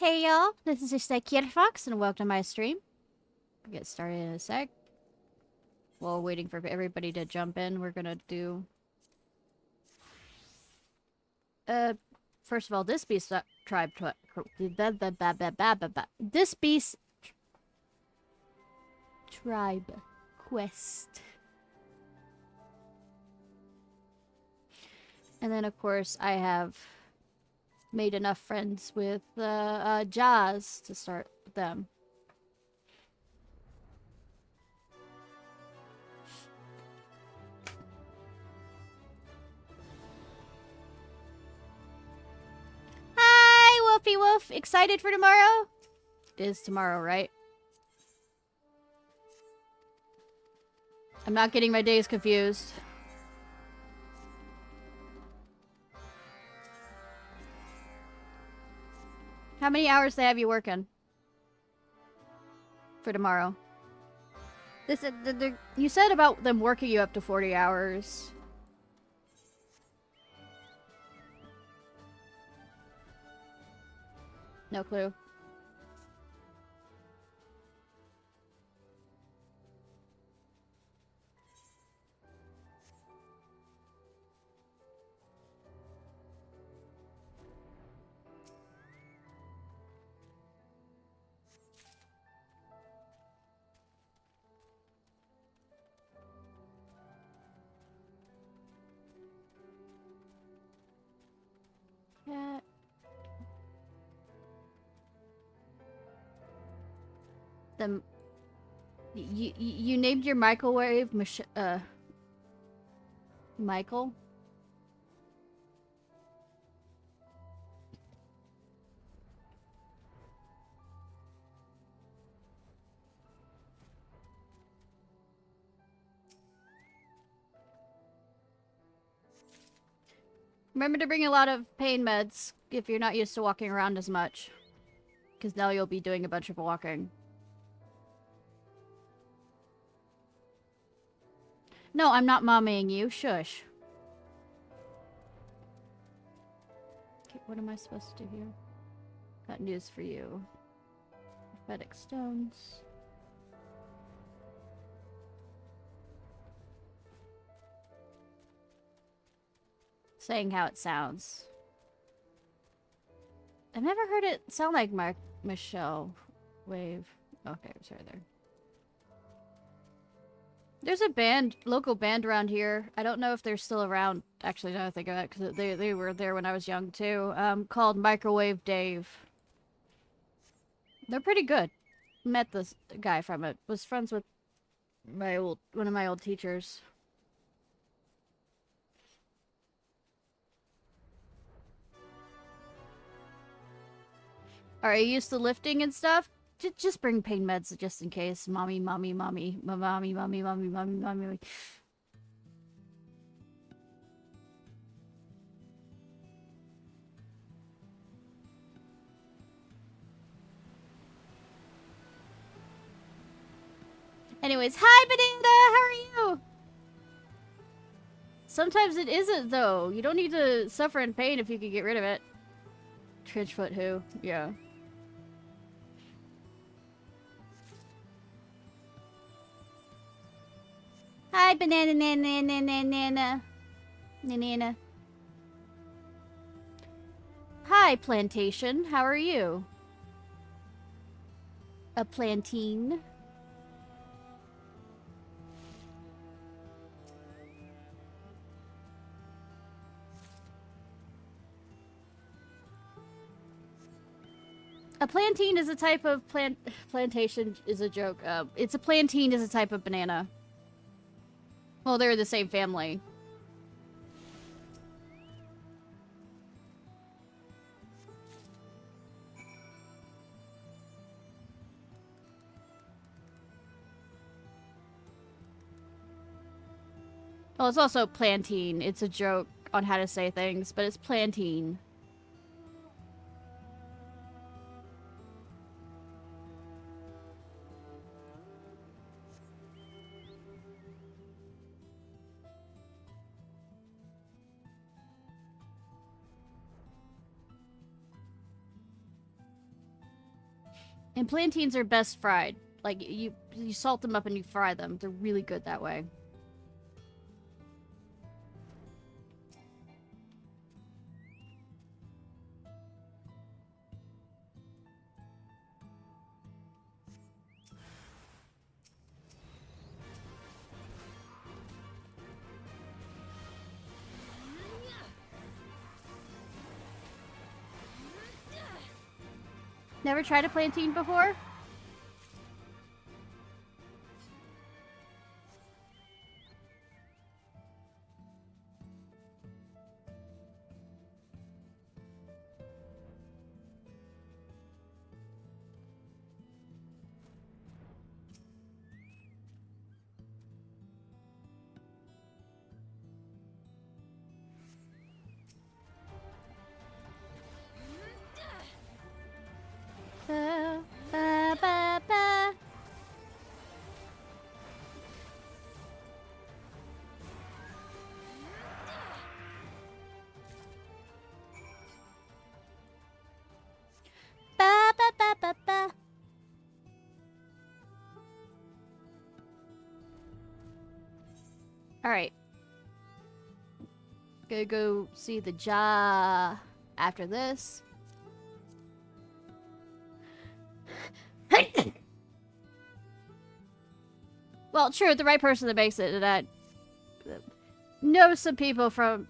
Hey y'all, this is Ishnai Ciarfox and welcome to my stream. We'll get started in a sec. While waiting for everybody to jump in, we're gonna do... First of all, this beast tribe... This beast... Tribe quest. And then, of course, I have made enough friends with Jaws to start them. Hi, Wolfie Wolf! Excited for tomorrow? It is tomorrow, right? I'm not getting my days confused. How many hours they have you working? For tomorrow. You said about them working you up to 40 hours. No clue. Cat. You named your microwave Michael? Remember to bring a lot of pain meds if you're not used to walking around as much. Because now you'll be doing a bunch of walking. No, I'm not mommying you. Shush. Okay, what am I supposed to do here? Got news for you. Prophetic stones. Saying how it sounds. I've never heard it sound like Michelle Wave. Okay, it's right there. There's a band, local band around here. I don't know if they're still around. Actually, now I think of it, because they were there when I was young too. Called Microwave Dave. They're pretty good. Met this guy from it. Was friends with one of my old teachers. Are you used to lifting and stuff? Just bring pain meds just in case. Mommy. Anyways, hi Banana! How are you? Sometimes it isn't, though. You don't need to suffer in pain if you can get rid of it. Trenchfoot who? Yeah. Hi, banana. Hi, plantation. How are you? A plantain. A plantain is a type of plantation is a joke. It's a plantain is a type of banana. Well, they're the same family. Well, it's also plantain. It's a joke on how to say things, but it's plantain. And plantains are best fried. Like, you salt them up and you fry them. They're really good that way. Never tried a plantain before? Ba, ba, ba, ba. Ba, ba, ba, ba, ba. Alright. Gonna go see the Ja after this. Well, true, the right person that makes it, and I know some people from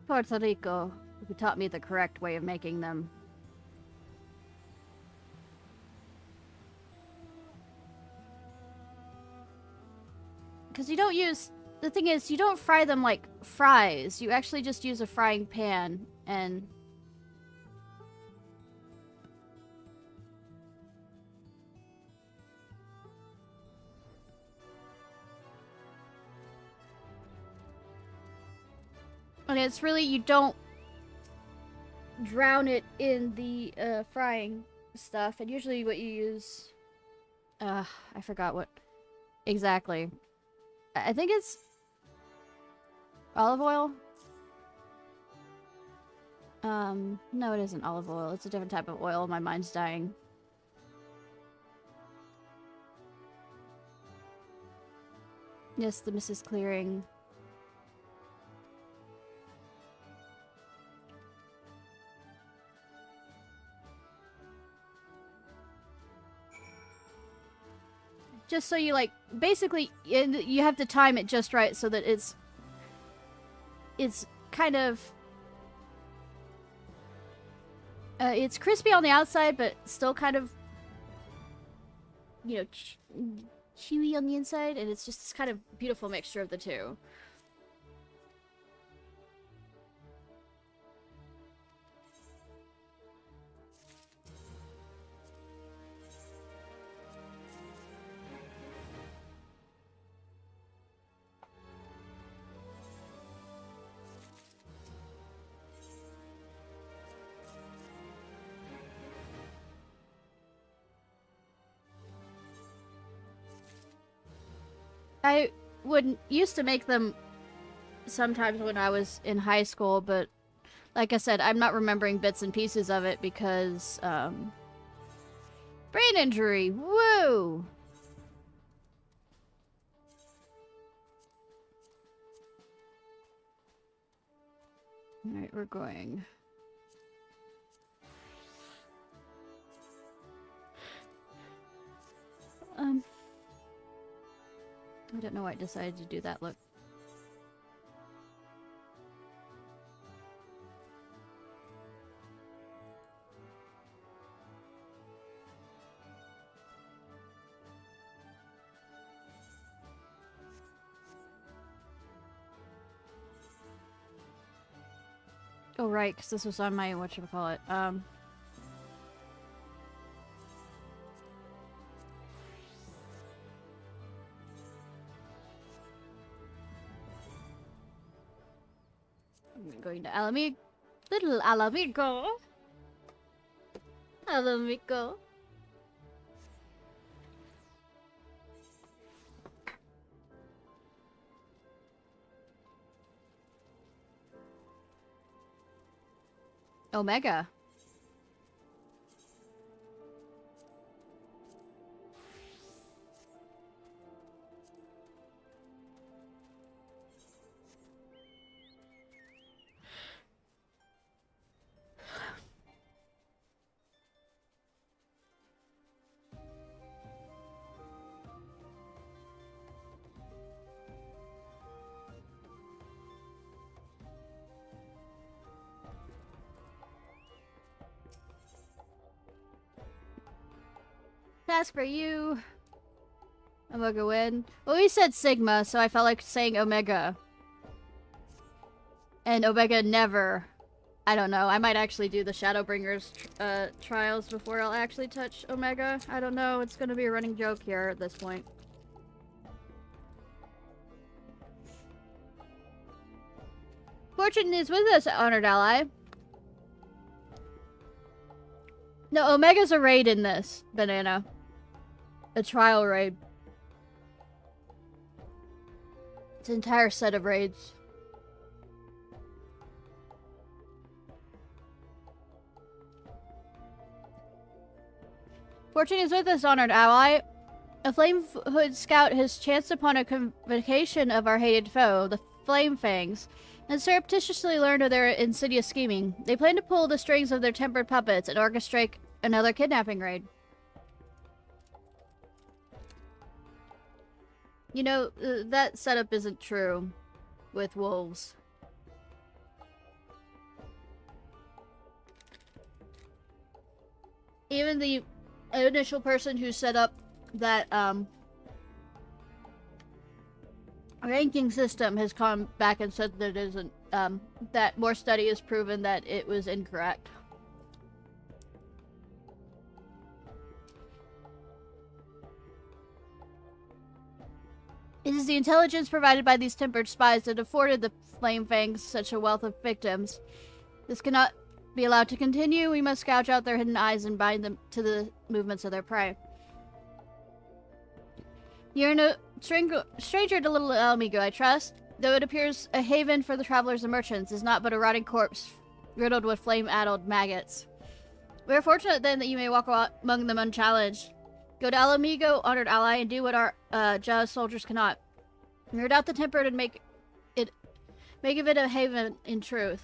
Puerto Rico who taught me the correct way of making them. Because you don't use... The thing is, you don't fry them like fries. You actually just use a frying pan and... And it's really, you don't drown it in the frying stuff. And usually what you use... I forgot what exactly. I think it's olive oil. No, it isn't olive oil. It's a different type of oil. My mind's dying. Yes, the mist is clearing. Just so you, like, basically, you have to time it just right so that it's kind of... it's crispy on the outside, but still kind of, you know, chewy on the inside, and it's just this kind of beautiful mixture of the two. I used to make them sometimes when I was in high school, but like I said, I'm not remembering bits and pieces of it because, brain injury! Woo! Alright, we're going. I don't know why I decided to do that look. Oh, right, because this was on my, whatchamacallit, I'm going to Alamigo. Little Alamigo. Alamigo. Omega. task for you. Omega win. Well, we said Sigma, so I felt like saying Omega. And Omega never. I don't know. I might actually do the Shadowbringers trials before I'll actually touch Omega. I don't know. It's gonna be a running joke here at this point. Fortune is with us, honored ally. No, Omega's a raid in this, Banana. A trial raid. It's an entire set of raids. Fortune is with us, honored ally. A Flamehood scout has chanced upon a convocation of our hated foe, the Flame Fangs, and surreptitiously learned of their insidious scheming. They plan to pull the strings of their tempered puppets and orchestrate another kidnapping raid. You know, that setup isn't true with wolves. Even the initial person who set up that ranking system has come back and said that it isn't, that more study has proven that it was incorrect. It is the intelligence provided by these tempered spies that afforded the Flame Fangs such a wealth of victims. This cannot be allowed to continue. We must gouge out their hidden eyes and bind them to the movements of their prey. You're no stranger to little Amigo, I trust. Though it appears a haven for the travelers and merchants, is not but a rotting corpse riddled with flame-addled maggots. We are fortunate then that you may walk among them unchallenged. Go to Amigo, honored ally, and do what our jealous soldiers cannot. Root out the tempered and make of it a haven in truth.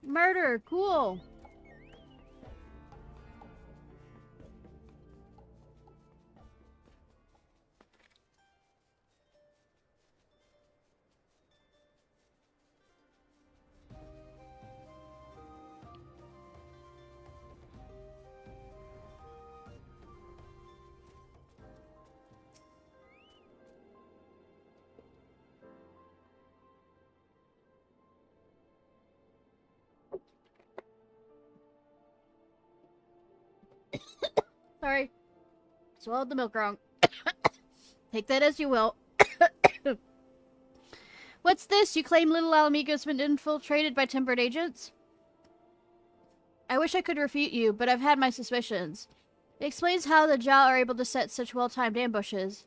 Murder, cool. Sorry. Swallowed the milk wrong. Take that as you will. What's this? You claim little Alamigo's been infiltrated by tempered agents? I wish I could refute you, but I've had my suspicions. It explains how the Jal are able to set such well-timed ambushes.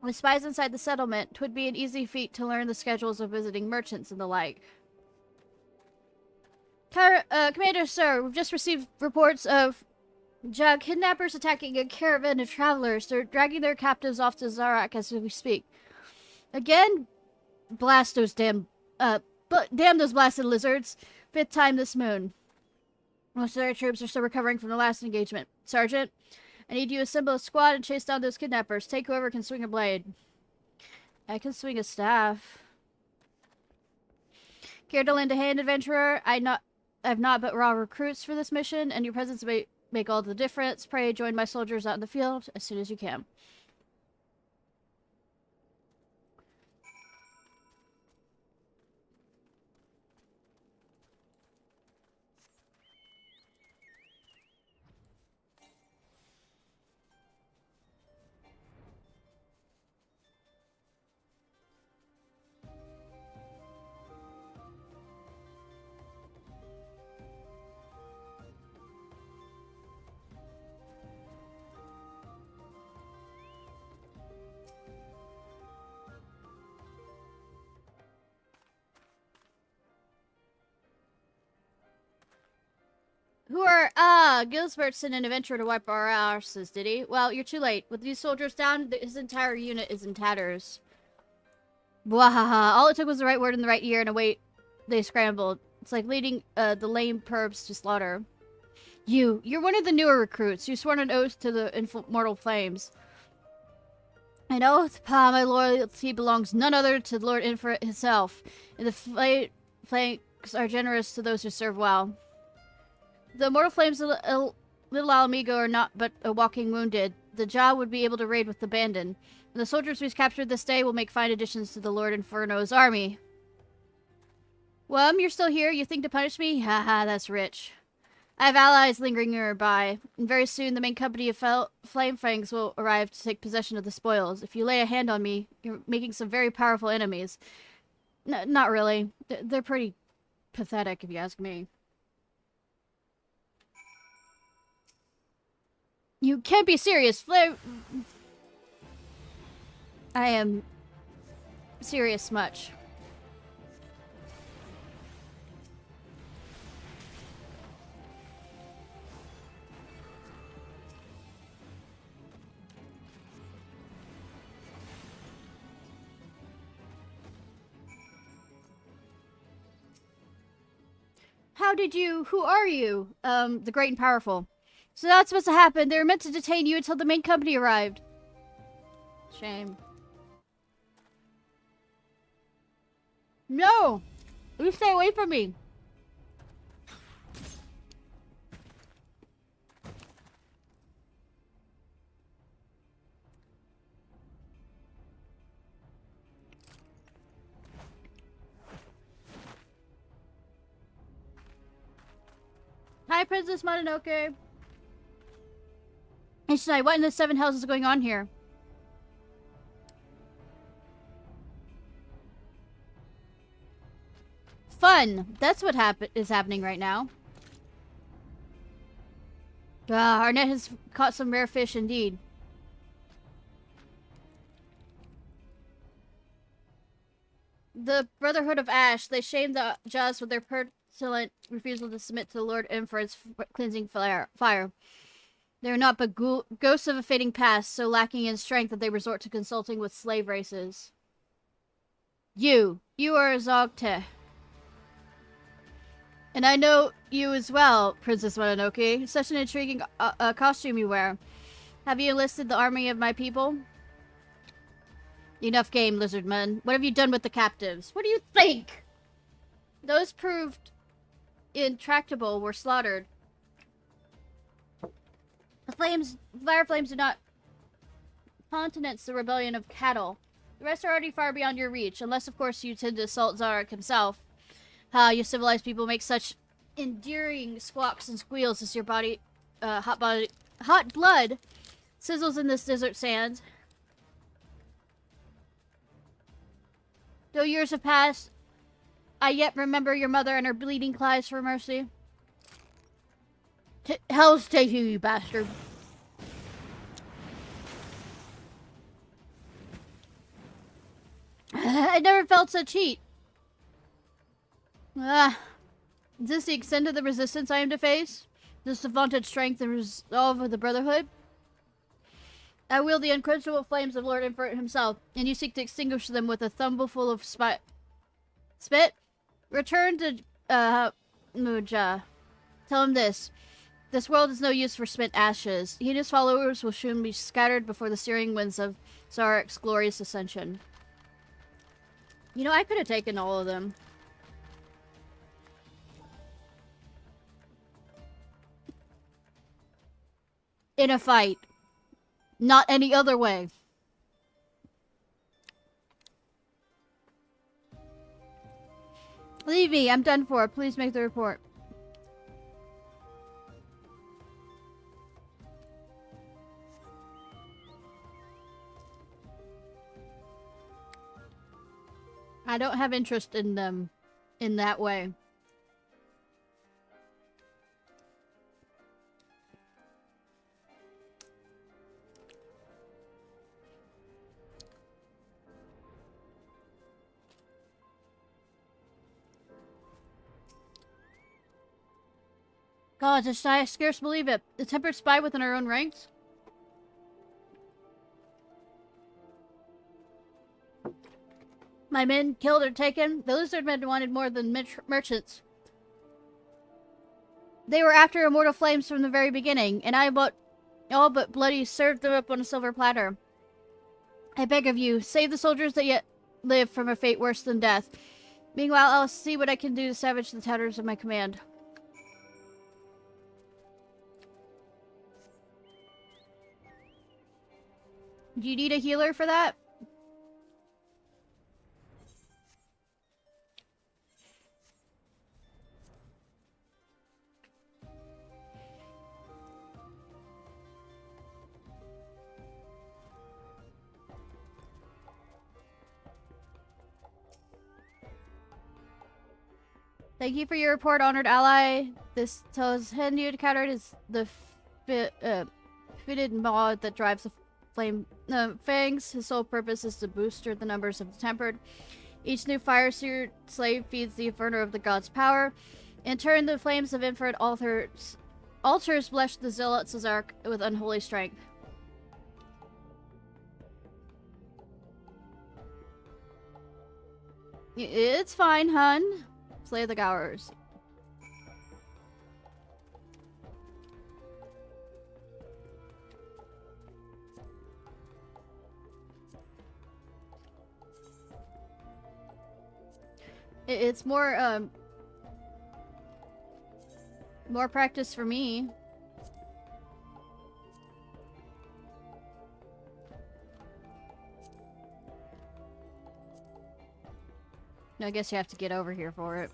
With spies inside the settlement, 'twould be an easy feat to learn the schedules of visiting merchants and the like. Commander, sir, we've just received reports of kidnappers attacking a caravan of travelers. They're dragging their captives off to Zarak as we speak. Again? Blast those damn those blasted lizards. 5th time this moon. Most of our troops are still recovering from the last engagement. Sergeant, I need you to assemble a squad and chase down those kidnappers. Take whoever can swing a blade. I can swing a staff. Care to lend a hand, adventurer? I've not but raw recruits for this mission, and your presence may make all the difference. Pray join my soldiers out in the field as soon as you can. Gilsbert sent an adventurer to wipe our asses, did he? Well, you're too late. With these soldiers down, his entire unit is in tatters. Bwahaha. All it took was the right word in the right ear, and away they scrambled. It's like leading the lame perps to slaughter. You're one of the newer recruits. You sworn an oath to the immortal flames. I know, my loyalty belongs none other to Lord Infinite himself, and the flanks are generous to those who serve well. The immortal flames of little Alamigo are not but a walking wounded. The Jaw would be able to raid with abandon. And the soldiers we've captured this day will make fine additions to the Lord Inferno's army. You're still here? You think to punish me? Haha, that's rich. I have allies lingering nearby, and very soon the main company of Flame Fangs will arrive to take possession of the spoils. If you lay a hand on me, you're making some very powerful enemies. Not really. They're pretty pathetic, if you ask me. You can't be serious. I am serious much. Who are you? The Great and Powerful. So that's supposed to happen. They were meant to detain you until the main company arrived. Shame. No! You stay away from me. Hi, Princess Mononoke. Ishnai, what in the seven hells is going on here? Fun! That's what is happening right now. Our net has caught some rare fish indeed. The Brotherhood of Ash, they shamed the Jaws with their petulant refusal to submit to the Lord M for its cleansing fire. They are not but ghosts of a fading past, so lacking in strength that they resort to consulting with slave races. You are a Zogte. And I know you as well, Princess Mononoke. Such an intriguing costume you wear. Have you enlisted the army of my people? Enough game, Lizardman. What have you done with the captives? What do you think? Those proved intractable were slaughtered. The fire flames do not countenance the rebellion of cattle. The rest are already far beyond your reach, unless of course you tend to assault Zarek himself. You civilized people make such endearing squawks and squeals as your hot blood sizzles in this desert sand. Though years have passed, I yet remember your mother and her bleeding cries for mercy. Hell's take you, you bastard. I never felt such heat. Is this the extent of the resistance I am to face? This the vaunted strength and resolve of the Brotherhood? I wield the unquenchable flames of Lord Infinite himself, and you seek to extinguish them with a thimbleful of spit? Return to, Muja. Tell him this. This world is no use for spent ashes. He and his followers will soon be scattered before the searing winds of Zarek's glorious ascension. You know, I could have taken all of them. In a fight. Not any other way. Leave me, I'm done for. Please make the report. I don't have interest in them in that way. God, I scarce believe it. The tempered spy within our own ranks? My men killed or taken? The lizardmen wanted more than merchants. They were after immortal flames from the very beginning, and I all but bloody served them up on a silver platter. I beg of you, save the soldiers that yet live from a fate worse than death. Meanwhile, I'll see what I can do to savage the tatters of my command. Do you need a healer for that? Thank you for your report, honored ally. This tells him you encountered is the fitted mod that drives the flame fangs. His sole purpose is to booster the numbers of the tempered. Each new fire-seared slave feeds the inferno of the god's power. In turn, the flames of infrared altars bless the zealots' arc with unholy strength. It's fine, hun. Slay the Gowers. It's more practice for me. I guess you have to get over here for it.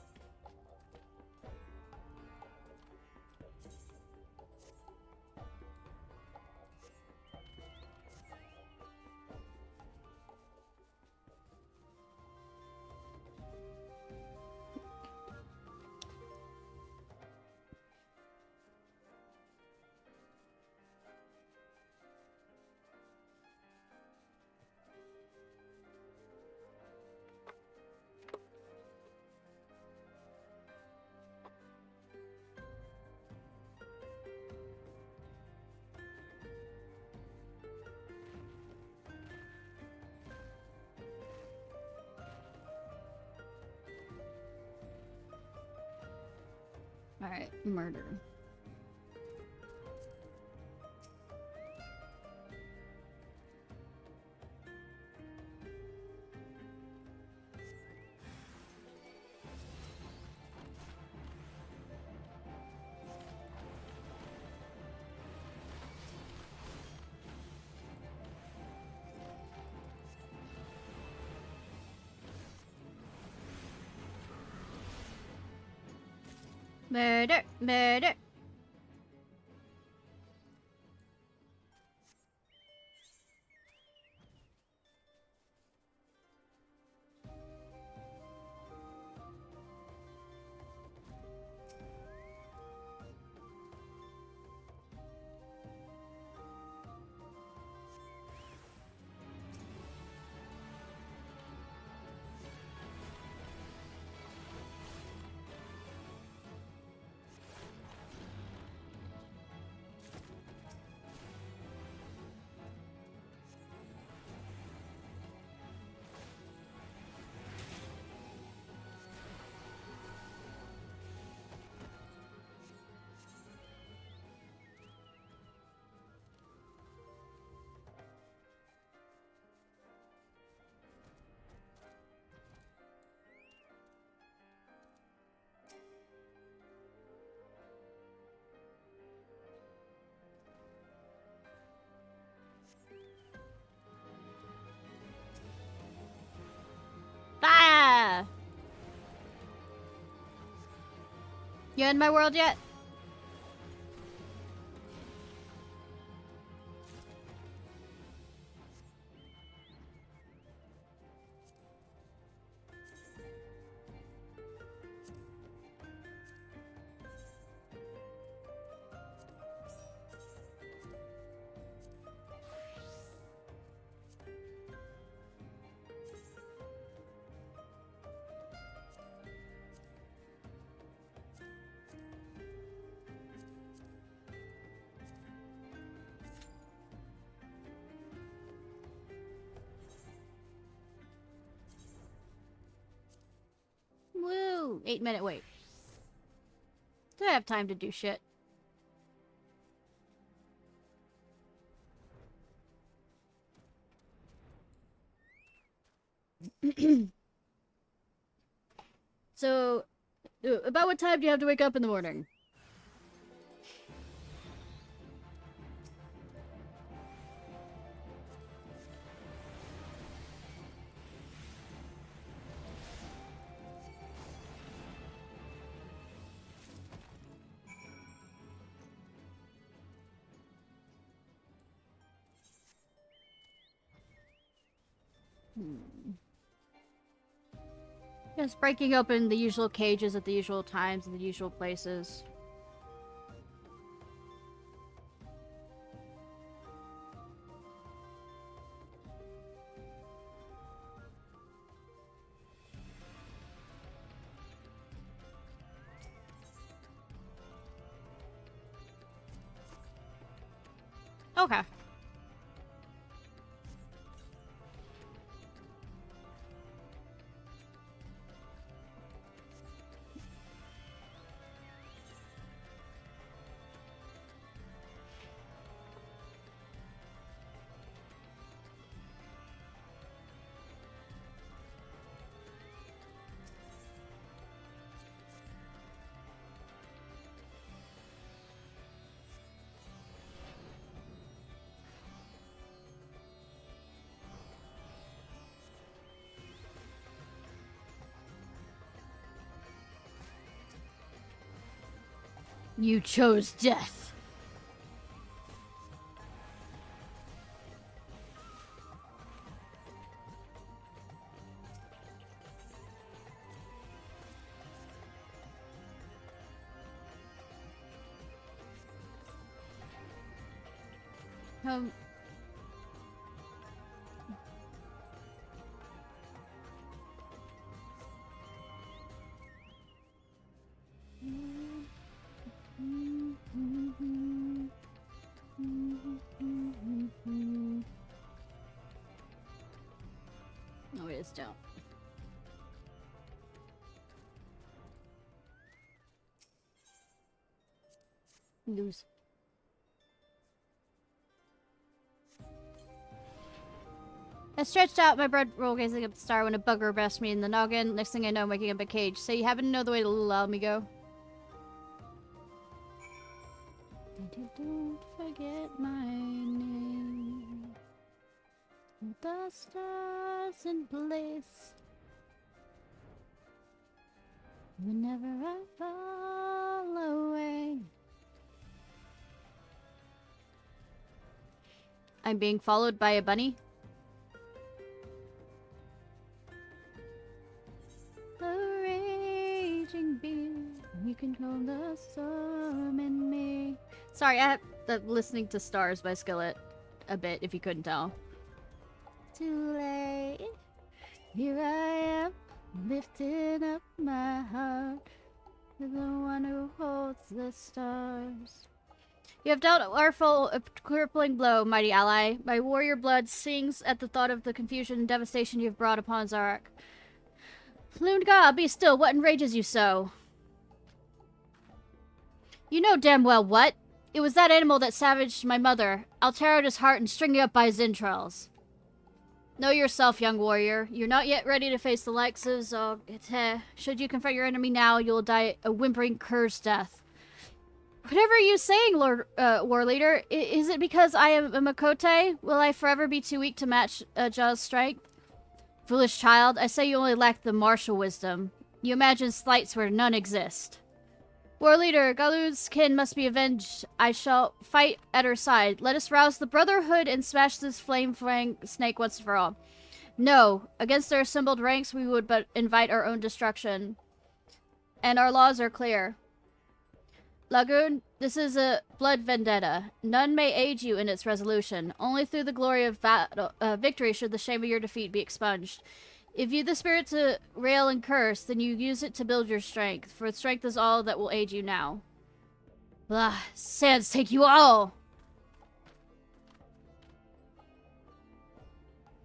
Alright, murder. Murder! Murder! Ah! You in my world yet? Woo! 8-minute wait. Do I have time to do shit? So, about what time do you have to wake up in the morning? Just breaking open the usual cages at the usual times and the usual places. Okay. You chose death. Um... No, it is don't. Lose. I stretched out my bread roll gazing at the star when a bugger breast me in the noggin. Next thing I know, I'm waking up a cage. So you happen to know the way to let me go? Don't forget my name. The stars in bliss. Whenever I fall away. I'm being followed by a bunny. A raging beast. You can call the storm in me. Sorry, I have listening to Stars by Skillet a bit, if you couldn't tell. Too late. Here I am, lifting up my heart to the one who holds the stars. You have dealt a crippling blow, mighty ally. My warrior blood sings at the thought of the confusion and devastation you have brought upon Zarak. Lunga, be still. What enrages you so? You know damn well what. It was that animal that savaged my mother. I'll tear out his heart and string you up by his entrails. Know yourself, young warrior. You're not yet ready to face the likes of Zog. Should you confront your enemy now, you'll die a whimpering cur's death. Whatever are you saying, Lord War Leader? Is it because I am a Makote? Will I forever be too weak to match Jaw's strength? Foolish child, I say you only lack the martial wisdom. You imagine slights where none exist. War Leader, Galu's kin must be avenged. I shall fight at her side. Let us rouse the Brotherhood and smash this flame-fang snake once for all. No, against their assembled ranks we would but invite our own destruction. And our laws are clear. Lagoon, this is a blood vendetta. None may aid you in its resolution. Only through the glory of victory should the shame of your defeat be expunged. If you the spirit to rail and curse, then you use it to build your strength, for strength is all that will aid you now. Blah, sands take you all!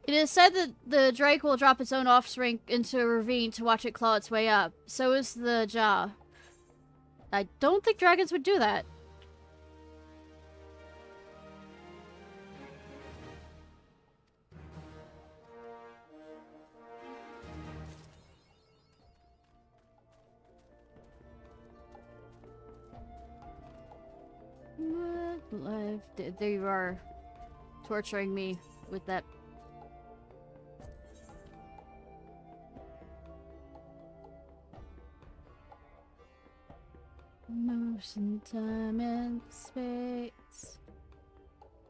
It is said that the drake will drop its own offspring into a ravine to watch it claw its way up. So is the jaw. I don't think dragons would do that. There you are, torturing me with that. Motion, time, and space.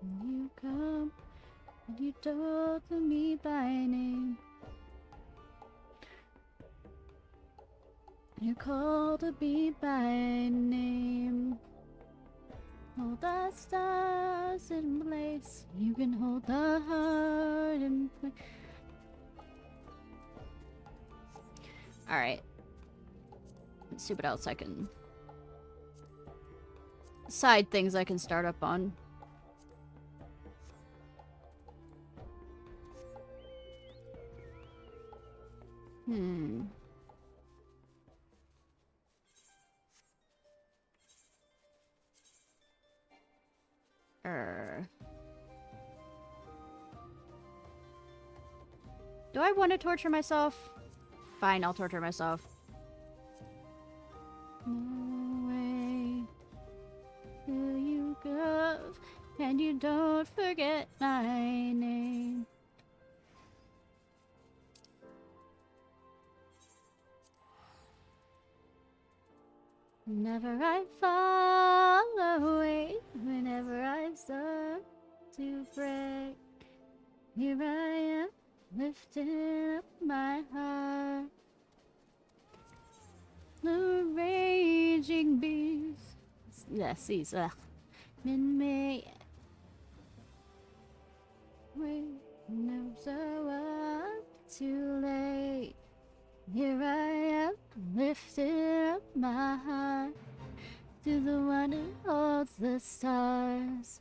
When you come, and you told me by name. You called me by name. Hold the stars in place. You can hold the heart in place. Alright. Let's see what else I can... Side things I can start up on. Do I want to torture myself? Fine, I'll torture myself. No way will you go, and you don't forget my name. Whenever I fall away, whenever I start to break, here I am, lifting up my heart. The raging beast. Yes, he's in me. Wait, never so up too late. Here I am, lifting up my heart to the one who holds the stars.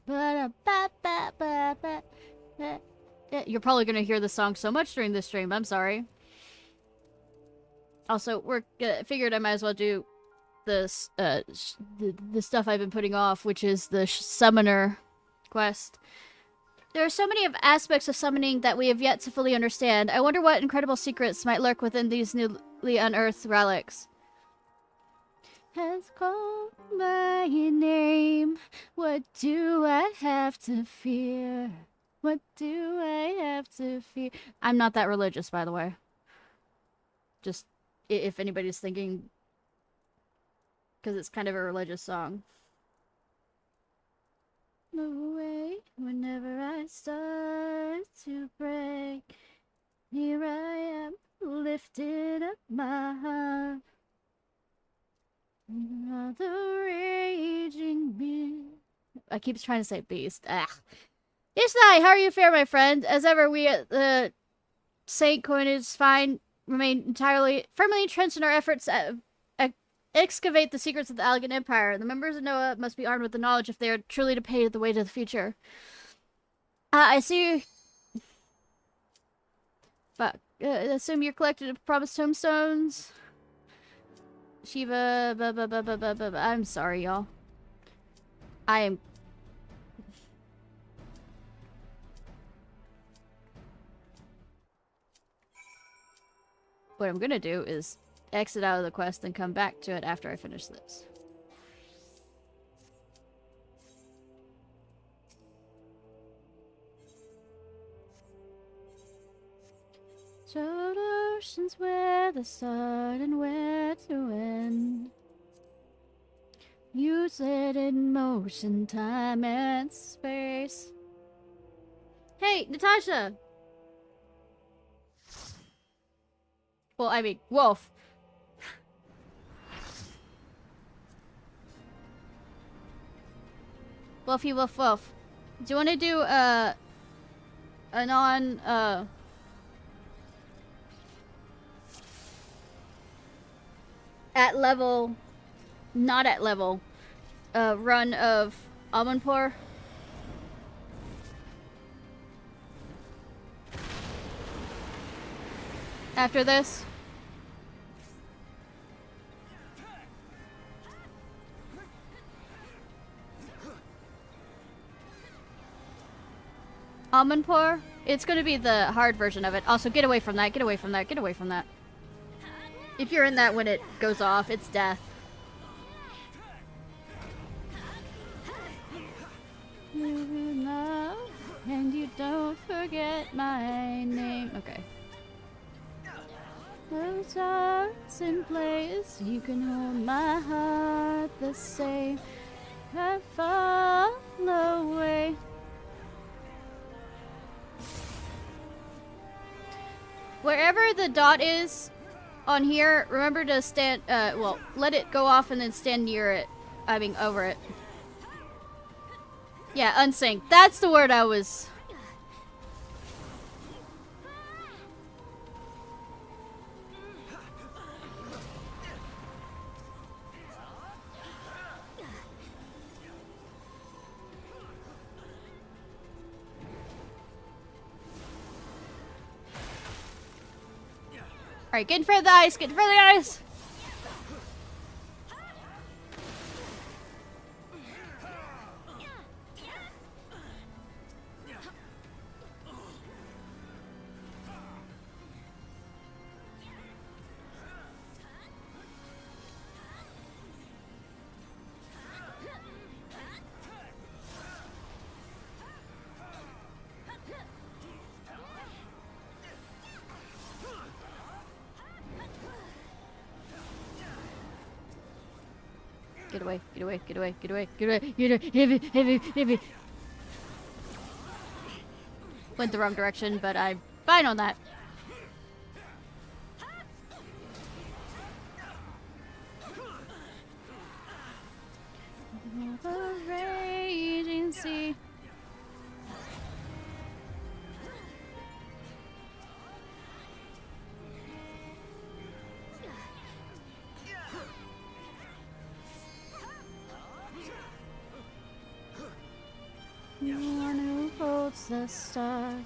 You're probably gonna hear the song so much during this stream. I'm sorry. Also, we're figured I might as well do this the stuff I've been putting off, which is the summoner quest. There are so many aspects of summoning that we have yet to fully understand. I wonder what incredible secrets might lurk within these newly unearthed relics. Has called my name. What do I have to fear? What do I have to fear? I'm not that religious, by the way. Just if anybody's thinking, because it's kind of a religious song. No way, whenever I start to break, here I am, lifting up my heart. The raging beast. I keep trying to say beast. Ishnai, how are you fair, my friend? As ever, we at the Saint Coinage Fine remain entirely firmly entrenched in our efforts to excavate the secrets of the Allegan Empire. The members of Noah must be armed with the knowledge if they are truly to pave the way to the future. I see. Fuck. Assume you're collected promised tombstones. Shiva. I'm sorry, y'all. I am. What I'm gonna do is exit out of the quest and come back to it after I finish this. Showed oceans where to start and where to end. You set in motion, time and space. Hey, Natasha! Well, I mean, Wolf. Wolfy woof woof. Do you want to do, a non, at level, not at level, run of Amanpour? After this? Amanpour? It's gonna be the hard version of it. Also, get away from that, get away from that, get away from that. If you're in that when it goes off, it's death. forget my name. Okay. Those hearts in place, you can hold my heart the same. I fall away. Wherever the dot is on here, remember to stand, well, let it go off and then stand near it. I mean, over it. Yeah, unsync. That's the word I was... Alright, get in front of the ice! Get in front of the ice! Get away, get away, get away, get away, get away, get away, heavy. Went the wrong direction, but I'm fine on that. The raging sea. One who holds the stars.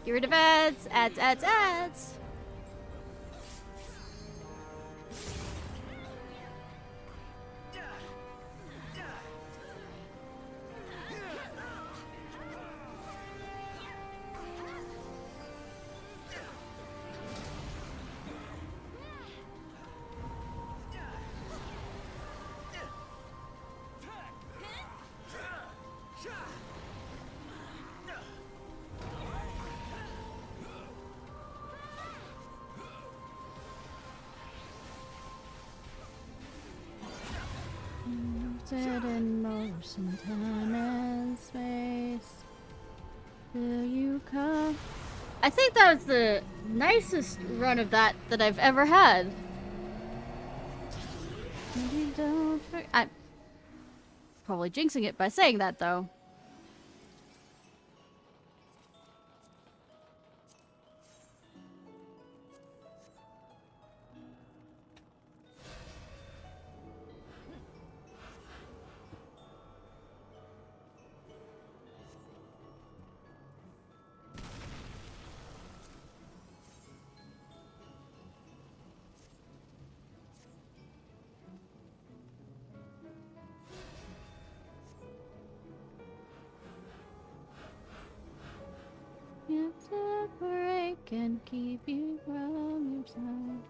Get rid of ads, ads. In motion, time and space. Will you come? I think that was the nicest run of that I've ever had. Maybe don't forget. I'm probably jinxing it by saying that though. You to break and keep you from your side.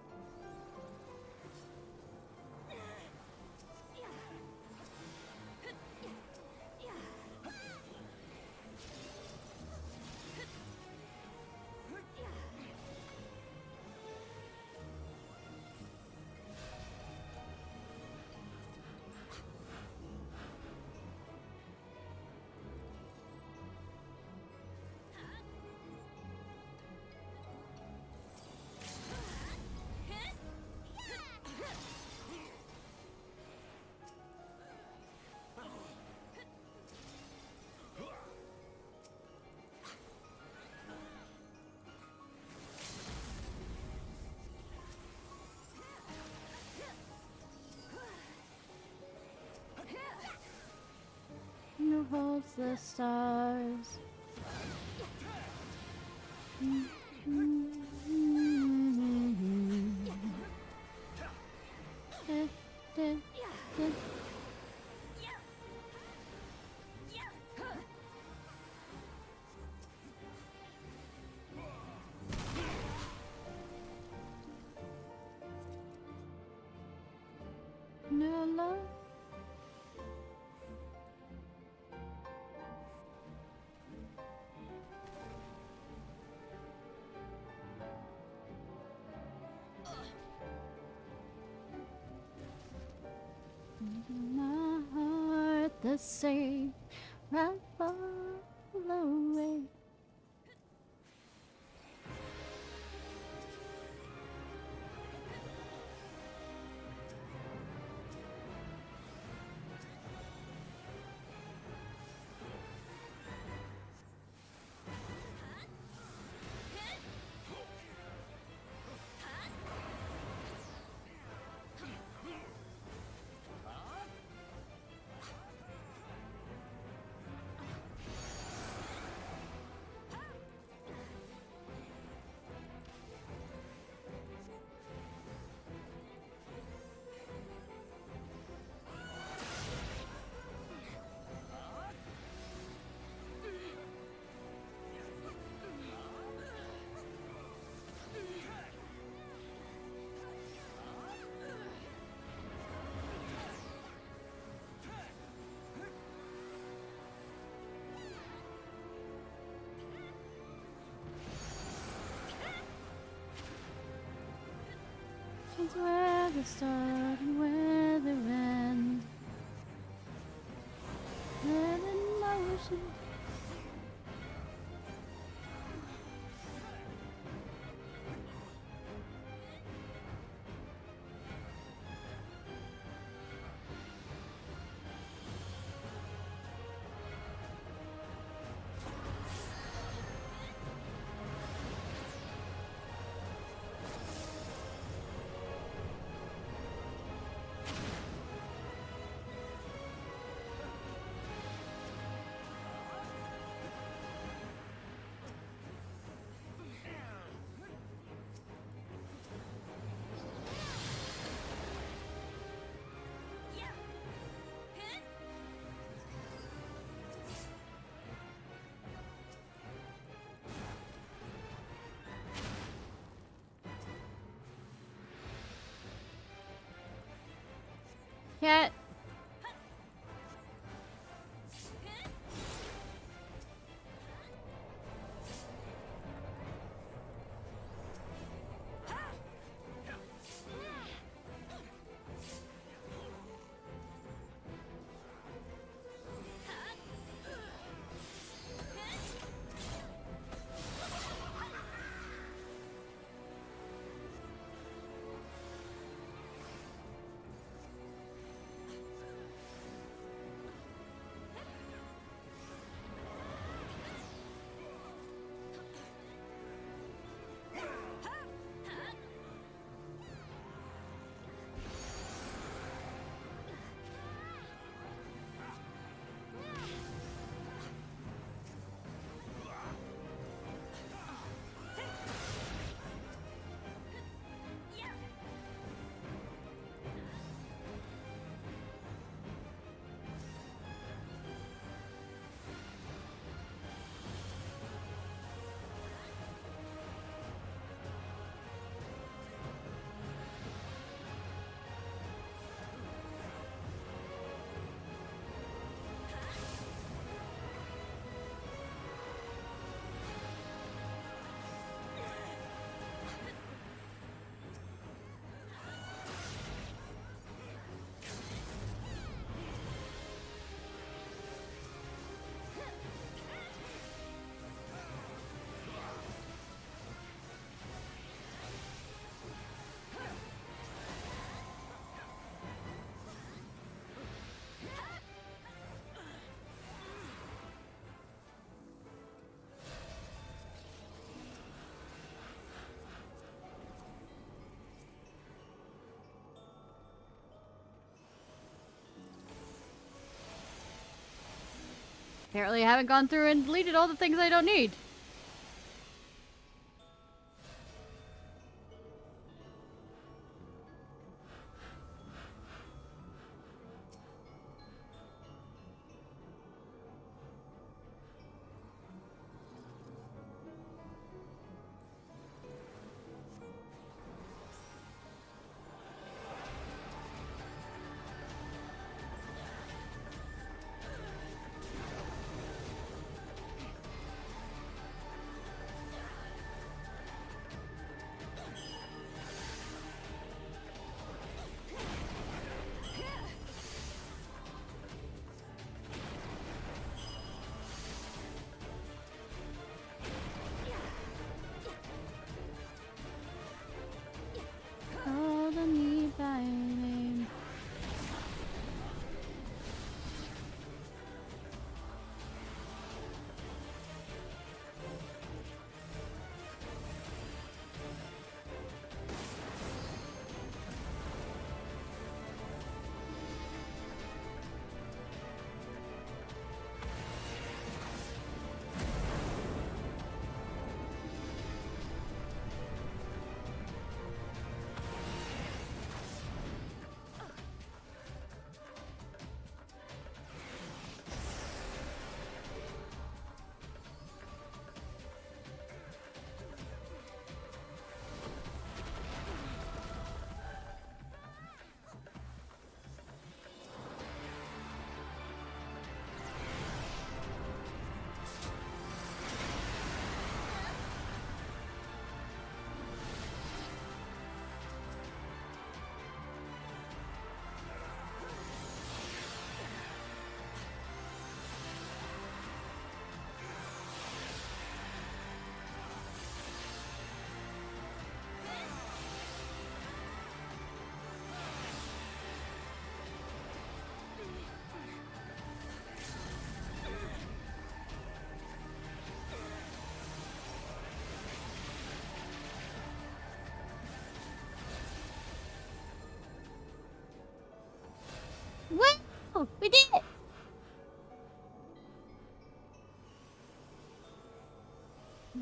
Who holds the stars? No love. the sea, right far away. It's where the start and where the end. Let in motion. Cat. Apparently I haven't gone through and deleted all the things I don't need.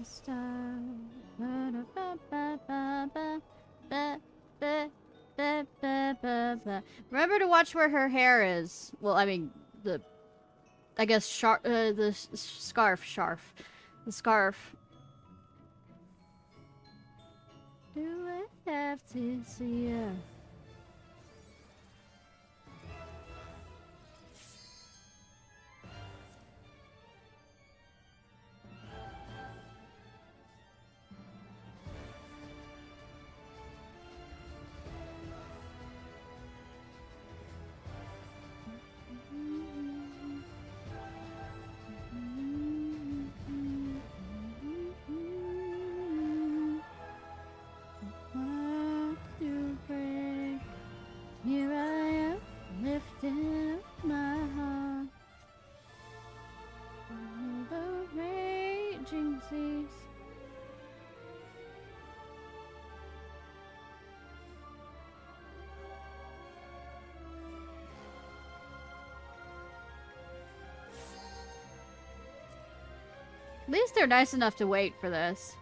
Star. Remember to watch where her hair is. Well, I mean, I guess the scarf. The scarf. Do I have to see you? Here I am, lifting up my heart. The raging seas. At least they're nice enough to wait for this.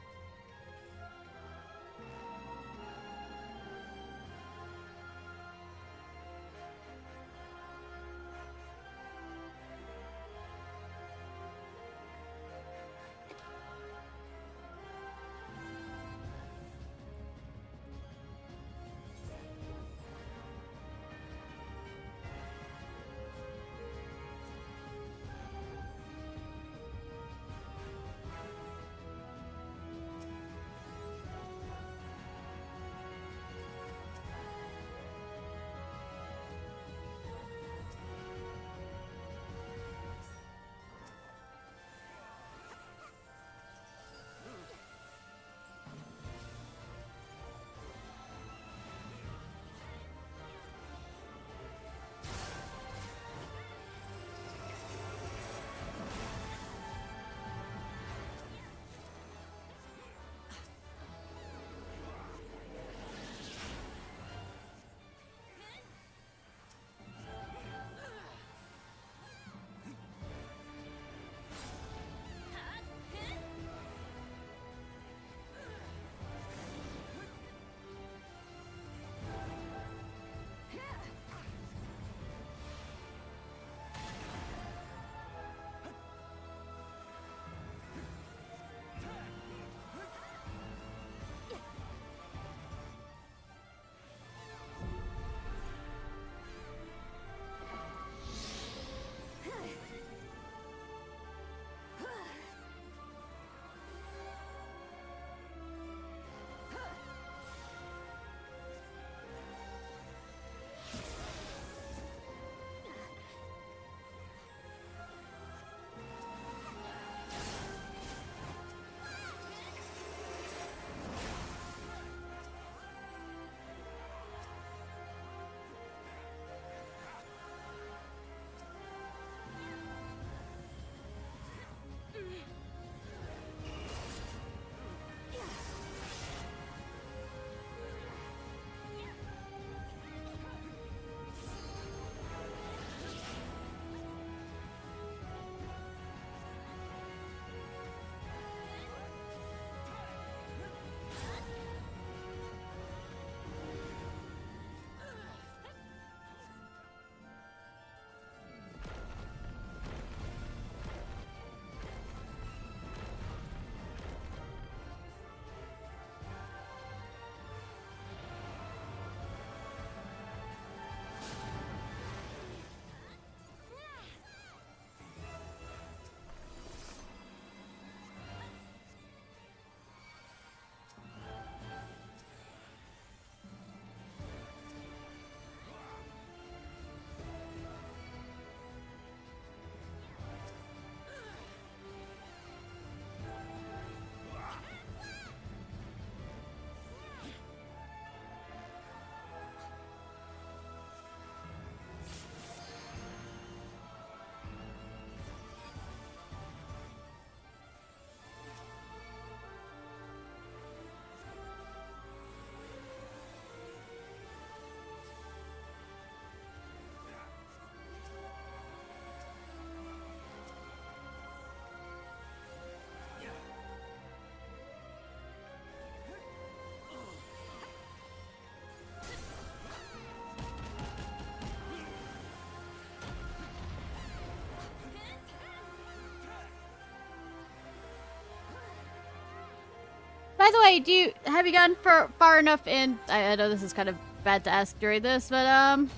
By the way, have you gotten far enough in? I know this is kind of bad to ask during this, but on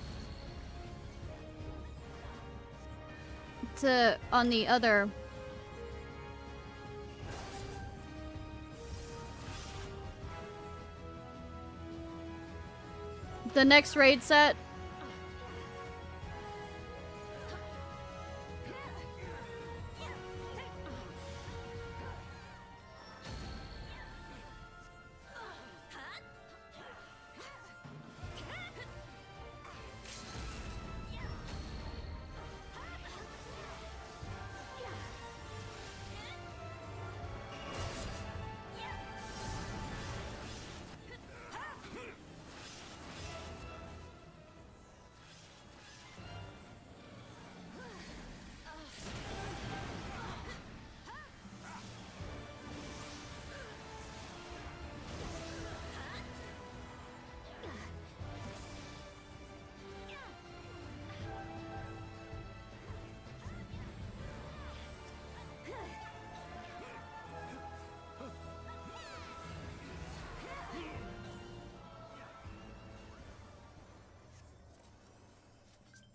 the other. The next raid set.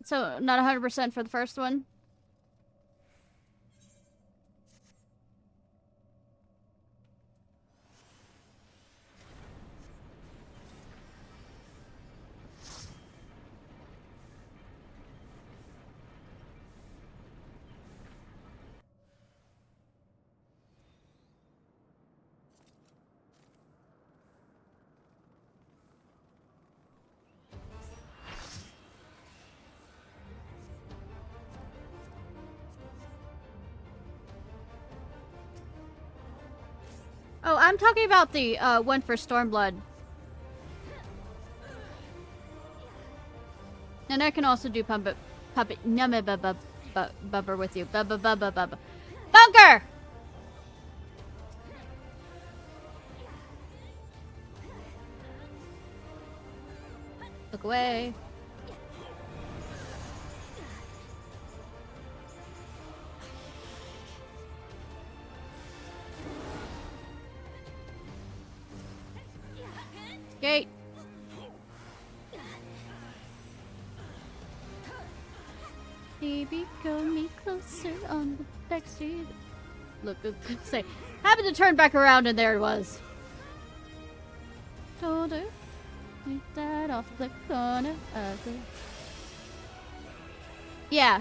So, not 100% for the first one? Oh, I'm talking about the one for Stormblood. And I can also do puppet bubber with you. Bunker! Look away. Gate. Baby, come me closer on the back street. Look, say, happened to turn back around and there it was. Told her, leave that off the corner of the... Yeah.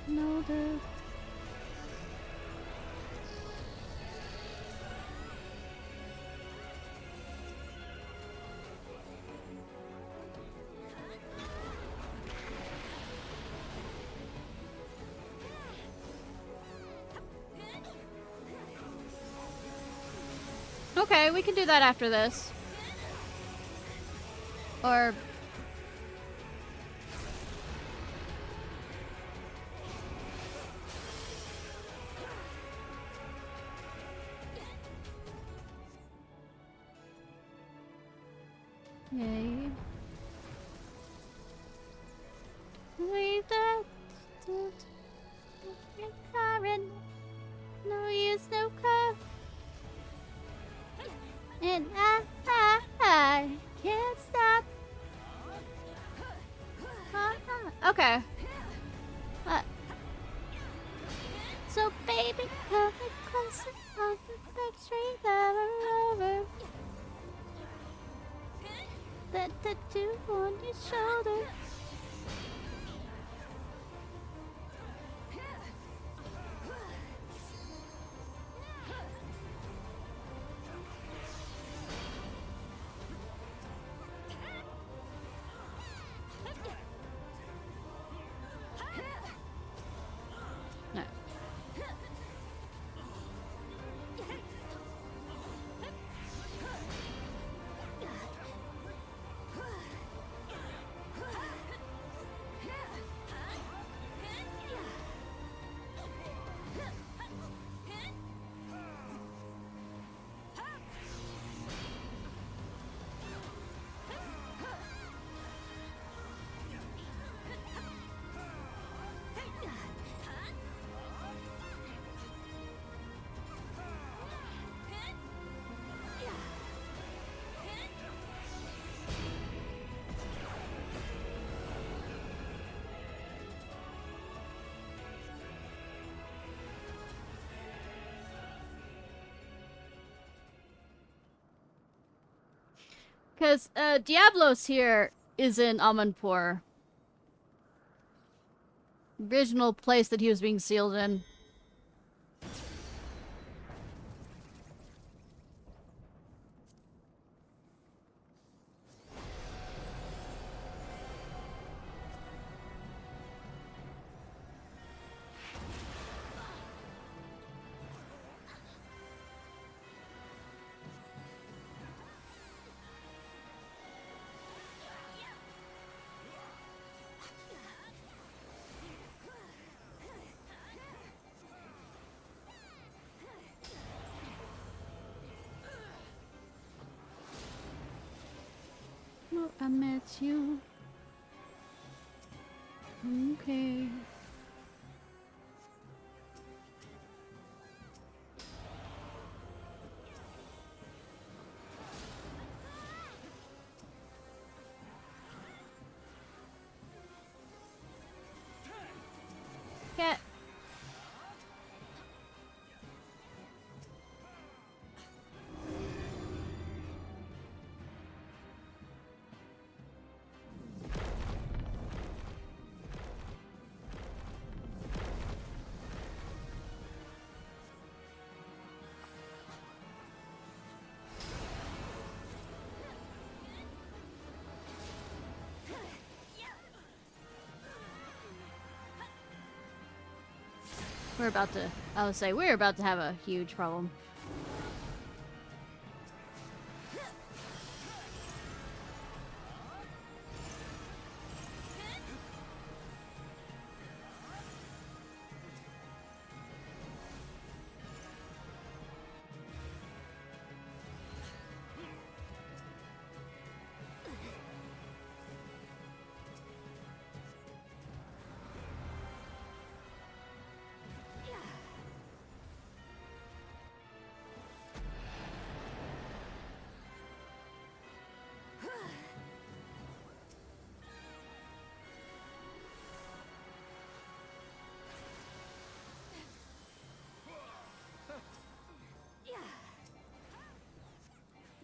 No, the... Okay, we can do that after this. Or... Yay. We don't no use, no car. And I can't stop. Okay. So baby, come closer on the back street that are over. That tattoo on your shoulder. Because Diablos here is in Amanpur. Original place that he was being sealed in. Oh, I met you. Okay. Cat. We're about to, I would say, we're about to have a huge problem.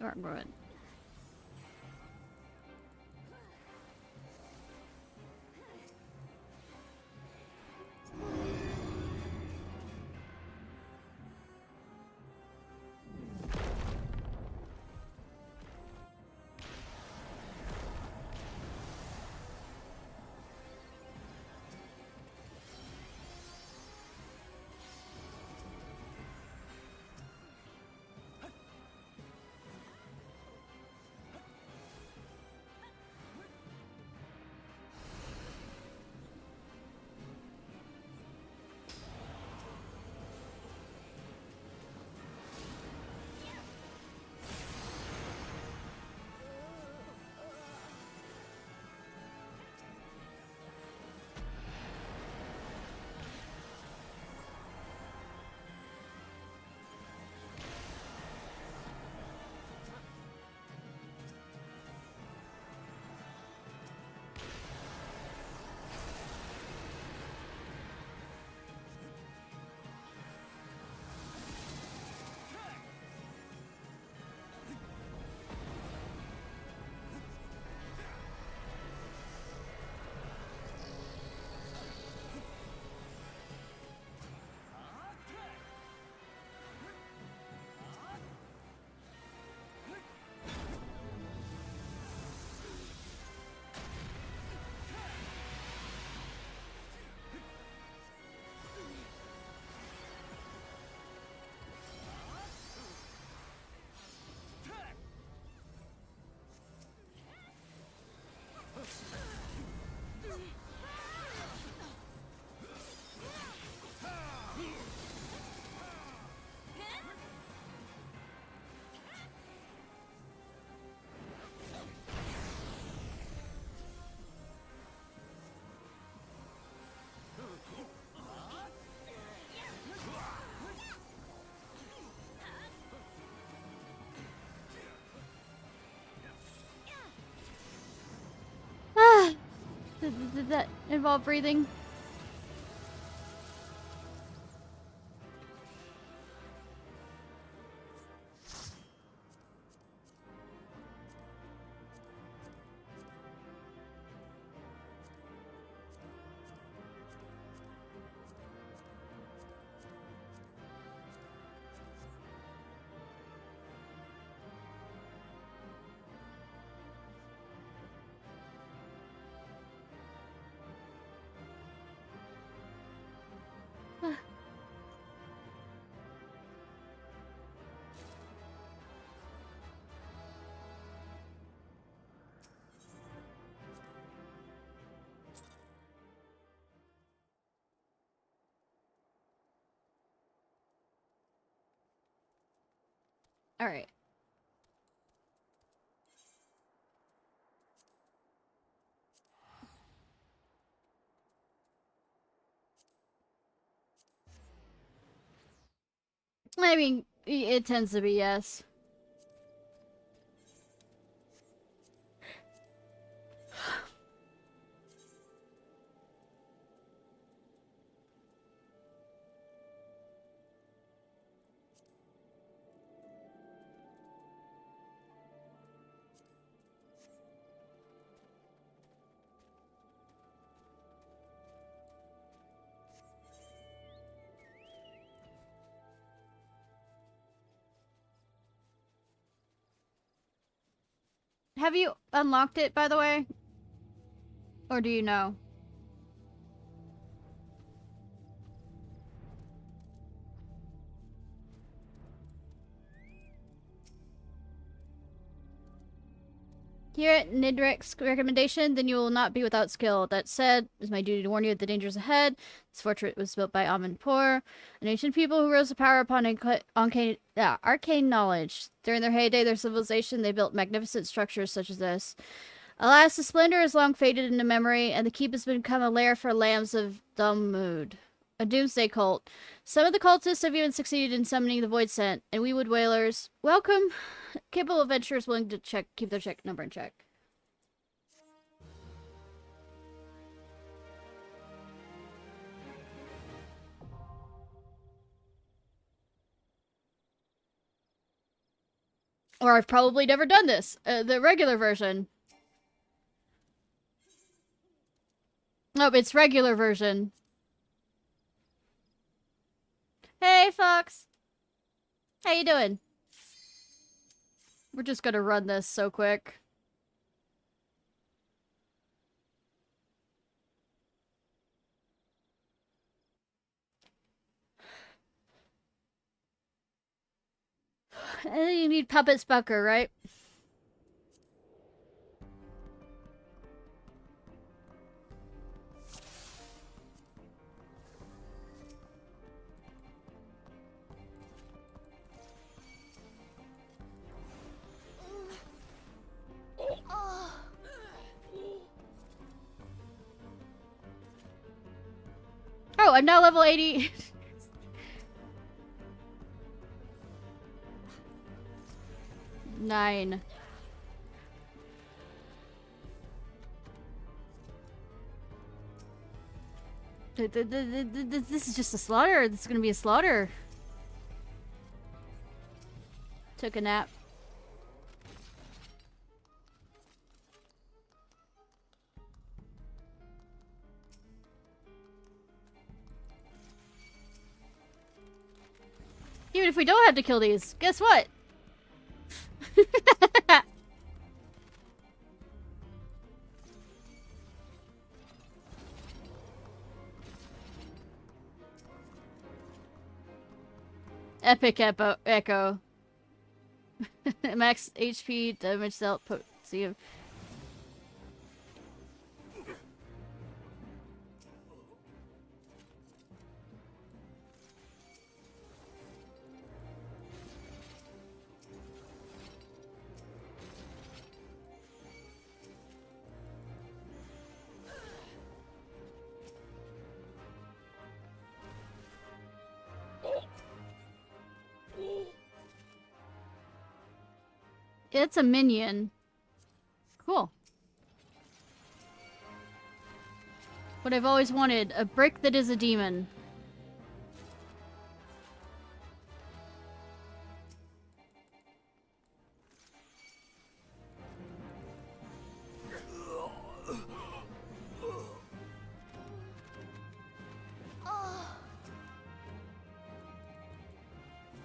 Alright, good. Did that involve breathing? Alright. I mean, it tends to be yes. Have you unlocked it, by the way? Or do you know? Here at Nidrek's recommendation, then you will not be without skill. That said, it is my duty to warn you of the dangers ahead. This fortress was built by Amanpour, an ancient people who rose to power upon arcane knowledge. During their heyday, their civilization, they built magnificent structures such as this. Alas, the splendor has long faded into memory, and the keep has become a lair for lambs of dumb mood. A doomsday cult. Some of the cultists have even succeeded in summoning the Void Scent, and we wood whalers welcome capable adventurers willing to keep their number in check. Or I've probably never done this. The regular version. Nope, it's regular version. Hey, Fox. How you doing? We're just gonna run this so quick. You need Puppet Spucker, right? Oh, I'm now level 80. Nine. This is just a slaughter. This is gonna be a slaughter. Took a nap. Even if we don't have to kill these, guess what? Epic echo. Max HP damage output. See you. It's a minion. Cool. What I've always wanted, a brick that is a demon.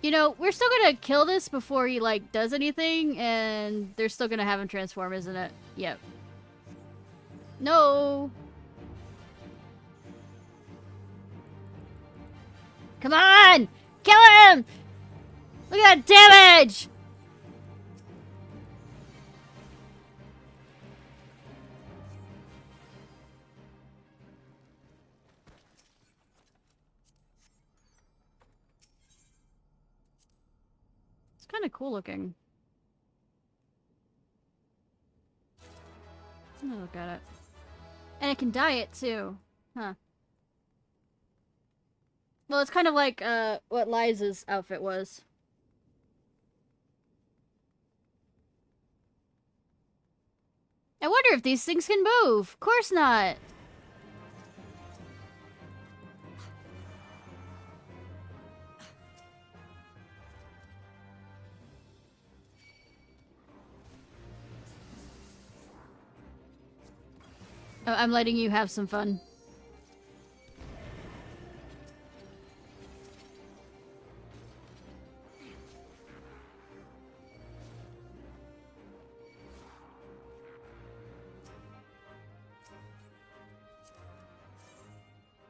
You know, we're still gonna kill this before he, like, does anything, and they're still gonna have him transform, isn't it? Yep. No! Come on! Kill him! Look at that damage! It's kind of cool looking. I'm gonna look at it. And it can diet too. Huh. Well, it's kind of like what Liza's outfit was. I wonder if these things can move. Of course not. Oh, I'm letting you have some fun.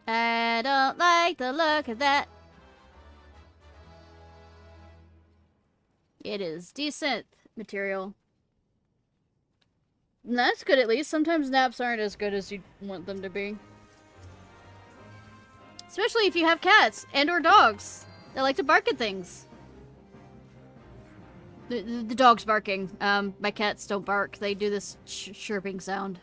I don't like the look of that. It is decent material. And that's good at least. Sometimes naps aren't as good as you want them to be. Especially if you have cats and or dogs that like to bark at things. The dog's barking. My cats don't bark. They do this chirping sound.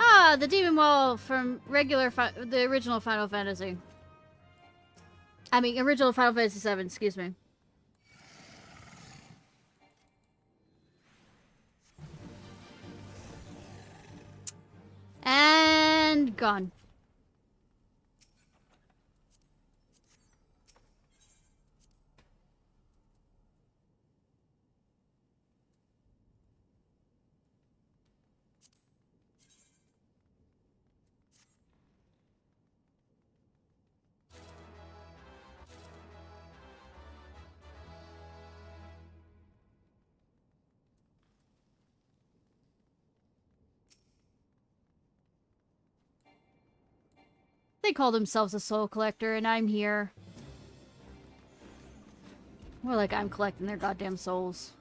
Ah, the demon wall from the original Final Fantasy. I mean, original Final Fantasy VII, excuse me. And gone. They call themselves a soul collector, and I'm here. More like I'm collecting their goddamn souls.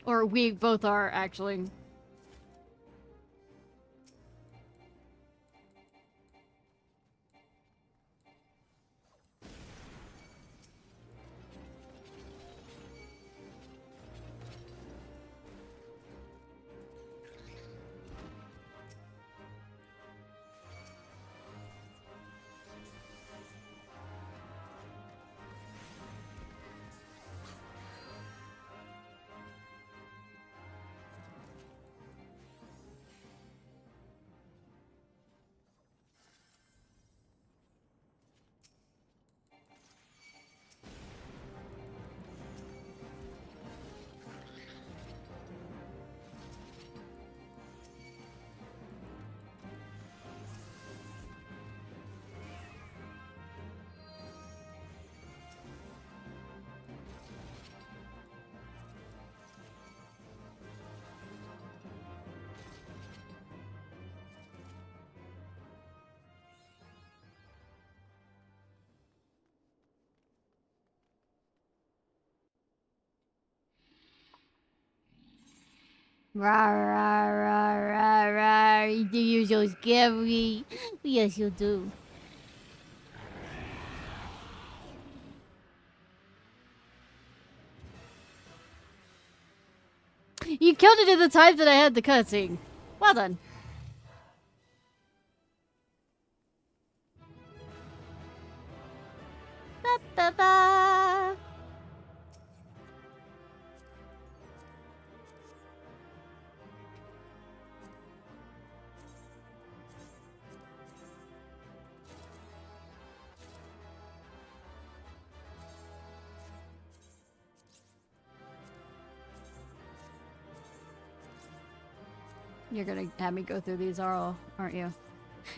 Or we both are, actually. Rah, rah, rah, rah, rah. Do you so scary? Yes, you do. You killed it in the time that I had the cutscene. Well done. Ba, ba, ba. You're gonna have me go through these all, aren't you?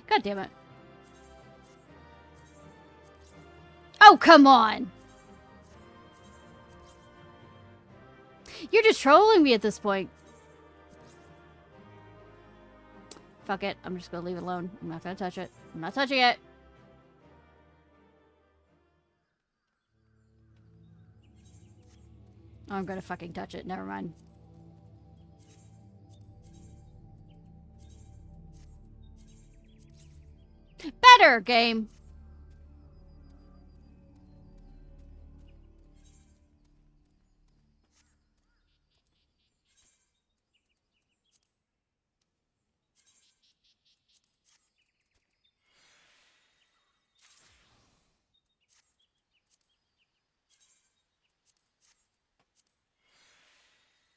God damn it. Oh, come on! You're just trolling me at this point. Fuck it. I'm just gonna leave it alone. I'm not gonna touch it. I'm not touching it! Oh, I'm gonna fucking touch it. Never mind. Better, game!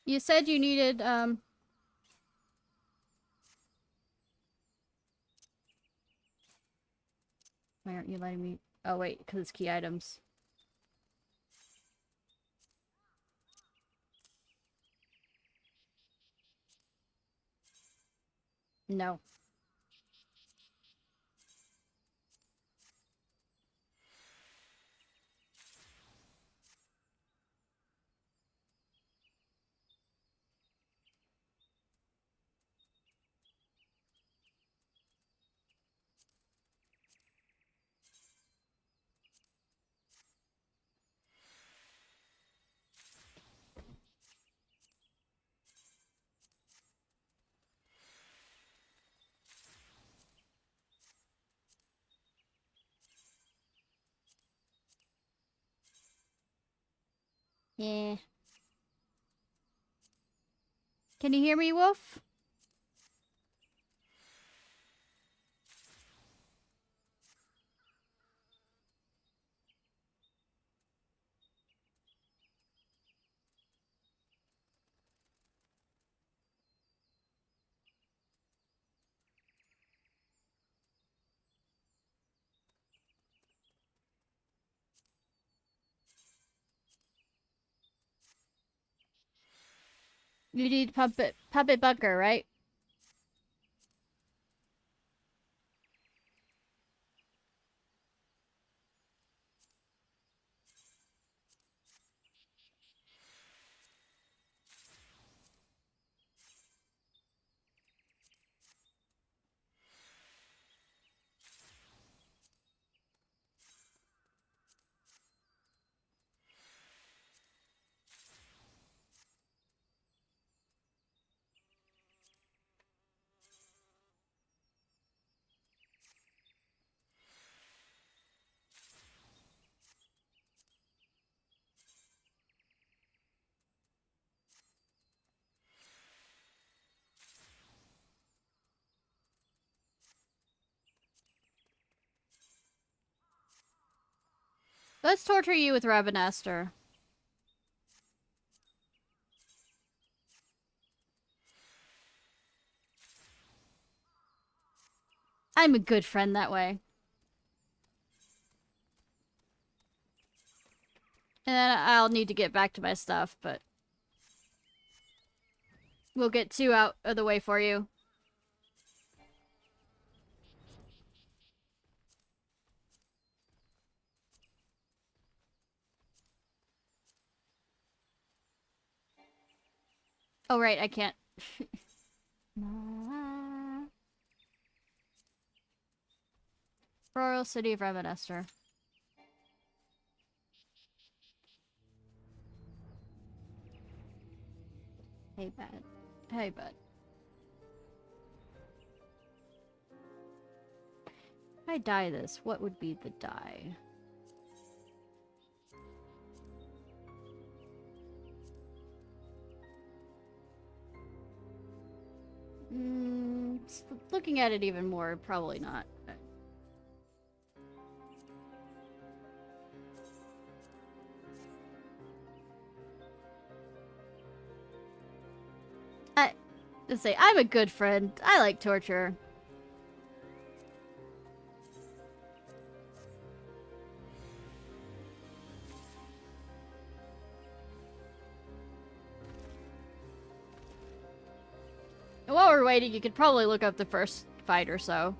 You said you needed, Why aren't you letting me... Oh, wait, because it's key items. No. Yeah. Can you hear me, Wolf? You need Puppet Bunker, right? Let's torture you with Rabanastor. I'm a good friend that way. And then I'll need to get back to my stuff, but... We'll get 2 out of the way for you. Oh, right, I can't. Royal City of Rabanastor. Hey, bud. Hey, bud. If I die this, what would be the die? Looking at it even more, probably not. Let's say, I'm a good friend. I like torture. And while we're waiting, you could probably look up the first fight or so.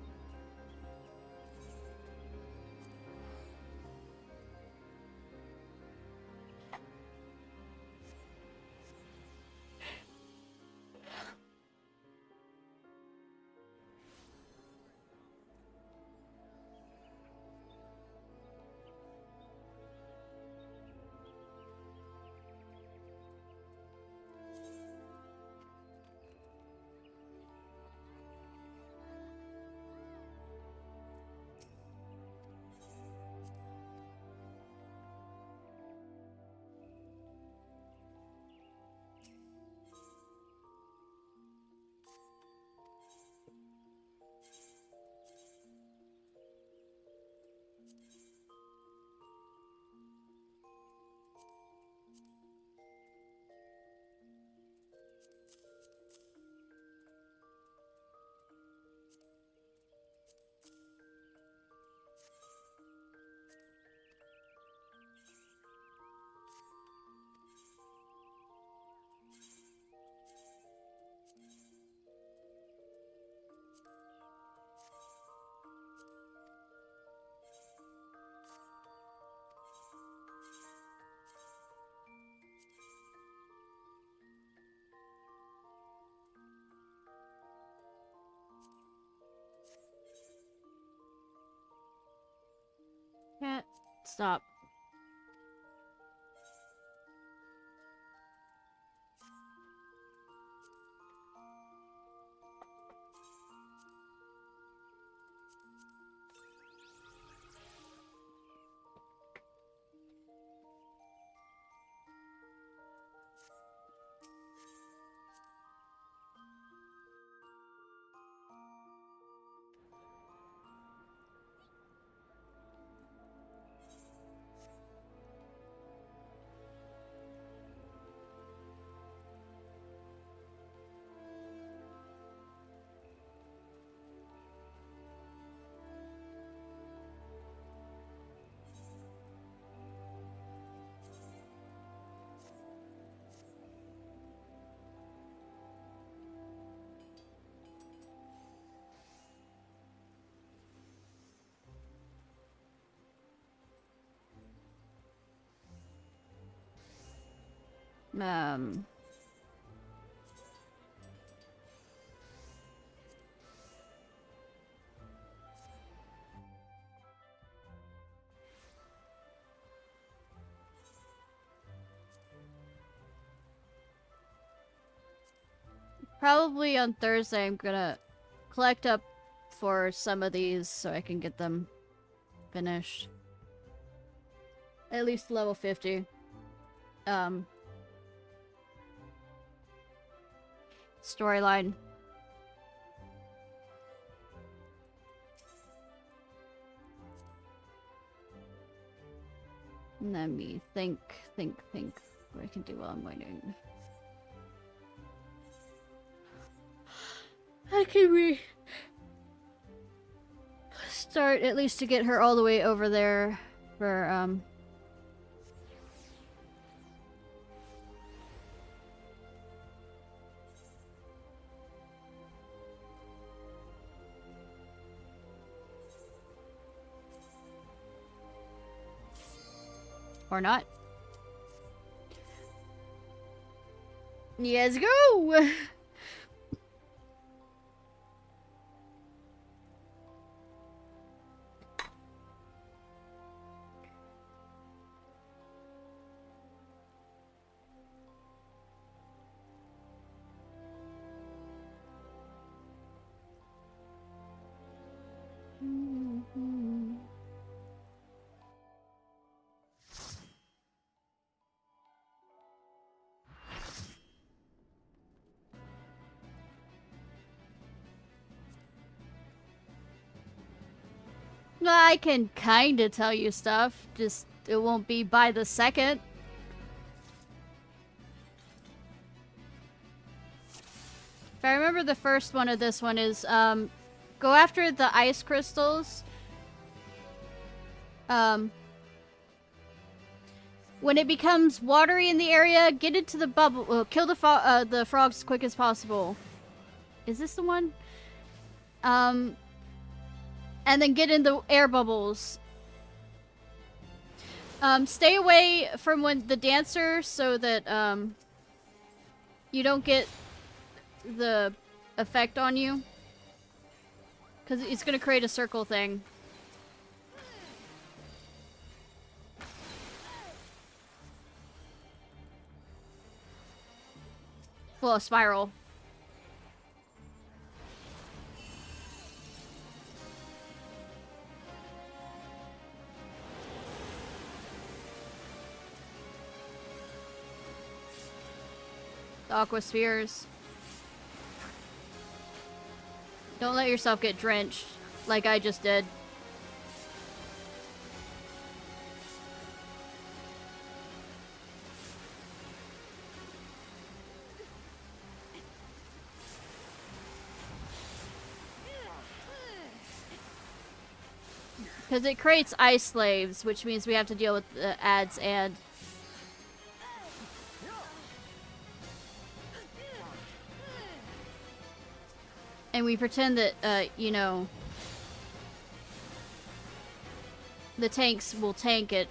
Stop. Um... Probably on Thursday I'm gonna collect up for some of these so I can get them finished. At least level 50. Storyline. Let me think what I can do while I'm waiting. I can start at least to get her all the way over there for, or not. Let's go! I can kinda tell you stuff, just it won't be by the second. If I remember, the first one of this one is, go after the ice crystals. When it becomes watery in the area, get into the bubble. Well, kill the frogs as quick as possible. Is this the one? And then get in the air bubbles. Stay away from the dancer so that you don't get the effect on you. Because it's going to create a circle thing. Well, a spiral. The aqua spheres. Don't let yourself get drenched like I just did. Because it creates ice slaves, which means we have to deal with the ads and... And we pretend that, you know... the tanks will tank it.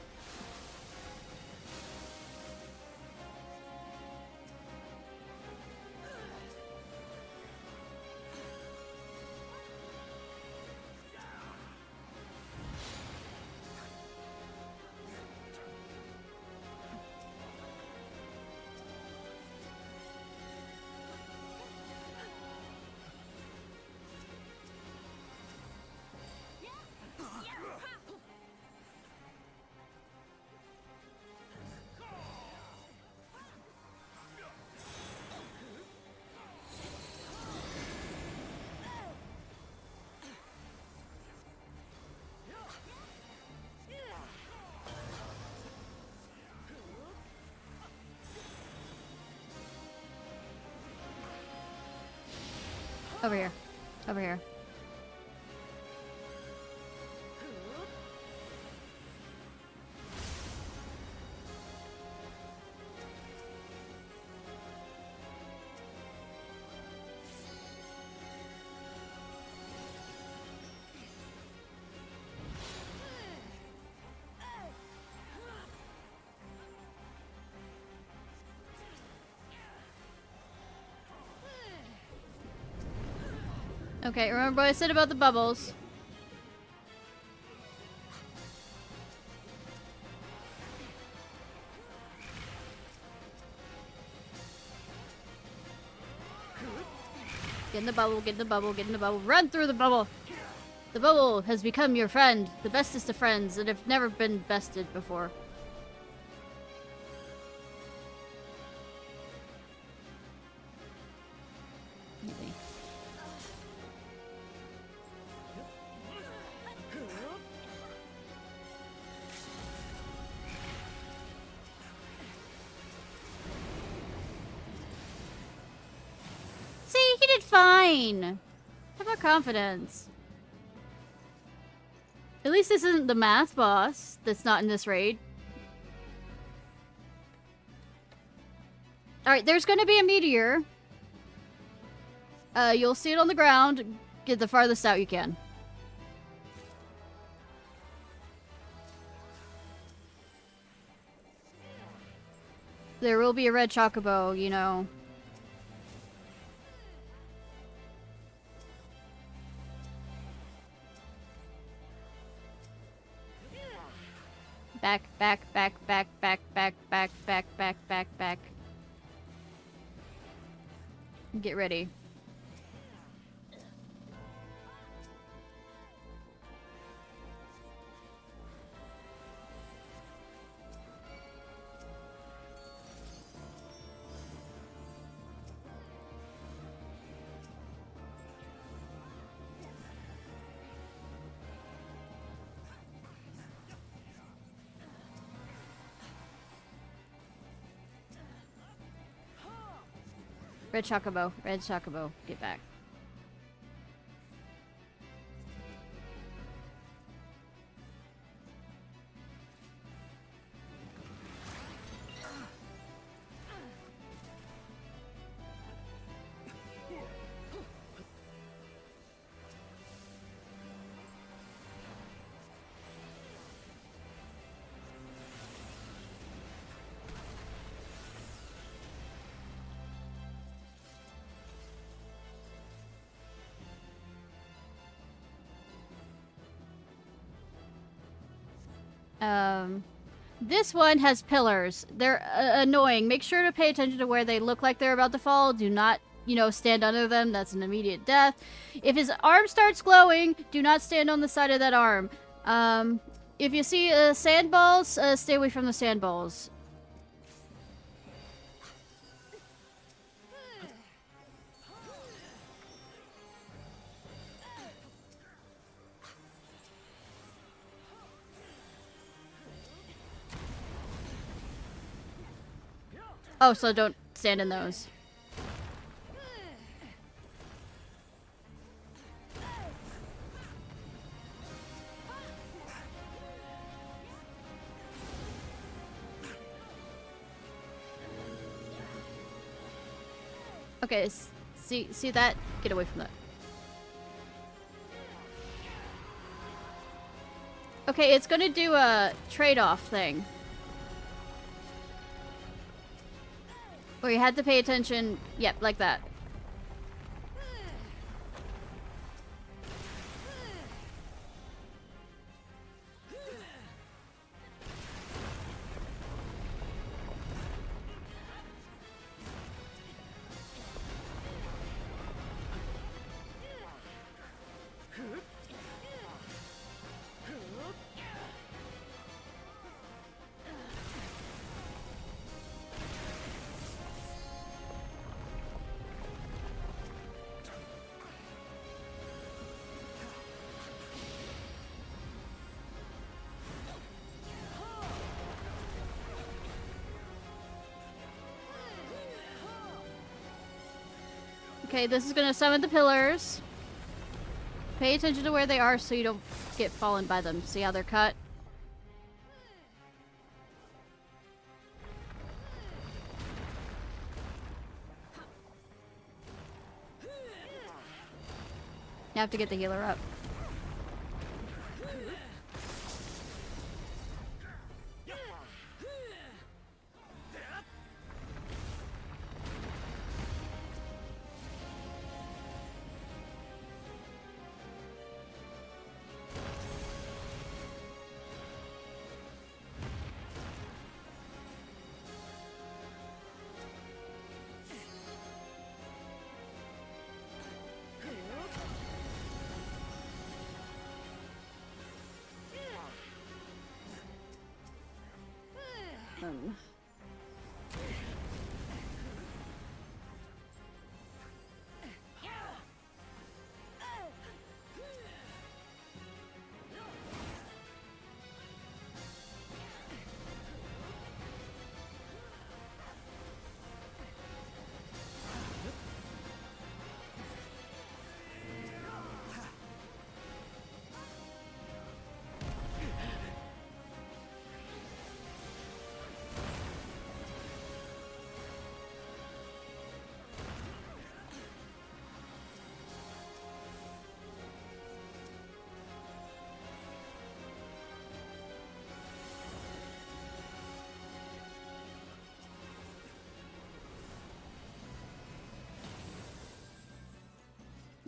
Over here. Over here. Okay, remember what I said about the bubbles. Get in the bubble, get in the bubble, get in the bubble. Run through the bubble! The bubble has become your friend. The bestest of friends that have never been bested before. Maybe. See, he did fine. How about confidence? At least this isn't the math boss that's not in this raid. Alright, there's gonna be a meteor. You'll see it on the ground. Get the farthest out you can. There will be a red chocobo, you know. Back, back, back, back, back, back, back, back, back, back, back. Get ready. Red chocobo, get back. This one has pillars. They're annoying. Make sure to pay attention to where they look like they're about to fall. Do not, you know, stand under them. That's an immediate death. If his arm starts glowing, do not stand on the side of that arm. If you see sandballs, stay away from the sandballs. Oh, so don't stand in those. Okay, see that? Get away from that. Okay, it's gonna do a trade-off thing. Where you had to pay attention. Yep, like that. Okay, this is gonna summon the pillars. Pay attention to where they are so you don't get fallen by them. See how they're cut? You have to get the healer up.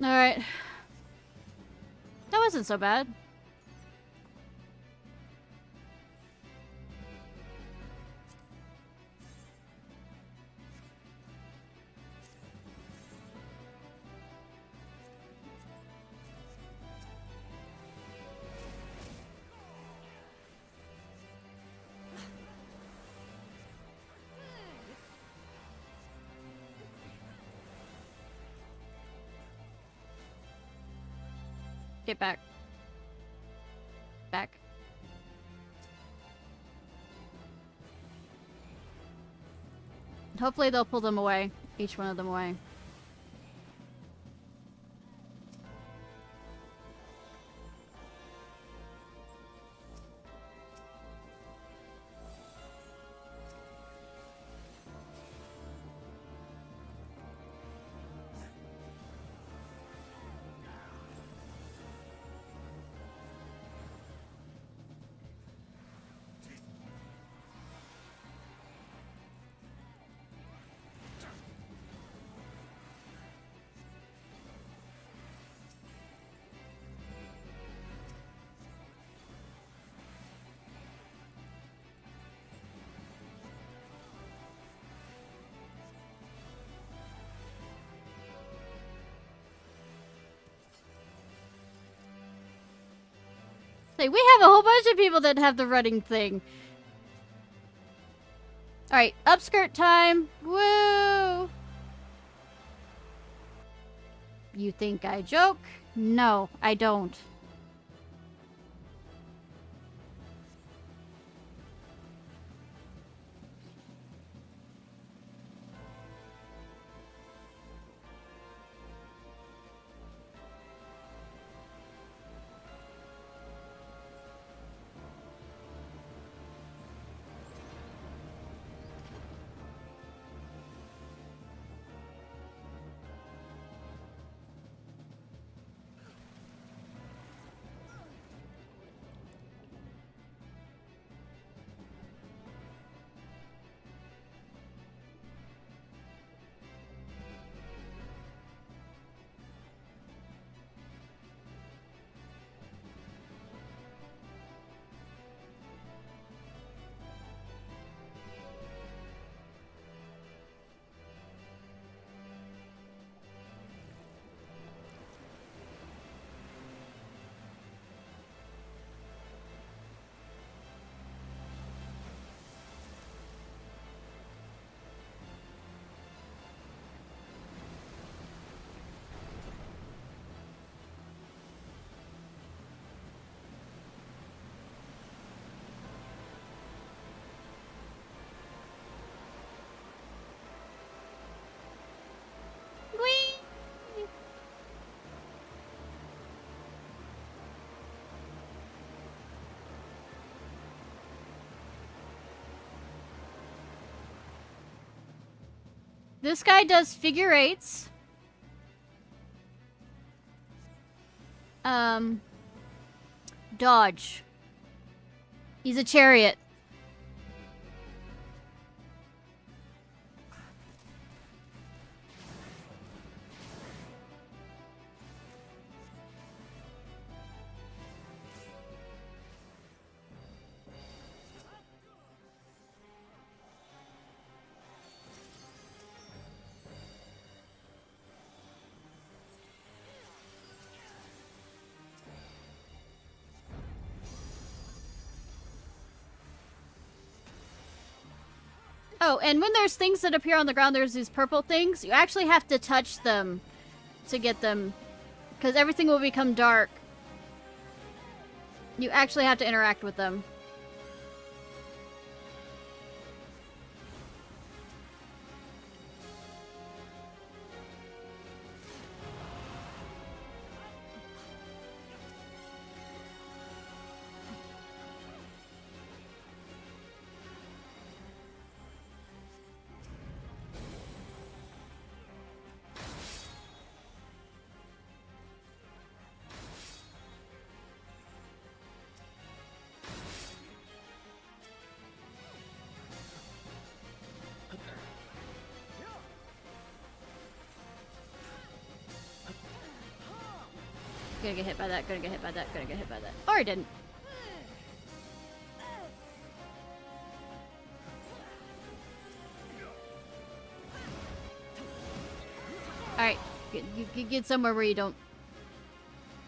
Alright. That wasn't so bad. Get back. Back. Hopefully they'll pull them away. Each one of them away. Like, we have a whole bunch of people that have the running thing. Alright, upskirt time. Woo! You think I joke? No, I don't. This guy does figure eights. Dodge. He's a chariot. Oh, and when there's things that appear on the ground, there's these purple things. You actually have to touch them to get them, because everything will become dark. You actually have to interact with them. Gonna get hit by that, gonna get hit by that, gonna get hit by that. Or I didn't. Alright, you get somewhere where you don't...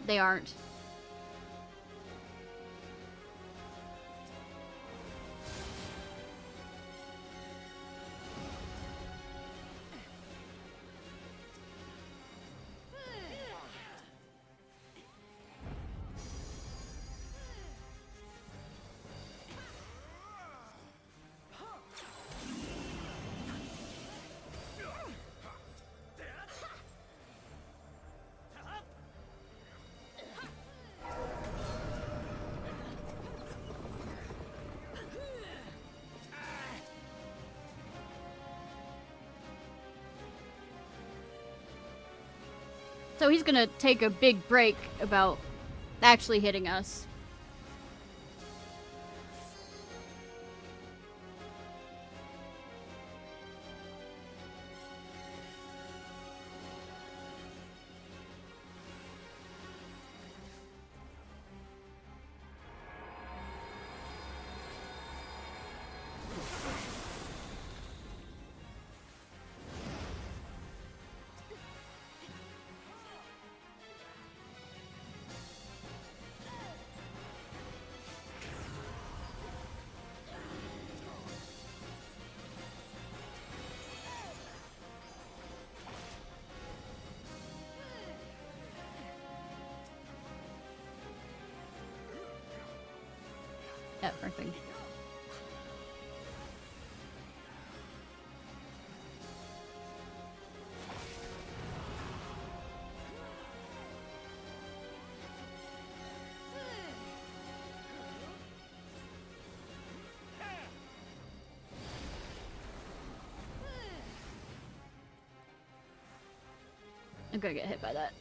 They aren't. So he's gonna take a big break about actually hitting us. Yeah, perfect. I'm gonna get hit by that.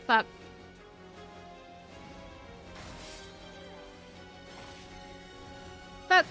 Fuck. Fuck.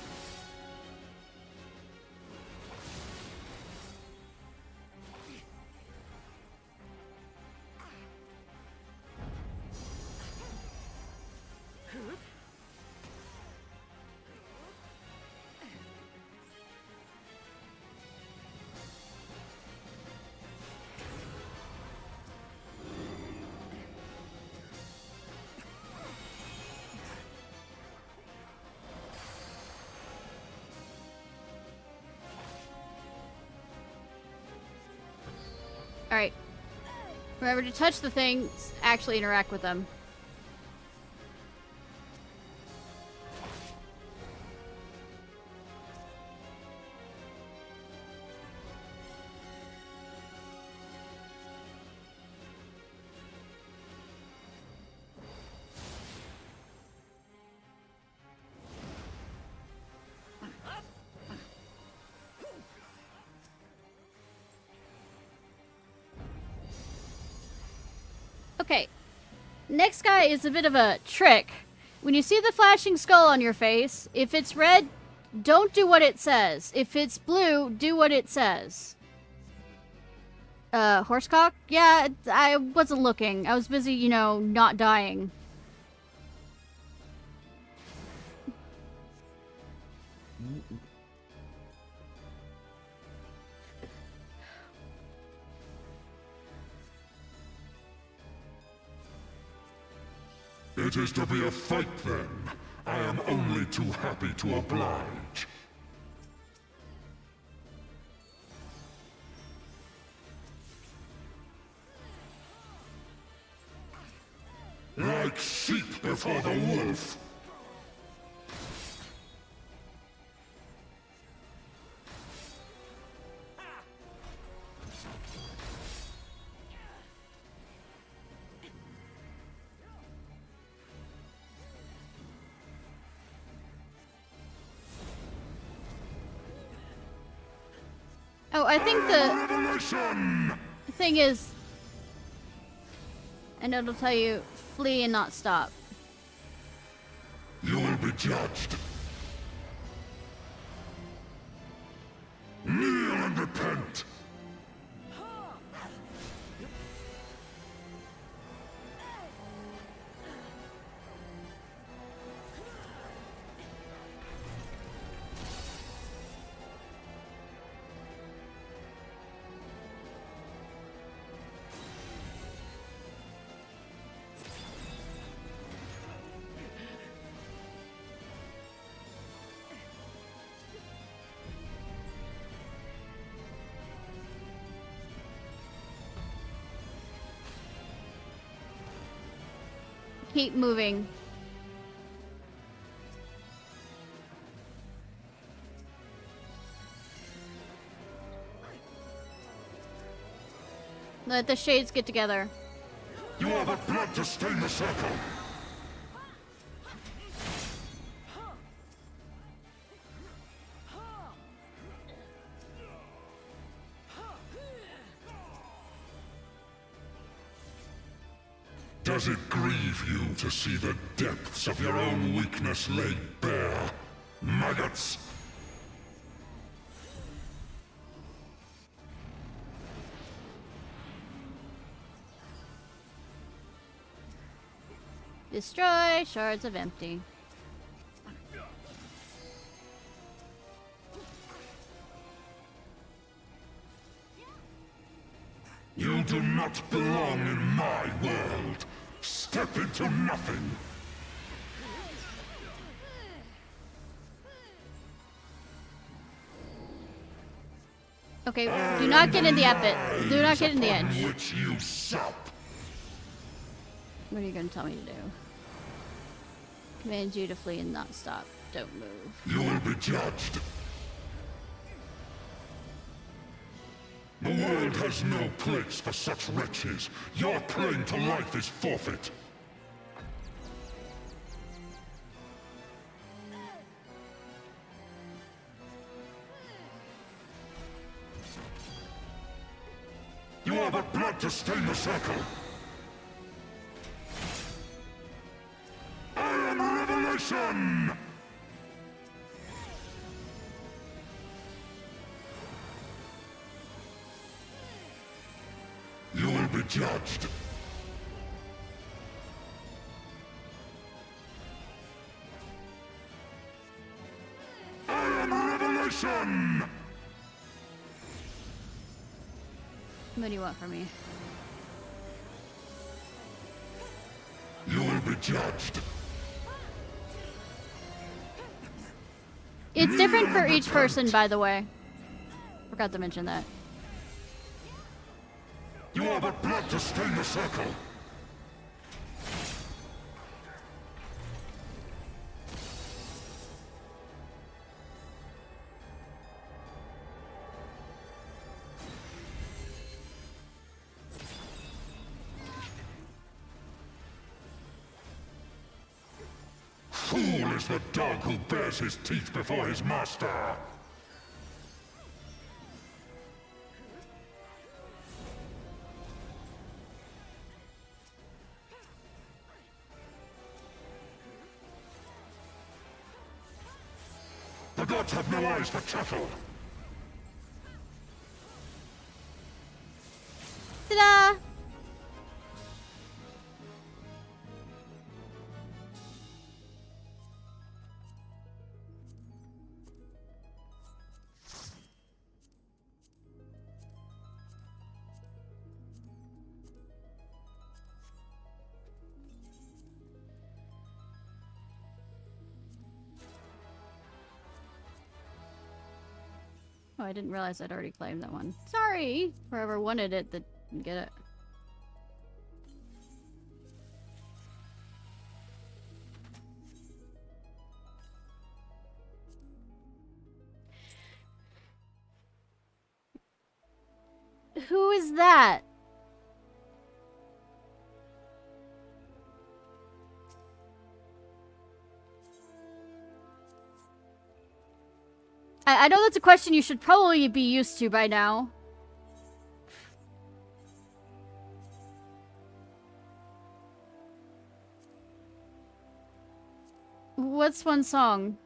Alright. Remember to touch the things, actually interact with them. Okay, next guy is a bit of a trick. When you see the flashing skull on your face, if it's red, don't do what it says. If it's blue, do what it says. Horsecock? Yeah, I wasn't looking. I was busy, you know, not dying. It is to be a fight, then. I am only too happy to oblige. Like sheep before the wolf. Oh, I think the thing is, and it'll tell you, flee and not stop. You will be judged. Kneel and repent. Keep moving. Let the shades get together. You are the blood to stain the circle. Does it grieve you to see the depths of your own weakness laid bare, maggots? Destroy shards of empty. You do not belong in my world. Step into nothing. Okay, do not get in the epic. Do not get in the edge. Which you sup. What are you going to tell me to do? Command you to flee and not stop. Don't move. You will be judged. The world has no place for such wretches. Your claim to life is forfeit. You are the blood to stain the circle. I am Revelation! You will be judged. I am Revelation! What do you want from me? You will be judged. It's different for each person, by the way. Forgot to mention that. You are but blood to stain the circle. Fool is the dog who bares his teeth before his master! The gods have no eyes for cattle! Ta-da! Oh, I didn't realize I'd already claimed that one. Sorry! Whoever wanted it that didn't get it. Who is that? I know that's a question you should probably be used to by now. What's one song?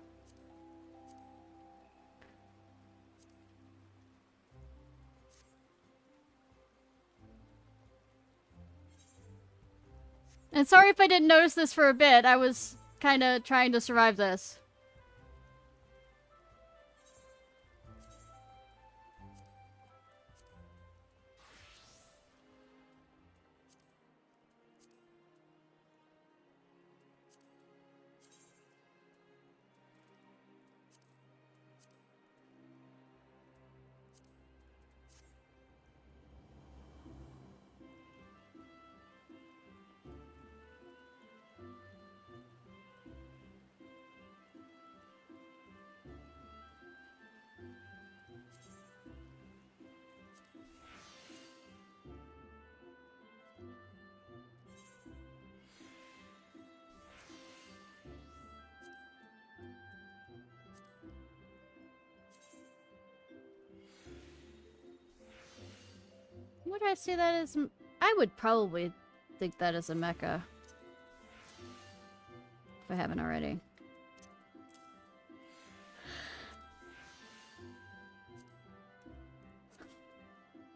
And sorry if I didn't notice this for a bit. I was kind of trying to survive this. Would I say that is... I would probably think that is a mecha. If I haven't already.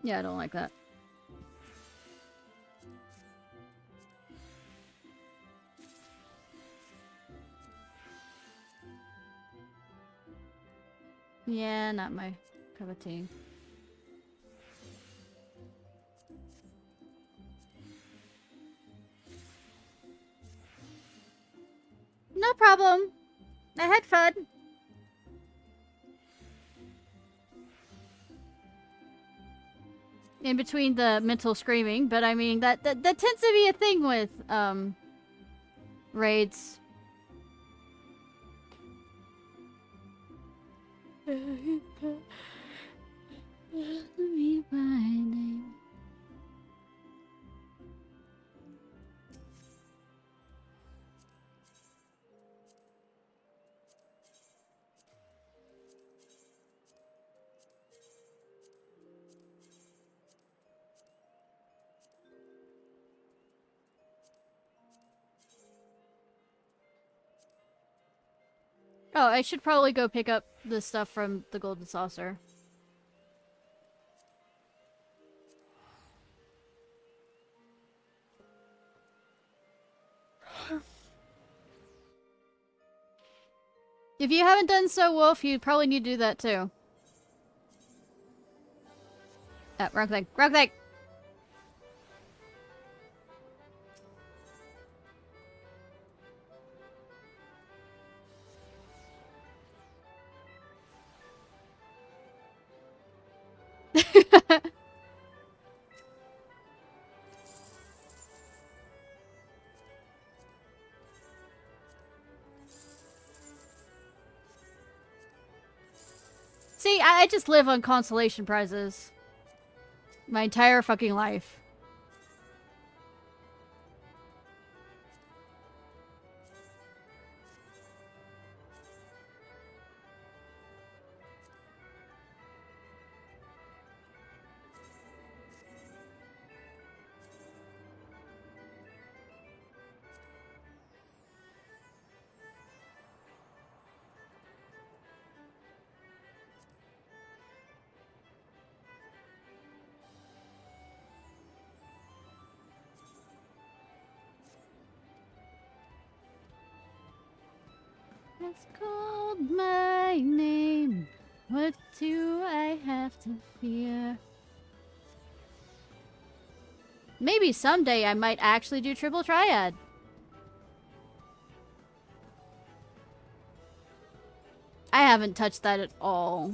Yeah, I don't like that. Yeah, not my cup of tea. No problem. I had fun. In between the mental screaming, but I mean that tends to be a thing with raids. Oh, I should probably go pick up the stuff from the Golden Saucer. If you haven't done so, Wolf, you probably need to do that too. Ah, wrong thing. Wrong thing! I just live on consolation prizes. My entire fucking life. It's called my name. What do I have to fear? Maybe someday I might actually do triple triad. I haven't touched that at all.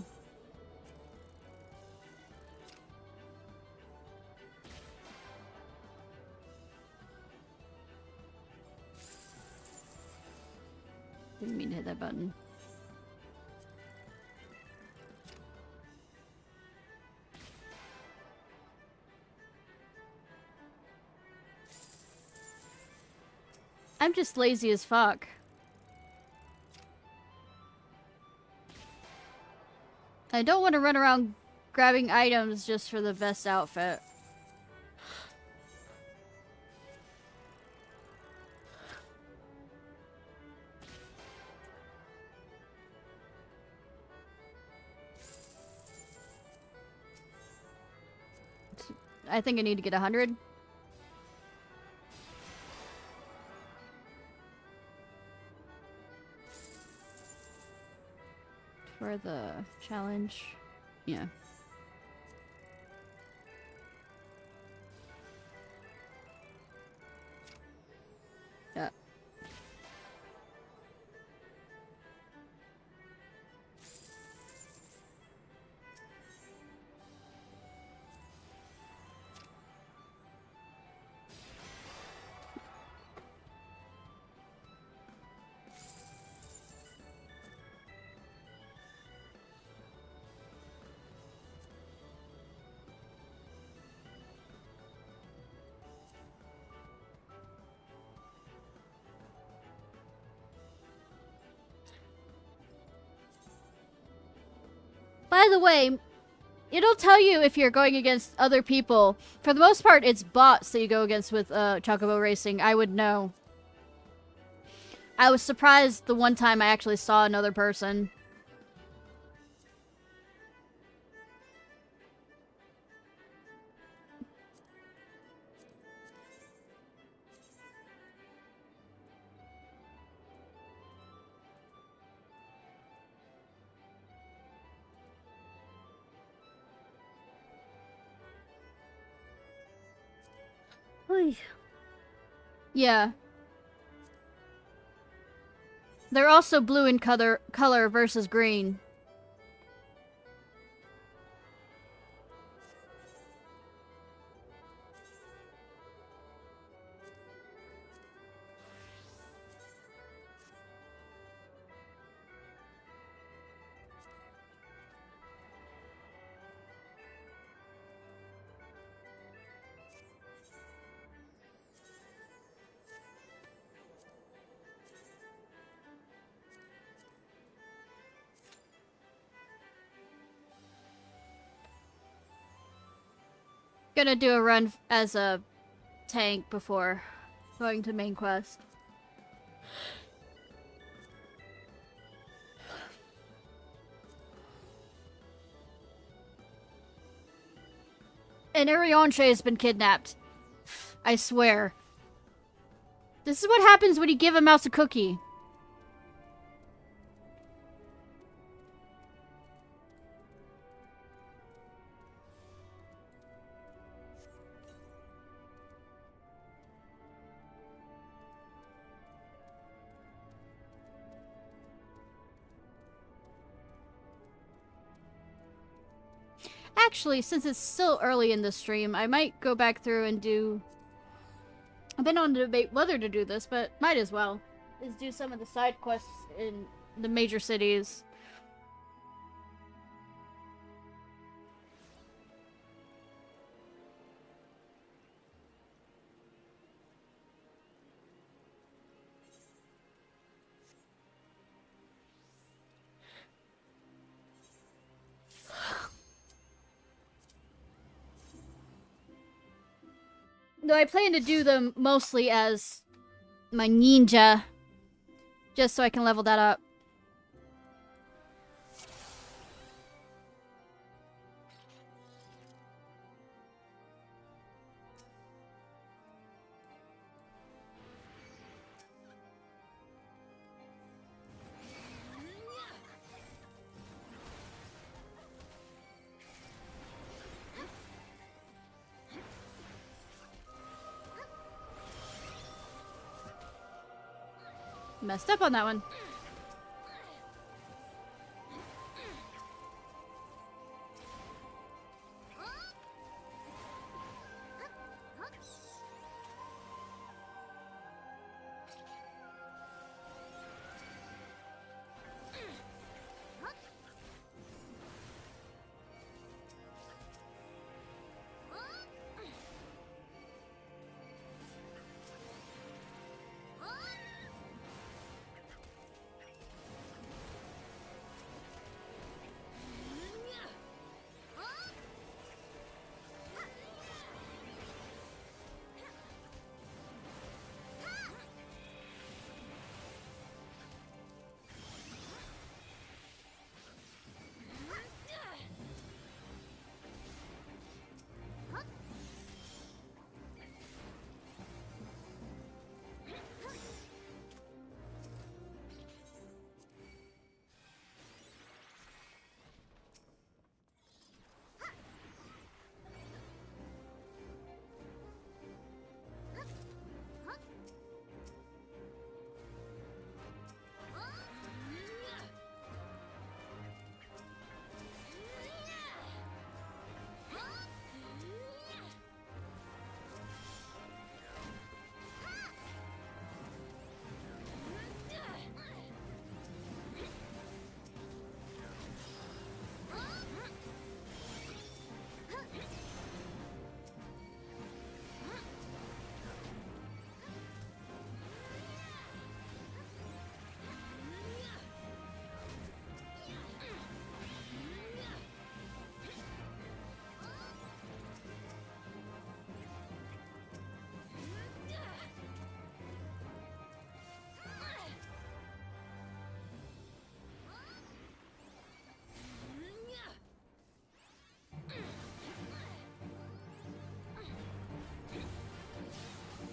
Didn't mean to hit that button. I'm just lazy as fuck. I don't want to run around grabbing items just for the best outfit. I think I need to get 100. For the challenge. Yeah. Yeah. By the way, it'll tell you if you're going against other people. For the most part, it's bots that you go against with Chocobo Racing. I would know. I was surprised the one time I actually saw another person. Yeah. They're also blue in color versus green. Gonna do a run as a tank before going to main quest. And Arianche has been kidnapped. I swear. This is what happens when you give a mouse a cookie. Actually, since it's still early in the stream, I might go back through and do... I've been on the debate whether to do this, but might as well. Is do some of the side quests in the major cities. Though I plan to do them mostly as my ninja. Just so I can level that up. Messed up on that one.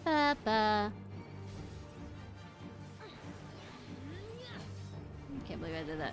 Papa. Can't believe I did that.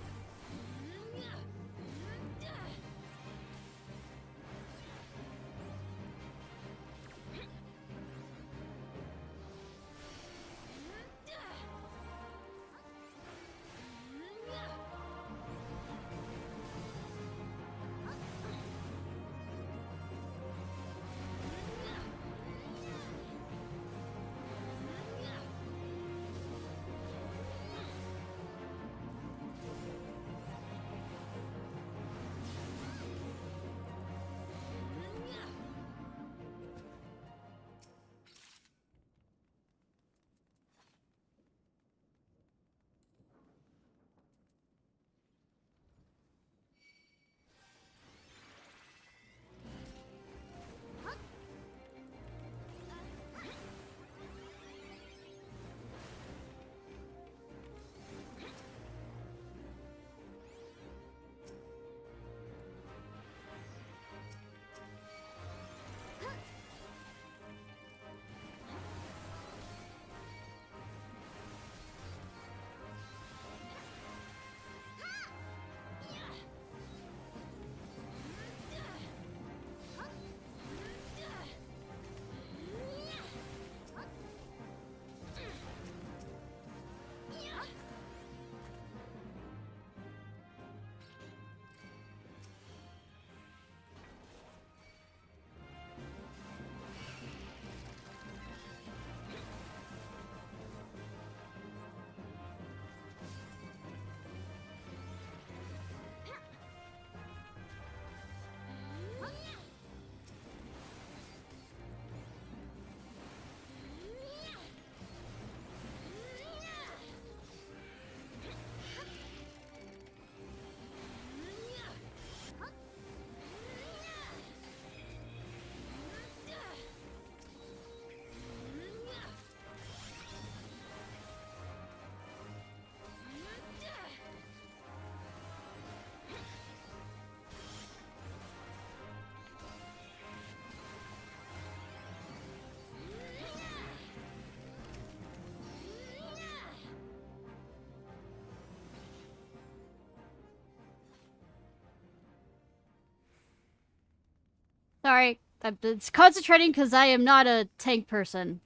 Sorry. It's concentrating because I am not a tank person.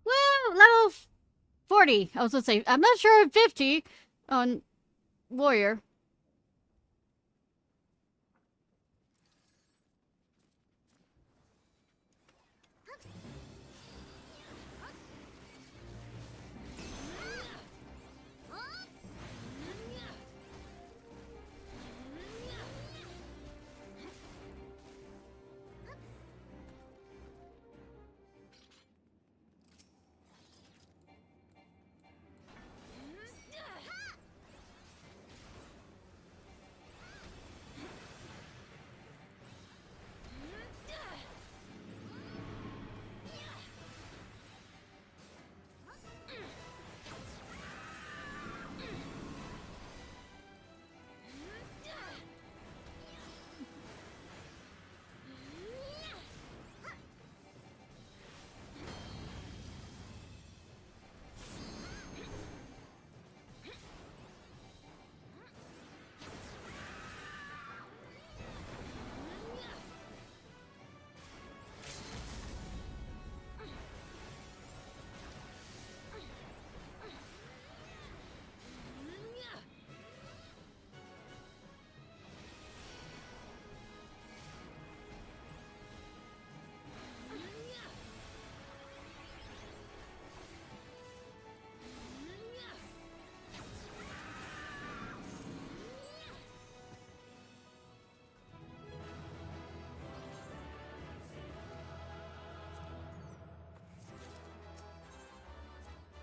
Woo! Level 40. I was gonna say, I'm not sure of 50 on Warrior.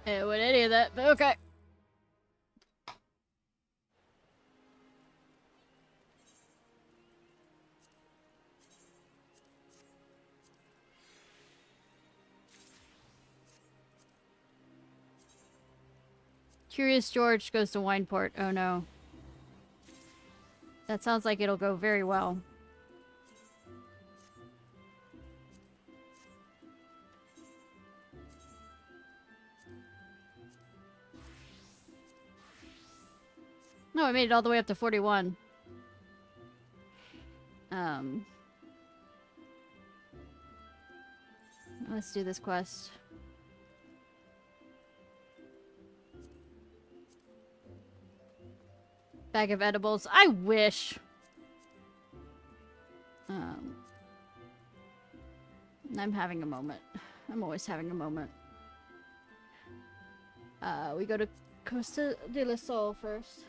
It would any of that, but okay. Curious George goes to Wineport. Oh no. That sounds like it'll go very well. No, I made it all the way up to 41. Let's do this quest. Bag of edibles. I wish. I'm having a moment. I'm always having a moment. We go to Costa del Sol first.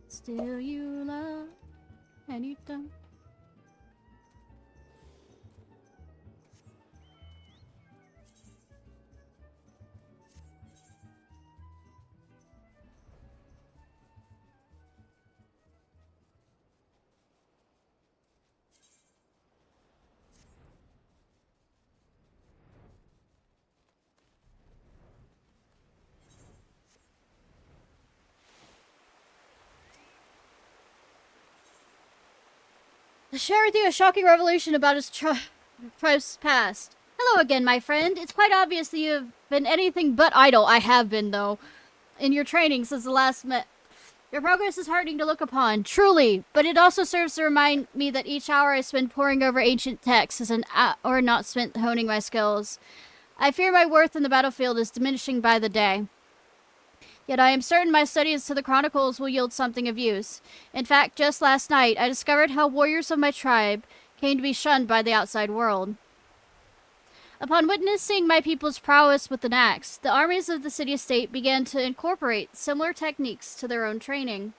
Still you love, and you don't. To share with you a shocking revelation about his tribe's past. Hello again, my friend. It's quite obvious that you have been anything but idle. I have been, though, in your training since the last met. Your progress is heartening to look upon, truly, but it also serves to remind me that each hour I spend poring over ancient texts is an hour not spent honing my skills. I fear my worth in the battlefield is diminishing by the day. Yet I am certain my studies to the Chronicles will yield something of use. In fact, just last night, I discovered how warriors of my tribe came to be shunned by the outside world. Upon witnessing my people's prowess with an axe, the armies of the city-state began to incorporate similar techniques to their own training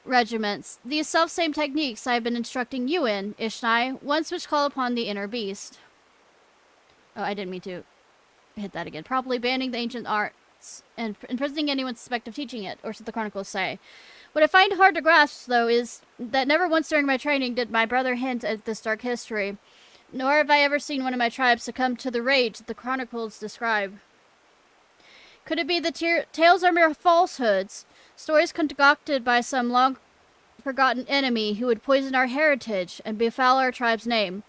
regiments. These self-same techniques I have been instructing you in, Ishnai, ones which call upon the inner beast. Oh, I didn't mean to hit that again. Properly banning the ancient arts and imprisoning anyone suspected of teaching it, or so the chronicles say. What I find hard to grasp, though, is that never once during my training did my brother hint at this dark history, nor have I ever seen one of my tribes succumb to the rage that the chronicles describe. Could it be the tales are mere falsehoods, stories concocted by some long-forgotten enemy who would poison our heritage and befoul our tribe's name?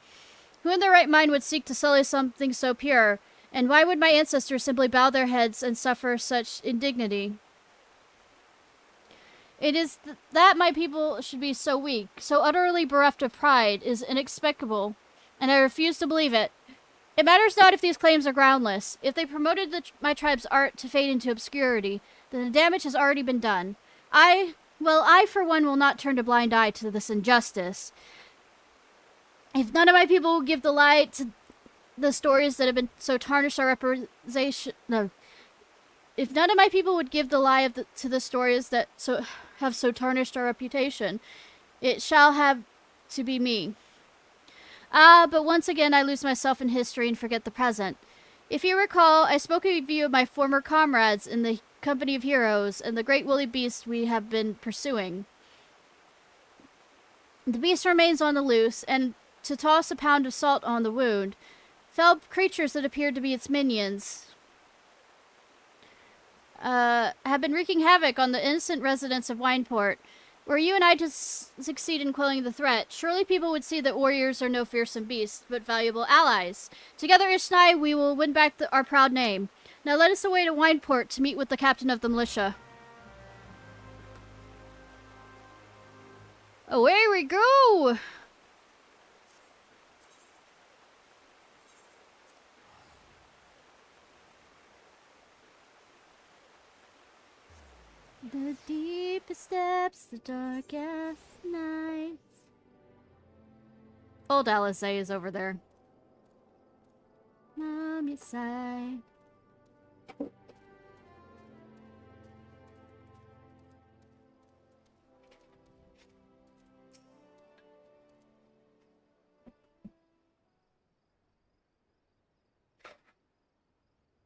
Who in their right mind would seek to sully something so pure, and why would my ancestors simply bow their heads and suffer such indignity? It is that my people should be so weak, so utterly bereft of pride, is inexplicable, and I refuse to believe it. It matters not if these claims are groundless. If they promoted my tribe's art to fade into obscurity, then the damage has already been done. I for one will not turn a blind eye to this injustice. If none of my people will give the lie to the stories that have been so tarnished our reputation, if none of my people would give the lie to the stories that have so tarnished our reputation, it shall have to be me. But once again I lose myself in history and forget the present. If you recall, I spoke of you of my former comrades in the company of heroes and the great woolly beast we have been pursuing. The beast remains on the loose, and to toss a pound of salt on the wound, fell creatures that appeared to be its minions have been wreaking havoc on the innocent residents of Wineport. Were you and I to succeed in quelling the threat, surely people would see that warriors are no fearsome beasts, but valuable allies. Together, Ishnai, we will win back our proud name. Now let us away to Wineport to meet with the captain of the militia. Away we go! The deepest depths, the darkest nights. Old Alizé is over there. On your side.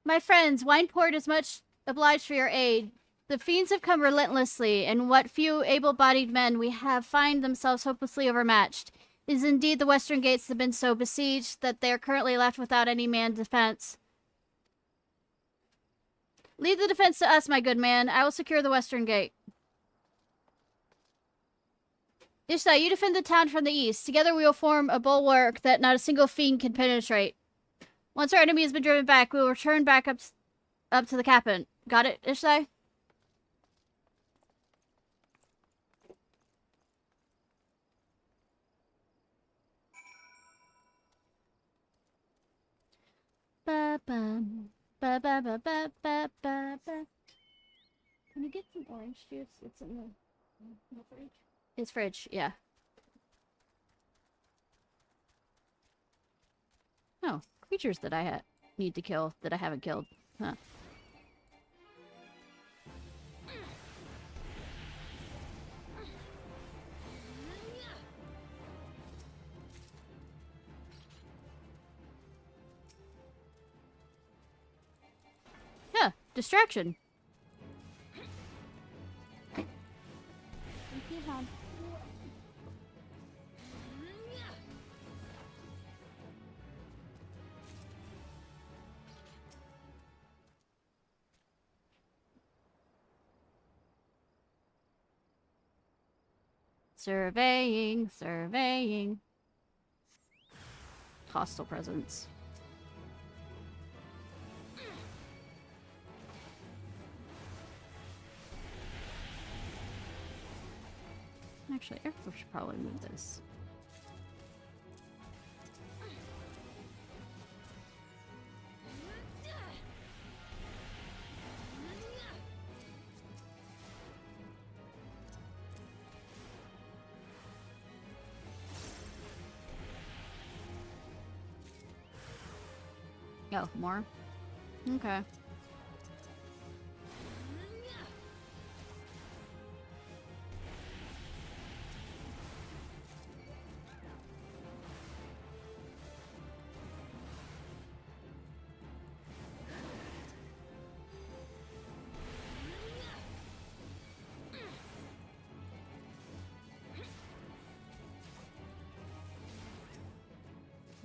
My friends, Wineport is much obliged for your aid. The fiends have come relentlessly, and what few able-bodied men we have find themselves hopelessly overmatched. It is indeed the western gates have been so besieged that they are currently left without any man defense. Leave the defense to us, my good man. I will secure the western gate. Ishnai, you defend the town from the east. Together we will form a bulwark that not a single fiend can penetrate. Once our enemy has been driven back, we will return back up to the captain. Got it, Ishnai? Ba-bum. Ba-ba-ba-ba-ba-ba. Can you get some orange juice? It's in the fridge. It's fridge, yeah. Oh, creatures that I need to kill that I haven't killed. Huh. Yeah, distraction. Surveying, surveying. Hostile presence. Actually, I should probably move this. Oh, more? Okay.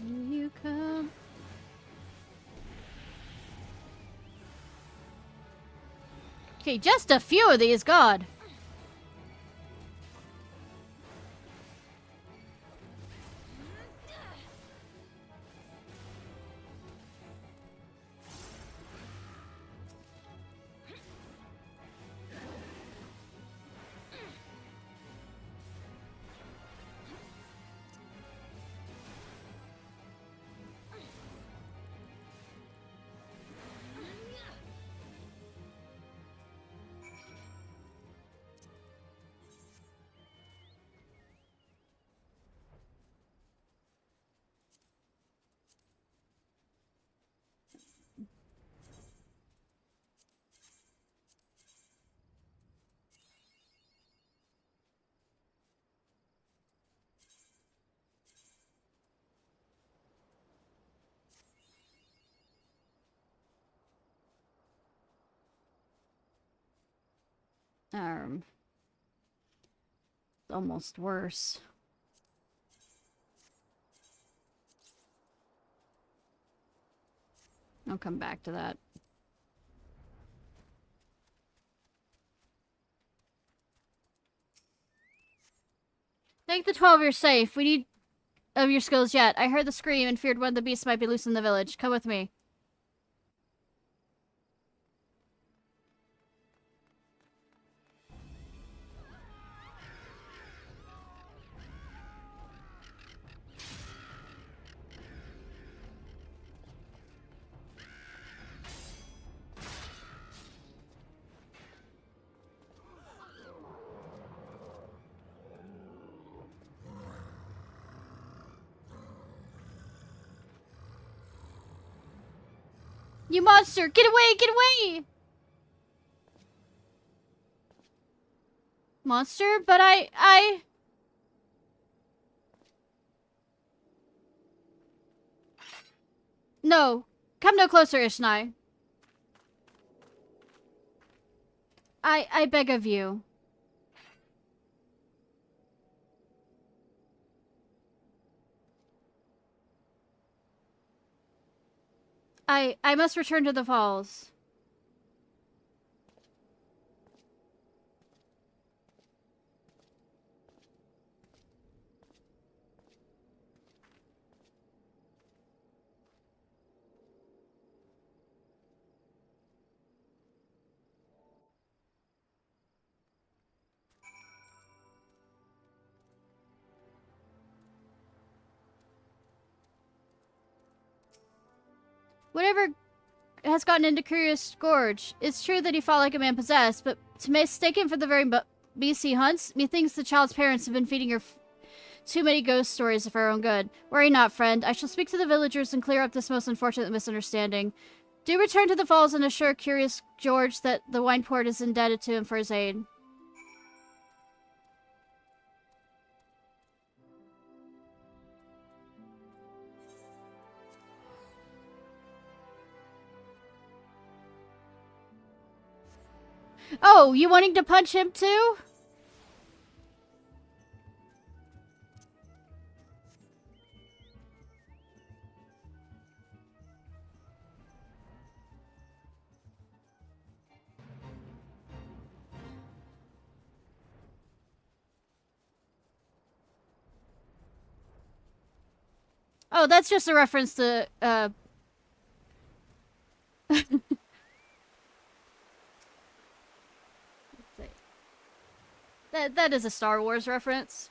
Here you come. Okay, just a few of these, God. Almost worse. I'll come back to that. Thank the 12 you're safe. We need of your skills yet. I heard the scream and feared one of the beasts might be loose in the village. Come with me. You monster! Get away! Get away! Monster? But I... No. Come no closer, Ishnai. I beg of you. I must return to the falls. Whatever has gotten into Curious Gorge. It's true that he fought like a man possessed, but to mistake him for the very beast he hunts, methinks the child's parents have been feeding her too many ghost stories for her own good. Worry not, friend. I shall speak to the villagers and clear up this most unfortunate misunderstanding. Do return to the falls and assure Curious George that the wine port is indebted to him for his aid. Oh, you wanting to punch him too? Oh, that's just a reference to, That is a Star Wars reference.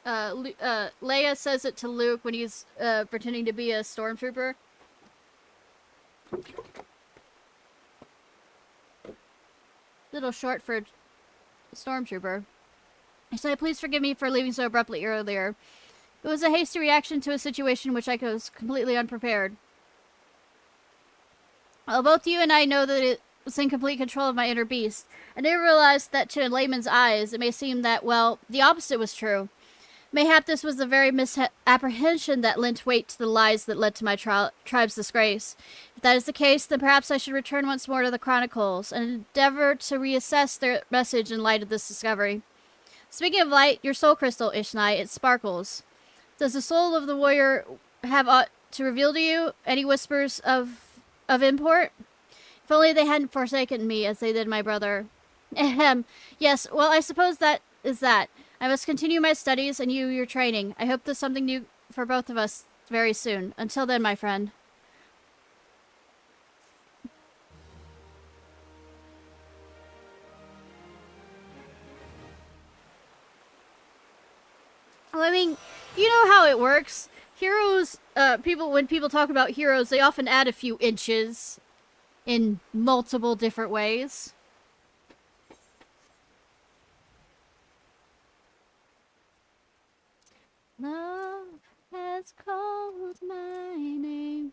Leia says it to Luke when he's pretending to be a stormtrooper. Little short for stormtrooper. So please forgive me for leaving so abruptly earlier. It was a hasty reaction to a situation which I was completely unprepared. Well, both you and I know that it was in complete control of my inner beast. I never realized that to layman's eyes, it may seem that, well, the opposite was true. Mayhap this was the very misapprehension that lent weight to the lies that led to my tribe's disgrace. If that is the case, then perhaps I should return once more to the Chronicles and endeavor to reassess their message in light of this discovery. Speaking of light, your soul crystal, Ishnai, it sparkles. Does the soul of the warrior have aught to reveal to you? Any whispers of import? If only they hadn't forsaken me as they did my brother. Ahem. Yes, well, I suppose that is that. I must continue my studies and you your training. I hope there's something new for both of us very soon. Until then, my friend. Well, I mean, you know how it works. Heroes, when people talk about heroes, they often add a few inches in multiple different ways. Love has called my name.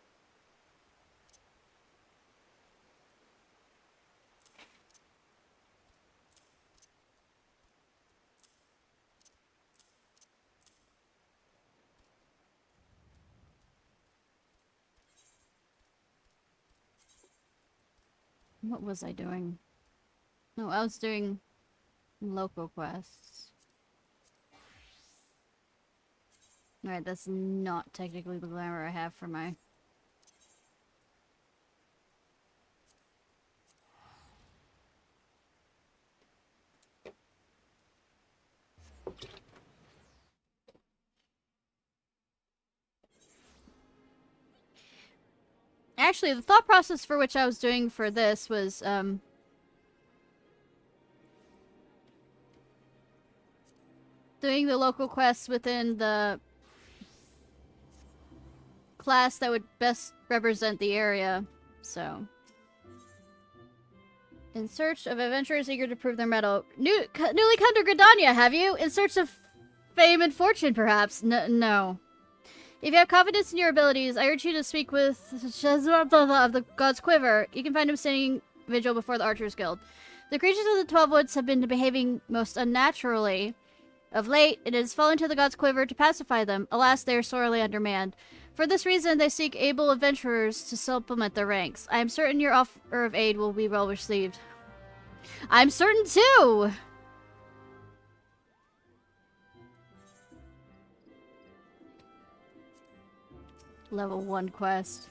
What was I doing? No, I was doing local quests. Alright, that's not technically the glamour I have for my... Actually, the thought process for which I was doing for this was, doing the local quests within the class that would best represent the area, so... In search of adventurers eager to prove their mettle. Newly come to Gridania, have you? In search of fame and fortune, perhaps? No. If you have confidence in your abilities, I urge you to speak with Shazwa of the God's Quiver. You can find him standing vigil before the Archers Guild. The creatures of the 12 Woods have been behaving most unnaturally. Of late, it has fallen to the God's Quiver to pacify them. Alas, they are sorely undermanned. For this reason, they seek able adventurers to supplement their ranks. I am certain your offer of aid will be well received. I'm certain too! Level 1 quest.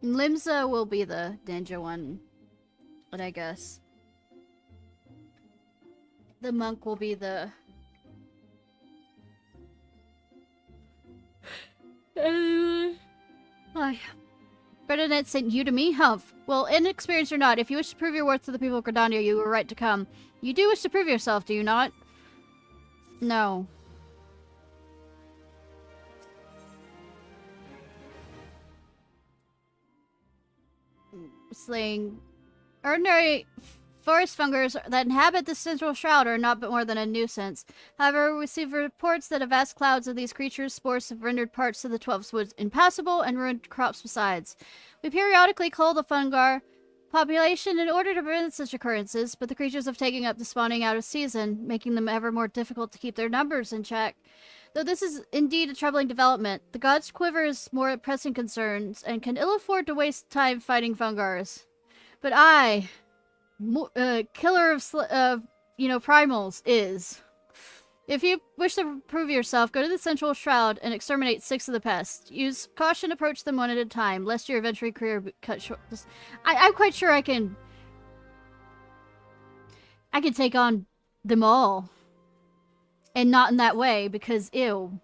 Limsa will be the ninja one, but I guess the monk will be the... Bernadette sent you to me? Humph. Well, inexperienced or not, if you wish to prove your worth to the people of Gridania, you were right to come. You do wish to prove yourself, do you not? No. Slaying... Ordinary forest fungers that inhabit the central shroud are not but more than a nuisance. However, we receive reports that a vast clouds of these creatures' spores have rendered parts of the 12 Woods impassable and ruined crops besides. We periodically cull the fungar population in order to prevent such occurrences, but the creatures have taken up to spawning out of season, making them ever more difficult to keep their numbers in check. Though this is indeed a troubling development, the God's Quiver is more pressing concerns and can ill afford to waste time fighting fungars. But I, killer of primals, is. If you wish to prove yourself, go to the Central Shroud and exterminate 6 of the pests. Use caution, approach them one at a time, lest your adventuring career be cut short. I'm quite sure I can take on them all. And not in that way, because ew.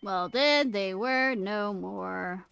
Well, then they were no more.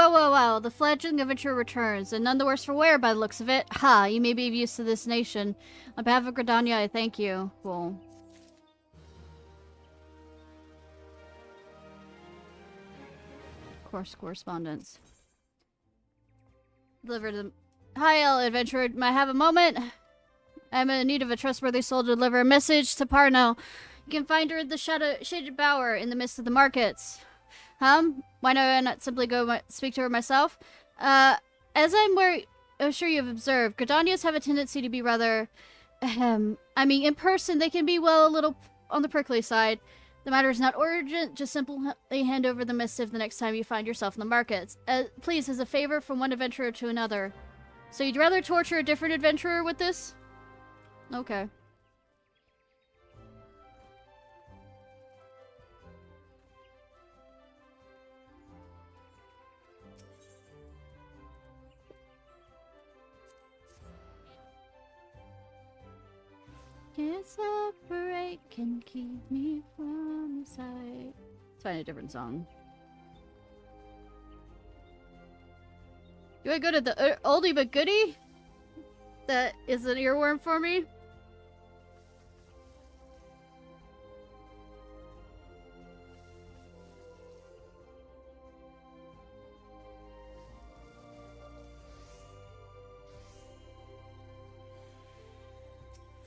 Well, the fledgling adventurer returns, and none the worse for wear by the looks of it. Ha, you may be of use to this nation. On behalf of Gridania, I thank you. Cool. Course correspondence. Deliver them. Hi, adventurer. May I have a moment? I'm in need of a trustworthy soul to deliver a message to Parno. You can find her in the shaded bower in the midst of the markets. Why don't I not simply go speak to her myself? As I'm sure you've observed, Gridanias have a tendency to be rather, I mean, in person they can be, well, a little on the prickly side. The matter is not urgent, just simply hand over the missive the next time you find yourself in the markets. Please, as a favor from one adventurer to another. So you'd rather torture a different adventurer with this? Okay. Can't separate, can keep me from the sight. Let's find a different song. Do I go to the oldie but goodie? That is an earworm for me?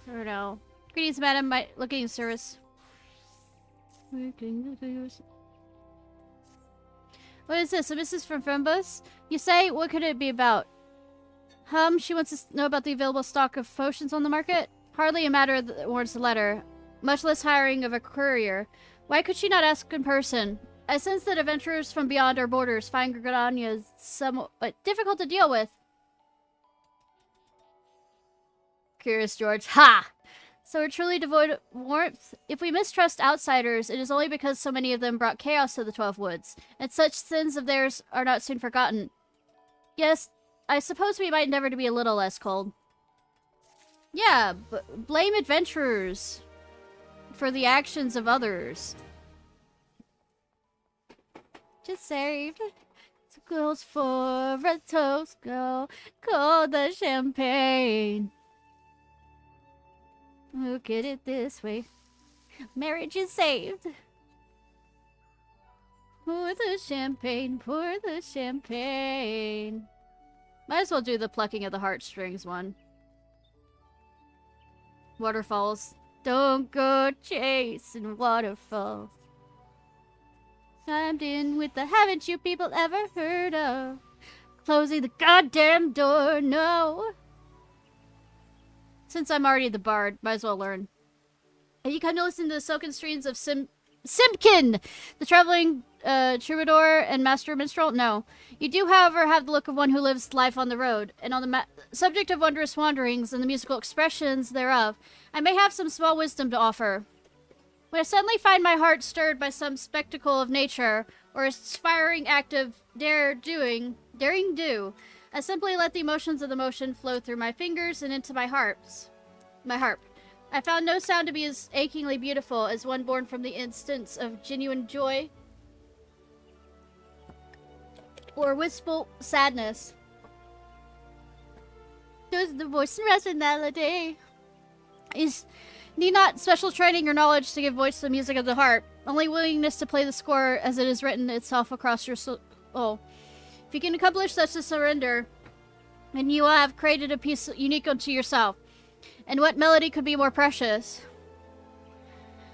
I don't know. Greetings, madam. My looking service. What is this? A message from Frembus? You say? What could it be about? She wants to know about the available stock of potions on the market? Hardly a matter that warrants a letter. Much less hiring of a courier. Why could she not ask in person? I sense that adventurers from beyond our borders find Gridania somewhat difficult to deal with. Curious George. Ha! So we're truly devoid of warmth? If we mistrust outsiders, it is only because so many of them brought chaos to the 12 Woods, and such sins of theirs are not soon forgotten. Yes, I suppose we might endeavor to be a little less cold. Yeah, but blame adventurers for the actions of others. Just saved. So goes for a toast, go the champagne. Look at it this way. Marriage is saved. Pour the champagne, pour the champagne. Might as well do the plucking of the heartstrings one. Waterfalls. Don't go chasing waterfalls. Chimed in with the haven't you people ever heard of? Closing the goddamn door, no. Since I'm already the bard, might as well learn. Have you come to listen to the silken streams of Simpkin, the traveling troubadour and master minstrel? No. You do, however, have the look of one who lives life on the road, and on the subject of wondrous wanderings and the musical expressions thereof, I may have some small wisdom to offer. When I suddenly find my heart stirred by some spectacle of nature, or inspiring act of daring do, I simply let the emotions of the motion flow through my fingers and into my harp. I found no sound to be as achingly beautiful as one born from the instance of genuine joy or wistful sadness. Does the voice and rationality need not special training or knowledge to give voice to the music of the harp, only willingness to play the score as it is written itself across your soul. If you can accomplish such a surrender, And you will have created a piece unique unto yourself. And what melody could be more precious?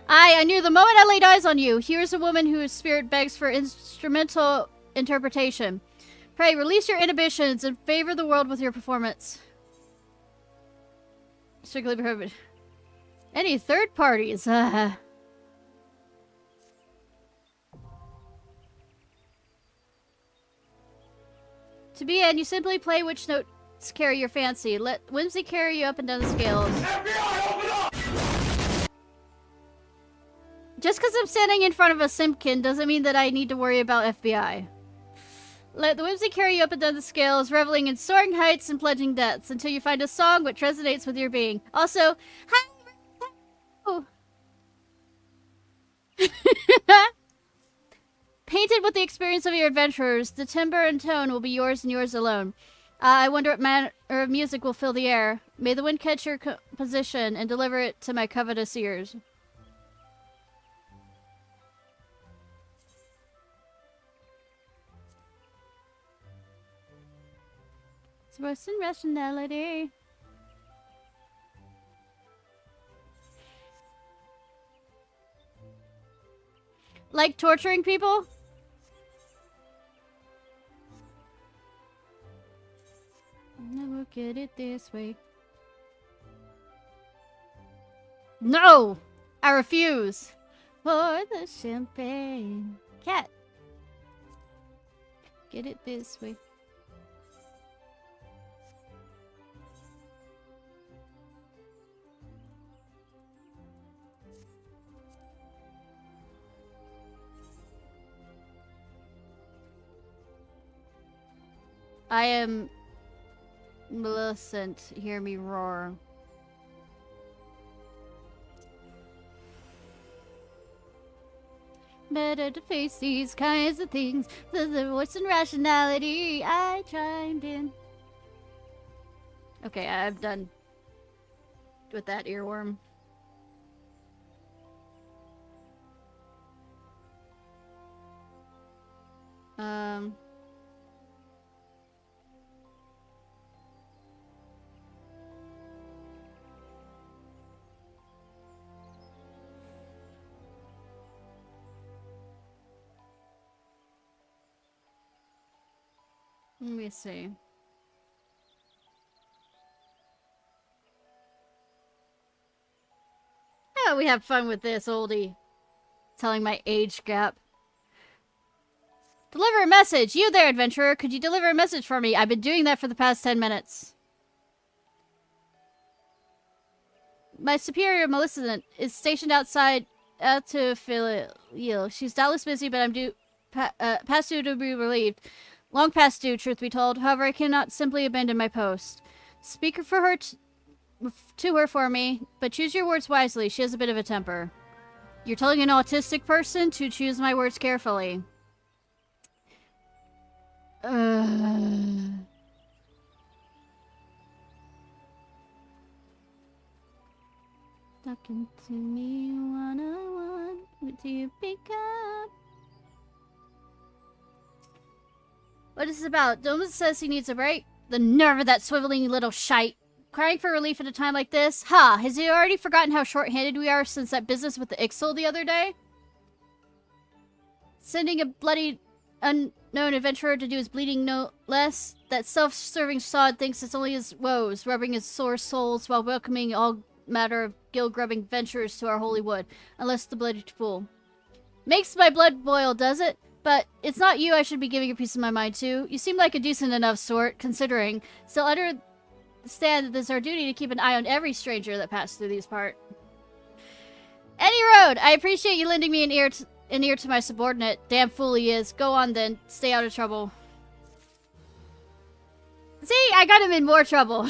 I knew the moment I laid eyes on you. Here's a woman whose spirit begs for instrumental interpretation. Pray, release your inhibitions and favor the world with your performance. Strictly prohibited. Any third parties? To be in, you simply play which notes carry your fancy. Let whimsy carry you up and down the scales. FBI, open up! Just because I'm standing in front of a Simpkin doesn't mean that I need to worry about FBI. Let the whimsy carry you up and down the scales, reveling in soaring heights and pledging depths, until you find a song which resonates with your being. Also, hi! Oh. Painted with the experience of your adventurers, the timbre and tone will be yours and yours alone. I wonder what manner of music will fill the air. May the wind catch your composition and deliver it to my covetous ears. It's and rationality. Like torturing people? Never get it this way. No! I refuse! For the champagne. Cat. Get it this way. I am Millicent. Hear me roar. Better to face these kinds of things. The voice and rationality. I chimed in. Okay, I'm done with that earworm. Let me see. Oh, we have fun with this, oldie. Telling my age gap. Deliver a message! You there, adventurer! Could you deliver a message for me? I've been doing that for the past 10 minutes. My superior, Millicent, is stationed outside Vtuber. She's doubtless busy, but I'm past due to be relieved. Long past due, truth be told. However, I cannot simply abandon my post. Speak for her to her for me, but choose your words wisely. She has a bit of a temper. You're telling an autistic person to choose my words carefully. Talking to me one-on-one. What do you pick up? What is this about? Domus says he needs a break. The nerve of that swiveling little shite. Crying for relief at a time like this? Ha! Has he already forgotten how short-handed we are since that business with the Ixal the other day? Sending a bloody unknown adventurer to do his bleeding no less? That self-serving sod thinks it's only his woes, rubbing his sore souls while welcoming all matter of gill-grubbing venturers to our holy wood. Unless the bloody fool. Makes my blood boil, does it? But it's not you I should be giving a piece of my mind to. You seem like a decent enough sort, considering. Still, understand that it's our duty to keep an eye on every stranger that passes through these parts. Any road! I appreciate you lending me an ear to my subordinate. Damn fool he is. Go on then. Stay out of trouble. See? I got him in more trouble.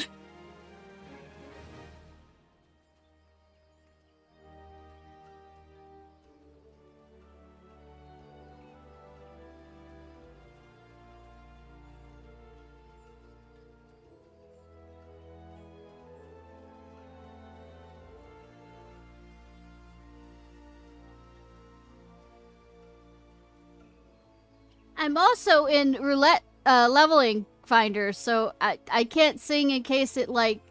I'm also in roulette leveling finder, so I can't sing in case it, like,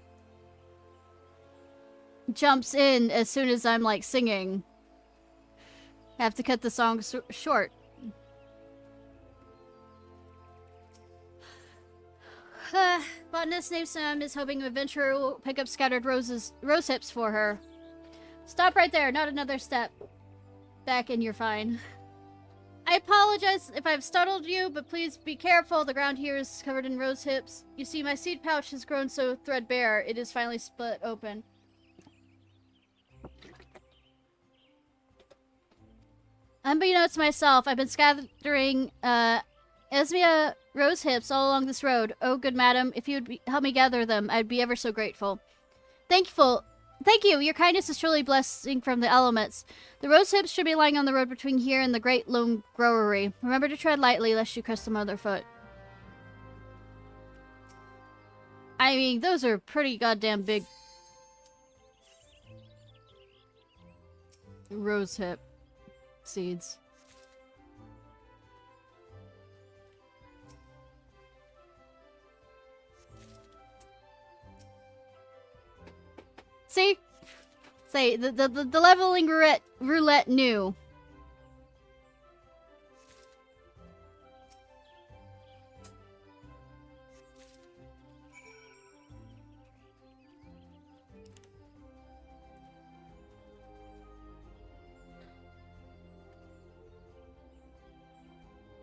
jumps in as soon as I'm, like, singing. I have to cut the song short. Botanist named Sam is hoping an adventurer will pick up scattered rose hips for her. Stop right there, not another step. Back and you're fine. I apologize if I've startled you, but please be careful. The ground here is covered in rose hips. You see, my seed pouch has grown so threadbare, it is finally split open. Unbeknownst to myself, I've been scattering, Esmia rose hips all along this road. Oh, good madam, if you would help me gather them, I'd be ever so grateful. Thank you! Your kindness is truly a blessing from the elements. The rose hips should be lying on the road between here and the Great Lone Growery. Remember to tread lightly, lest you crush some other foot. I mean, those are pretty goddamn big rose hip seeds. See? Say, the leveling roulette knew.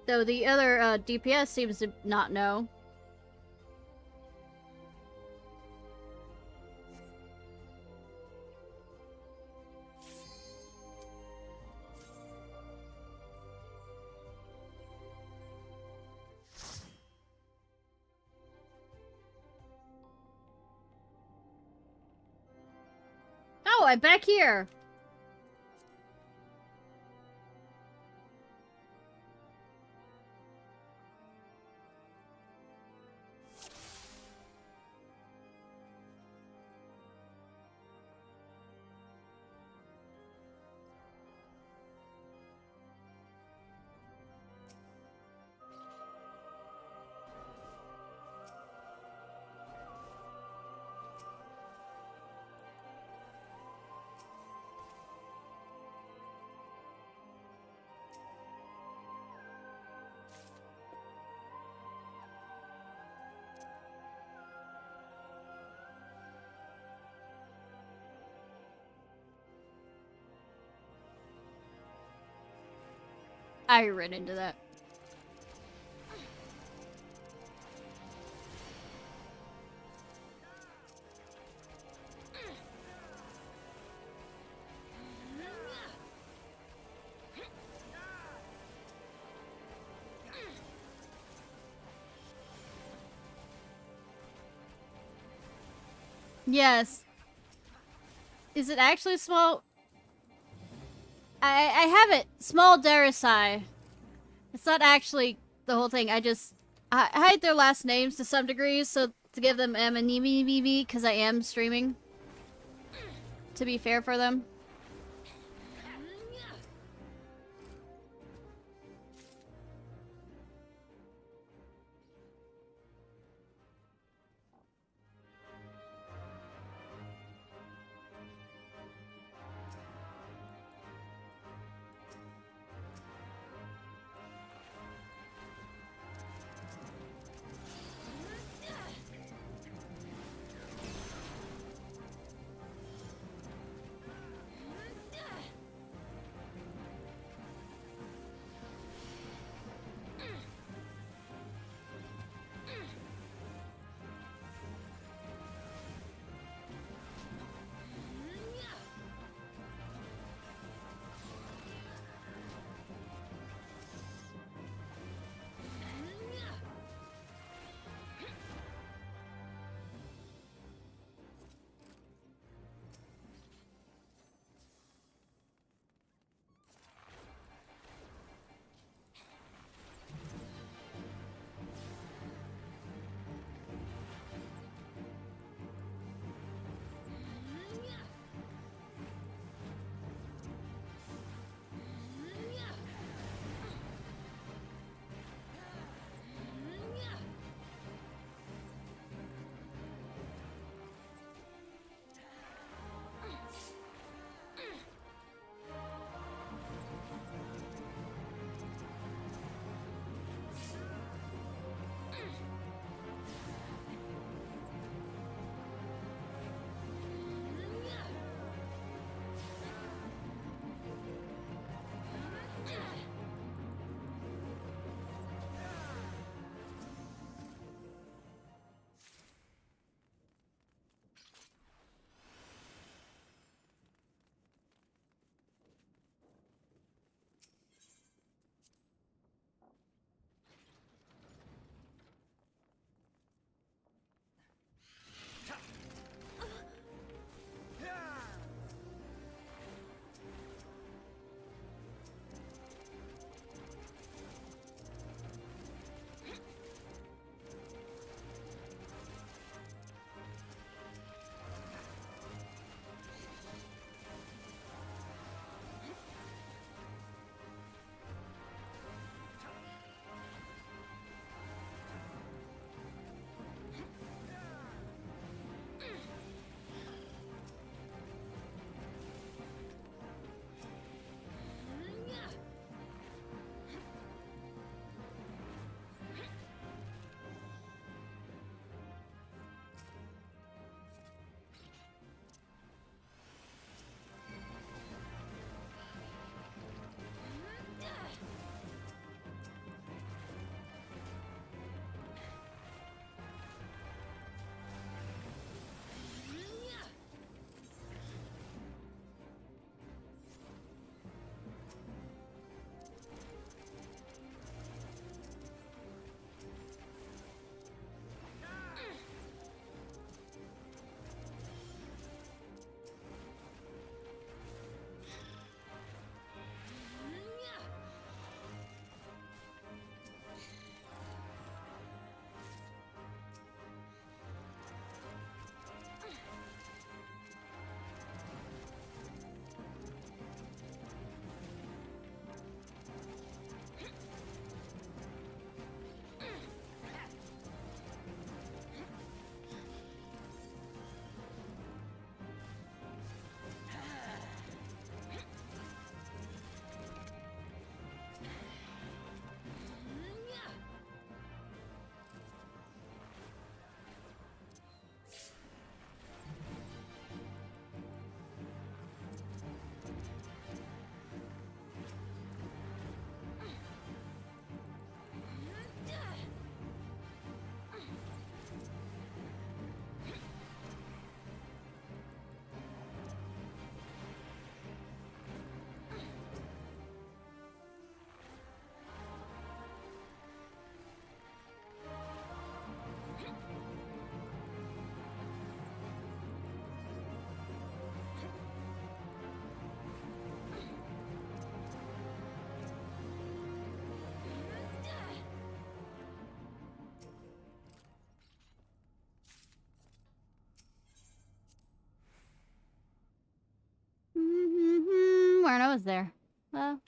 Though the other DPS seems to not know. Oh, I'm back here! I ran into that. Yes. Is it actually small? I have it. Small Darasai. It's not actually the whole thing. I hide their last names to some degree, so to give them M and EVVV, because I am streaming. To be fair for them. was there. Well.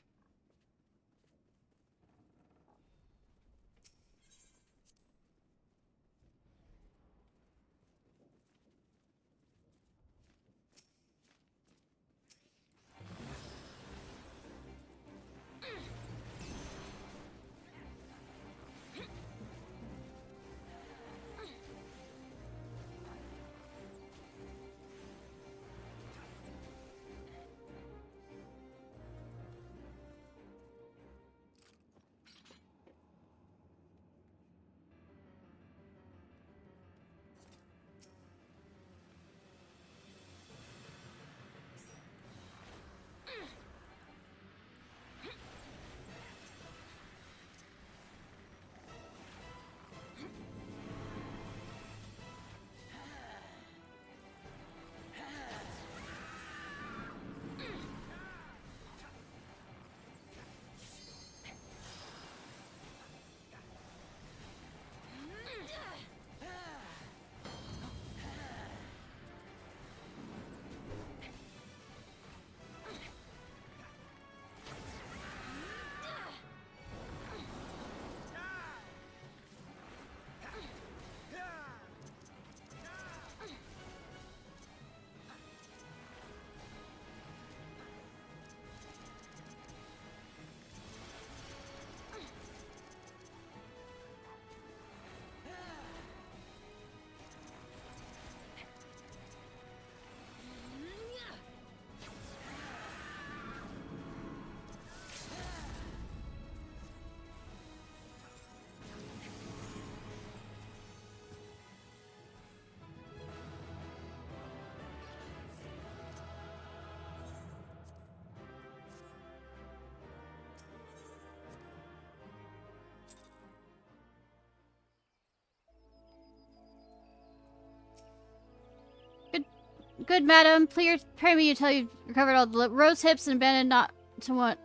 Good, madam. Pray me you tell you've recovered all the rose hips and abandoned not to want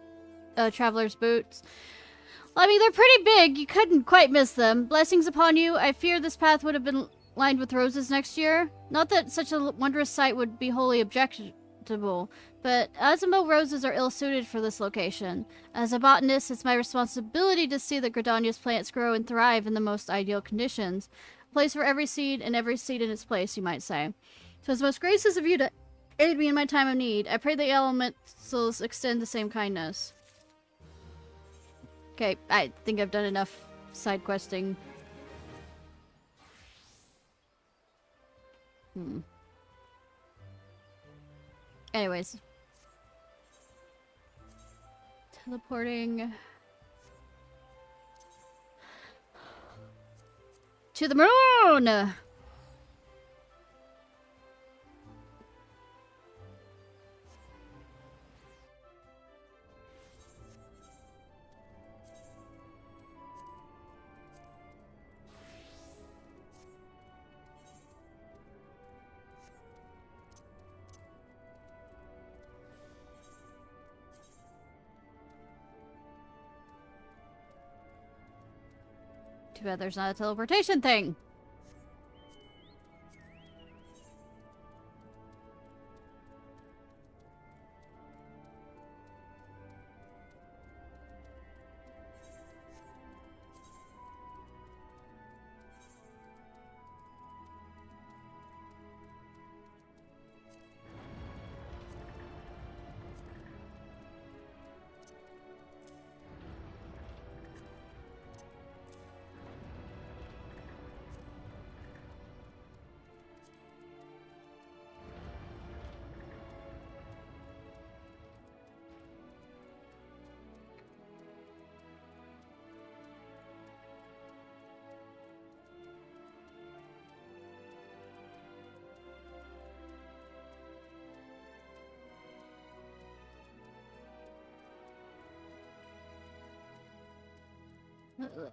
traveler's boots. Well, I mean, they're pretty big. You couldn't quite miss them. Blessings upon you. I fear this path would have been lined with roses next year. Not that such a wondrous sight would be wholly objectionable, but Azamo roses are ill-suited for this location. As a botanist, it's my responsibility to see that Gridania's plants grow and thrive in the most ideal conditions. A place for every seed, and every seed in its place, you might say. So it's most gracious of you to aid me in my time of need. I pray the elementals extend the same kindness. Okay, I think I've done enough side questing. Anyways. Teleporting to the moon! Too bad there's not a teleportation thing.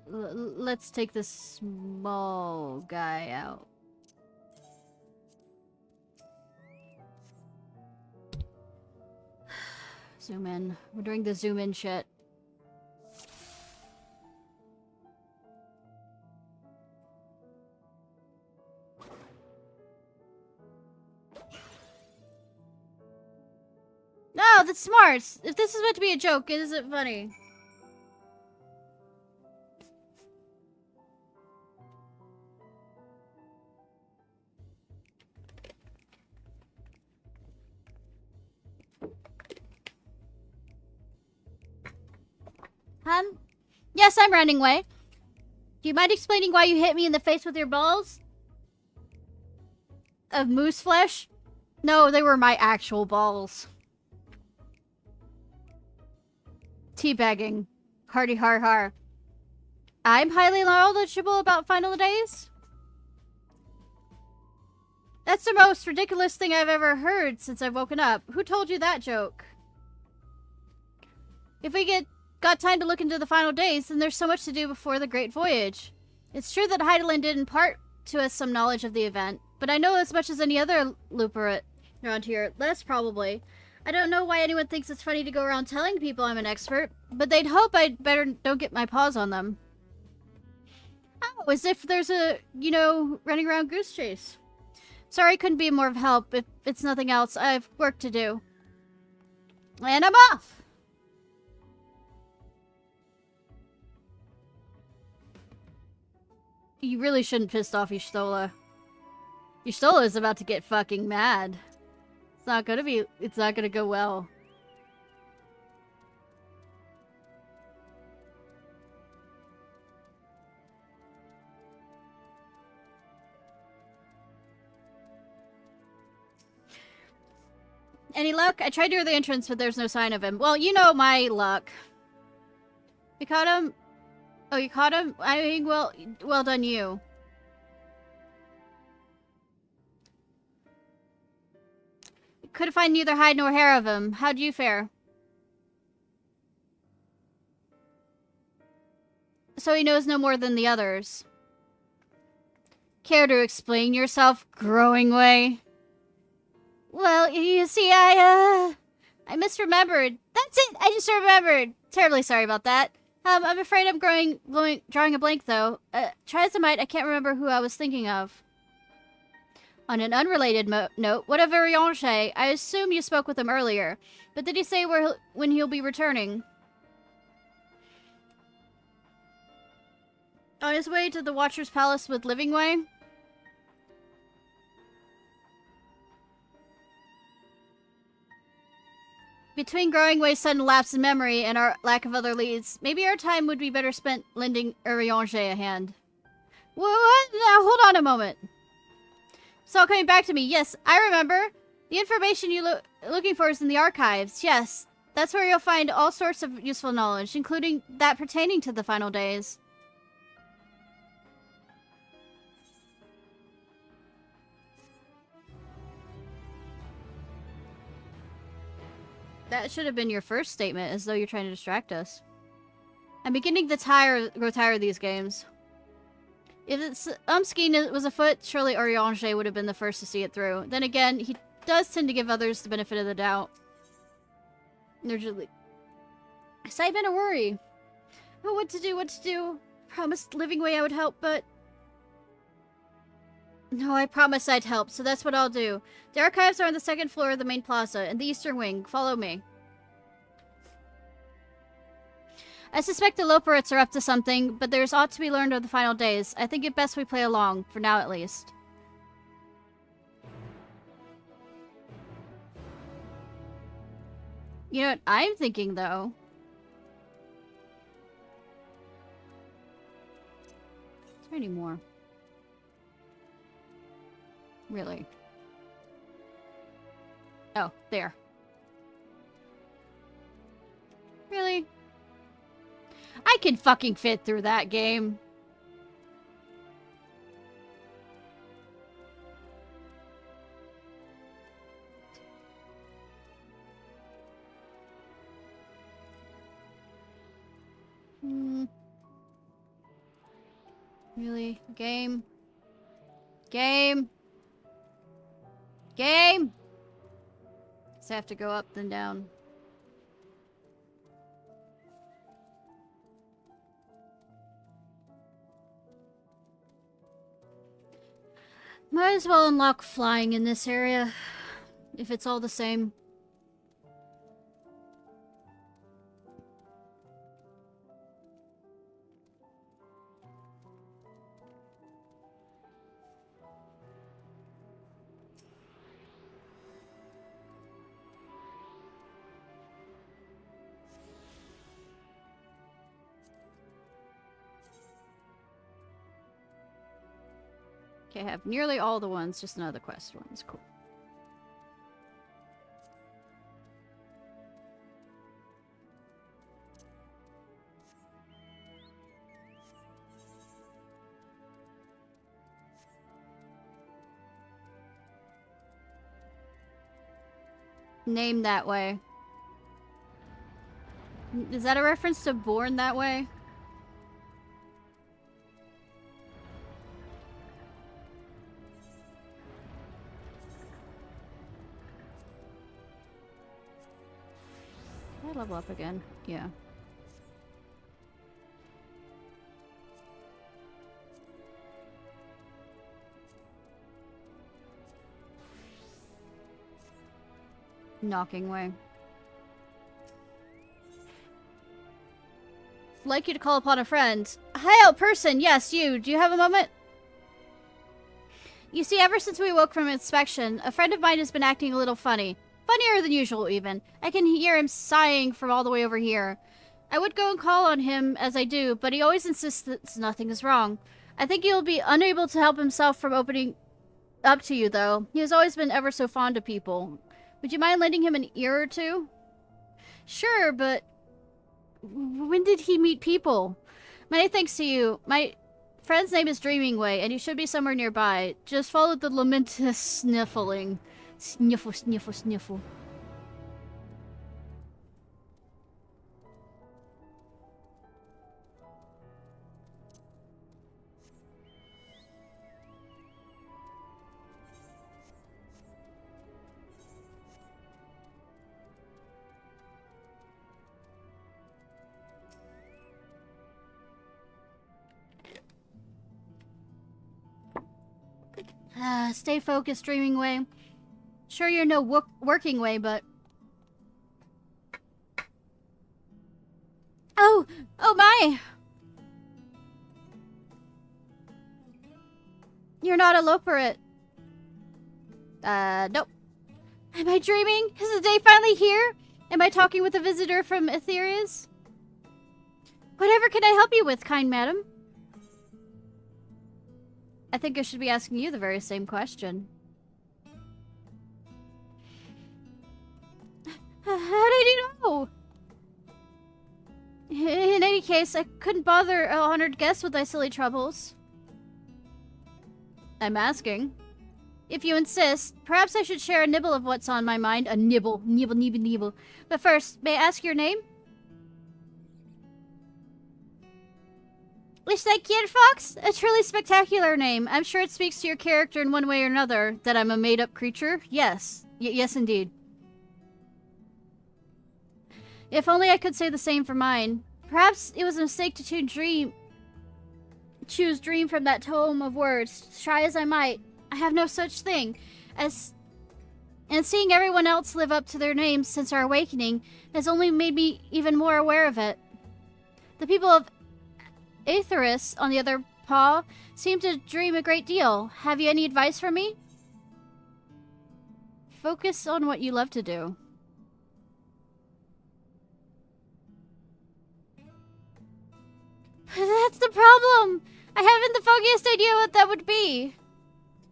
Let's take this small guy out. Zoom in. We're doing the zoom in shit. No, that's smart. If this is meant to be a joke, is it funny? Yes, I'm running away. Do you mind explaining why you hit me in the face with your balls? Of moose flesh? No, they were my actual balls. Teabagging. Hardy har har. I'm highly knowledgeable about final days? That's the most ridiculous thing I've ever heard since I've woken up. Who told you that joke? If we got time to look into the final days, then there's so much to do before the Great Voyage. It's true that Heidelin did impart to us some knowledge of the event, but I know as much as any other looper around here. Less probably. I don't know why anyone thinks it's funny to go around telling people I'm an expert, but they'd hope I'd better don't get my paws on them. Oh, as if there's a, running around goose chase. Sorry, couldn't be more of help. If it's nothing else, I have work to do. And I'm off! You really shouldn't piss off Y'shtola. Y'shtola is about to get fucking mad. It's not gonna go well. Any luck? I tried near the entrance, but there's no sign of him. Well, you know my luck. You caught him? Oh, you caught him? I mean, well done you. Couldn't find neither hide nor hair of him. How'd you fare? So he knows no more than the others. Care to explain yourself, growing way? Well, you see, I misremembered. That's it! I just remembered. Terribly sorry about that. I'm afraid I'm drawing a blank, though. Try as I might, I can't remember who I was thinking of. On an unrelated note, what of Urianger? I assume you spoke with him earlier, but did he say when he'll be returning? On his way to the Watcher's Palace with Livingway? Between Growingway's sudden lapse in memory and our lack of other leads, maybe our time would be better spent lending Urianger a hand. What? Now, hold on a moment. It's all coming back to me. Yes, I remember. The information you're looking for is in the archives. Yes, that's where you'll find all sorts of useful knowledge, including that pertaining to the final days. That should have been your first statement, as though you're trying to distract us. I'm beginning to grow tired of these games. If it's Umskeen was afoot, surely Urianger would have been the first to see it through. Then again, he does tend to give others the benefit of the doubt. Urgently. Excitement or worry? Oh, what to do? Promised Livingway I would help, but... No, I promised I'd help, so that's what I'll do. The archives are on the second floor of the main plaza, in the eastern wing. Follow me. I suspect the Loporits are up to something, but there's ought to be learned of the final days. I think it best we play along, for now at least. You know what I'm thinking, though? Is there any more? Really? Oh, there. Really? I can fucking fit through that game. Really? Game? Game? Game! Does it have to go up then down? Might as well unlock flying in this area, if it's all the same. Okay, I have nearly all the ones, just none of the quest ones. Cool. Named that way. Is that a reference to Born That Way? Did I level up again? Yeah. Knocking way. Like you to call upon a friend. Hi out person, yes, you. Do you have a moment? You see, ever since we woke from inspection, a friend of mine has been acting a little funny. Funnier than usual, even. I can hear him sighing from all the way over here. I would go and call on him, as I do, but he always insists that nothing is wrong. I think he'll be unable to help himself from opening up to you, though. He has always been ever so fond of people. Would you mind lending him an ear or two? Sure, but when did he meet people? Many thanks to you. My friend's name is Dreamingway, and he should be somewhere nearby. Just follow the lamentous sniffling. Sniffle, sniffle, sniffle. Stay focused, Dreaming Way. Sure you're no working way, but... Oh! Oh my! You're not a Loperate. Nope. Am I dreaming? Is the day finally here? Am I talking with a visitor from Etheria's? Whatever can I help you with, kind madam? I think I should be asking you the very same question. How did you know? In any case, I couldn't bother a honored guest with my silly troubles. I'm asking. If you insist, perhaps I should share a nibble of what's on my mind. A nibble. Nibble, nibble, nibble. But first, may I ask your name? Ishnai Ciarfox? A truly spectacular name. I'm sure it speaks to your character in one way or another. That I'm a made-up creature? Yes. Yes, indeed. If only I could say the same for mine. Perhaps it was a mistake to choose dream from that tome of words. Try as I might, I have no such thing. And seeing everyone else live up to their names since our awakening has only made me even more aware of it. The people of Aetheris, on the other paw, seem to dream a great deal. Have you any advice for me? Focus on what you love to do. That's the problem! I haven't the foggiest idea what that would be.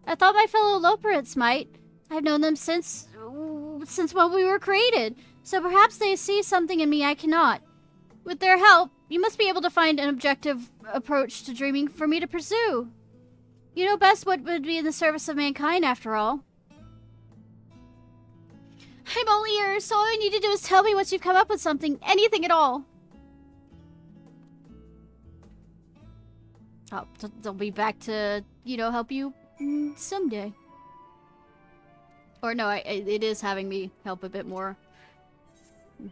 I thought my fellow Loperates might. I've known them since when we were created, so perhaps they see something in me I cannot. With their help, you must be able to find an objective approach to dreaming for me to pursue. You know best what would be in the service of mankind, after all. I'm all ears, so all you need to do is tell me once you've come up with something. Anything at all. I'll be back to, you know, help you someday. Or no, it is having me help a bit more.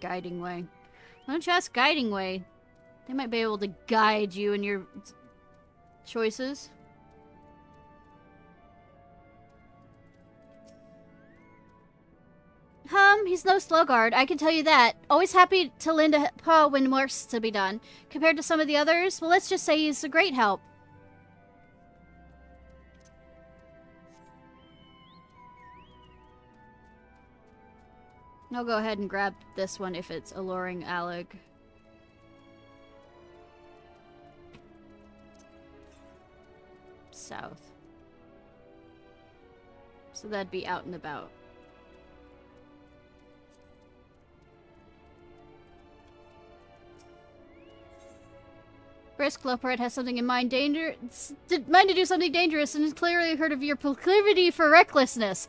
Guiding way. Why don't you ask Guiding Way? They might be able to guide you in your choices. He's no sluggard, I can tell you that. Always happy to lend a paw when work's to be done. Compared to some of the others, well, let's just say he's a great help. I'll go ahead and grab this one if it's alluring Alleg. South. So that'd be out and about. Brisk Loperat has something in mind mind to do something dangerous and has clearly heard of your proclivity for recklessness.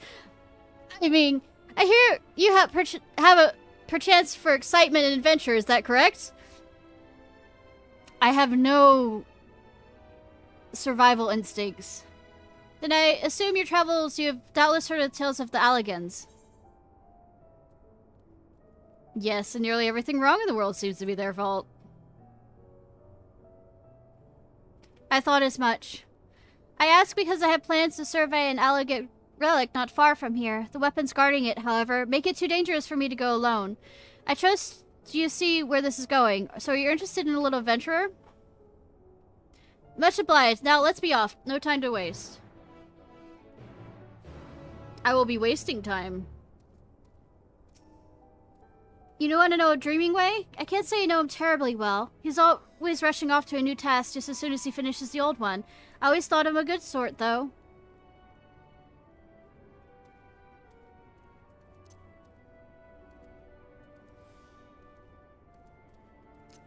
I mean, I hear you have a perchance for excitement and adventure, is that correct? I have no survival instincts. Then I assume your travels, you have doubtless heard of tales of the Alligans. Yes, and nearly everything wrong in the world seems to be their fault. I thought as much. I ask because I have plans to survey an Alligan relic not far from here. The weapons guarding it, however, make it too dangerous for me to go alone. I trust you see where this is going. So you're interested in a little adventurer? Much obliged. Now let's be off. No time to waste. I will be wasting time. You want to know a dreaming way? I can't say I know him terribly well. He's always rushing off to a new task just as soon as he finishes the old one. I always thought him a good sort, though.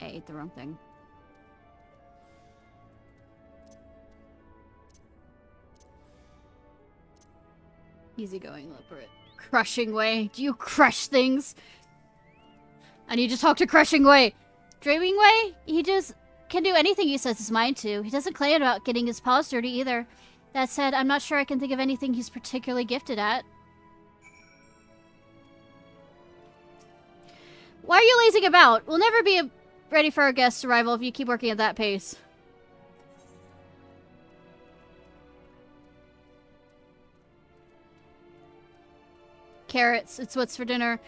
I ate the wrong thing. Easygoing, Leopard. Crushing Way. Do you crush things? I need to talk to Crushing Way. Dreaming Way? He just can do anything he sets his mind to. He doesn't claim about getting his paws dirty either. That said, I'm not sure I can think of anything he's particularly gifted at. Why are you lazing about? We'll never be ready for our guest's arrival if you keep working at that pace. Carrots, it's what's for dinner.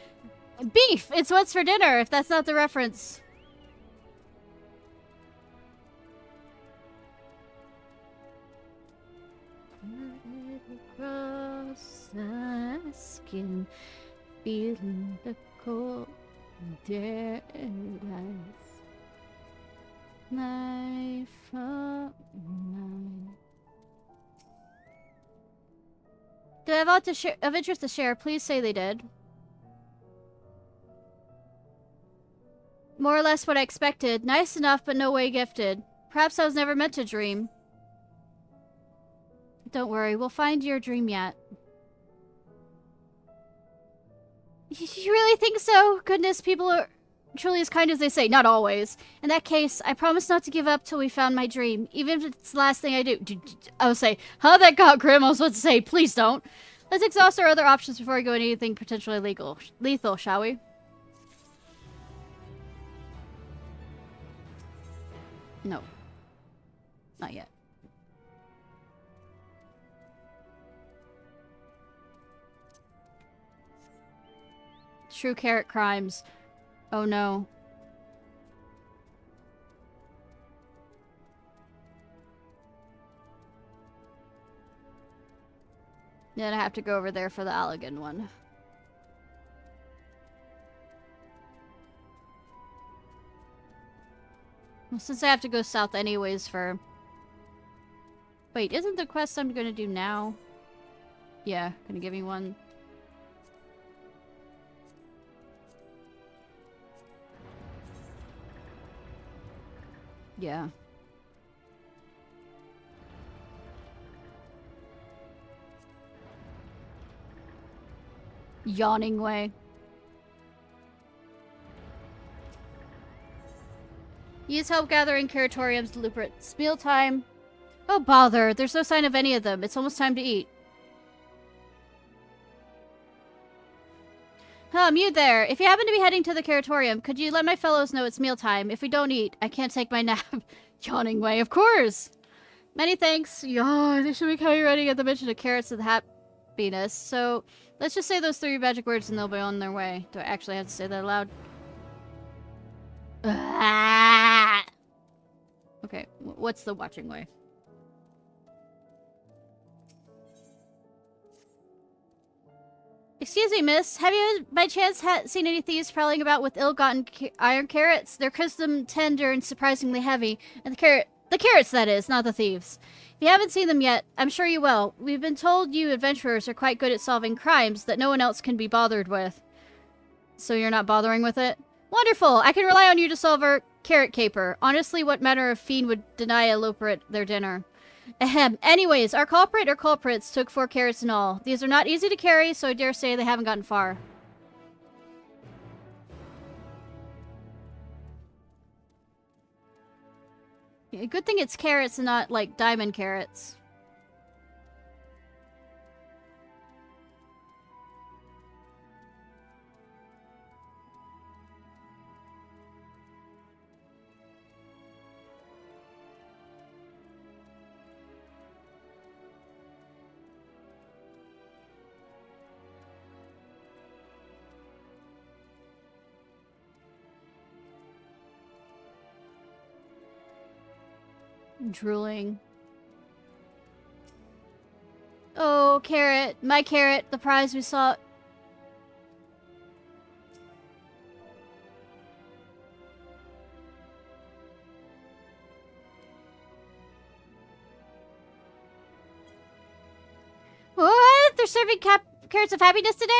Beef, it's what's for dinner, if that's not the reference. Across the skin, feeling the cold dead ice. Knife of mine. Do I have aught of interest to share? Please say they did. More or less what I expected. Nice enough, but no way gifted. Perhaps I was never meant to dream. Don't worry, we'll find your dream yet. You really think so? Goodness, people are truly as kind as they say. Not always. In that case, I promise not to give up till we found my dream. Even if it's the last thing I do. I would say, how that got grim, I was about to say, please don't. Let's exhaust our other options before we go into anything potentially lethal, shall we? No. Not yet. True carrot crimes. Oh no. Then I have to go over there for the Alligan one. Well, since I have to go south anyways for... Wait, isn't the quest I'm gonna do now? Yeah, gonna give me one. Yeah. Yawning Way. Use help gathering Curatorium's Lupert's mealtime. Oh bother, there's no sign of any of them. It's almost time to eat. You there. If you happen to be heading to the Curatorium, could you let my fellows know it's mealtime? If we don't eat, I can't take my nap. Yawning Way, of course. Many thanks. Yawn, they should be coming ready at the mention of carrots and happiness. So, let's just say those 3 magic words and they'll be on their way. Do I actually have to say that aloud? Ah! Okay, what's the watching way? Excuse me, miss. Have you by chance seen any thieves prowling about with ill-gotten iron carrots? They're crisp, tender, and surprisingly heavy, and the carrot The carrots, that is, not the thieves. If you haven't seen them yet, I'm sure you will. We've been told you adventurers are quite good at solving crimes that no one else can be bothered with. So you're not bothering with it? Wonderful! I can rely on you to solve our carrot caper. Honestly, what manner of fiend would deny a loper their dinner? Ahem. Anyways, our culprit or culprits took 4 carrots in all. These are not easy to carry, so I dare say they haven't gotten far. Good thing it's carrots and not, like, diamond carrots. Drooling. Oh, carrot. My carrot. The prize we sought. What? They're serving carrots of happiness today?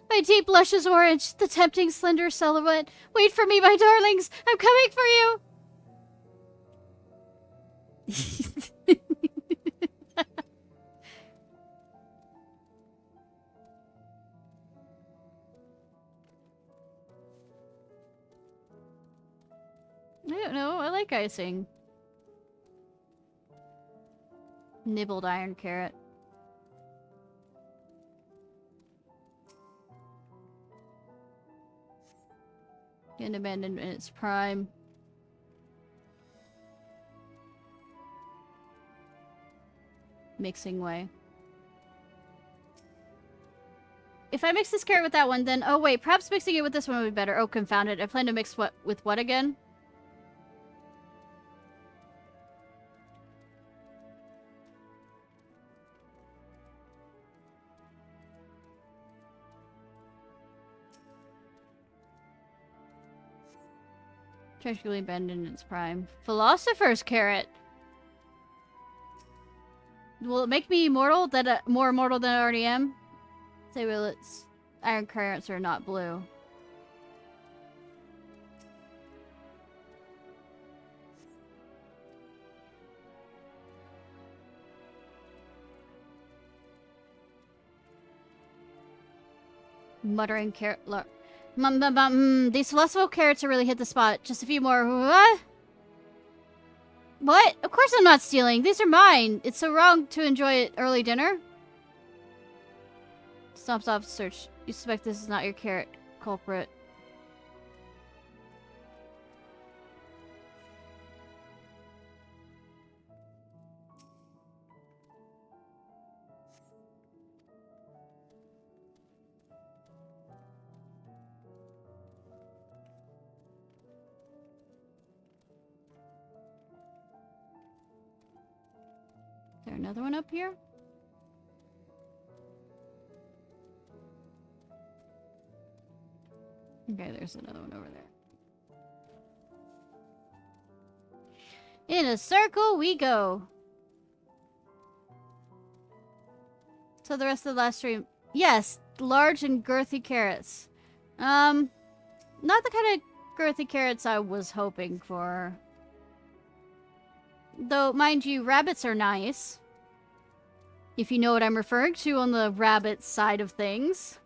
My deep blush is orange. The tempting slender silhouette. Wait for me, my darlings. I'm coming for you. I don't know. I like icing. Nibbled iron carrot. Getting abandoned in its prime. Mixing way. If I mix this carrot with that one, then... Oh, wait. Perhaps mixing it with this one would be better. Oh, confound it. I plan to mix what with what again? Tragically abandoned in its prime. Philosopher's carrot! Will it make me immortal? More immortal than I already am? Say, will its iron carrots are not blue. Muttering carrot. Look. These philosophical carrots are really hit the spot. Just a few more. What? Of course I'm not stealing. These are mine. It's so wrong to enjoy early dinner. Stop, search. You suspect this is not your carrot, culprit. Is there another one up here? Okay, there's another one over there. In a circle we go. So the rest of the last stream. Yes, large and girthy carrots. Not the kind of girthy carrots I was hoping for. Though, mind you, rabbits are nice. If you know what I'm referring to on the rabbit side of things.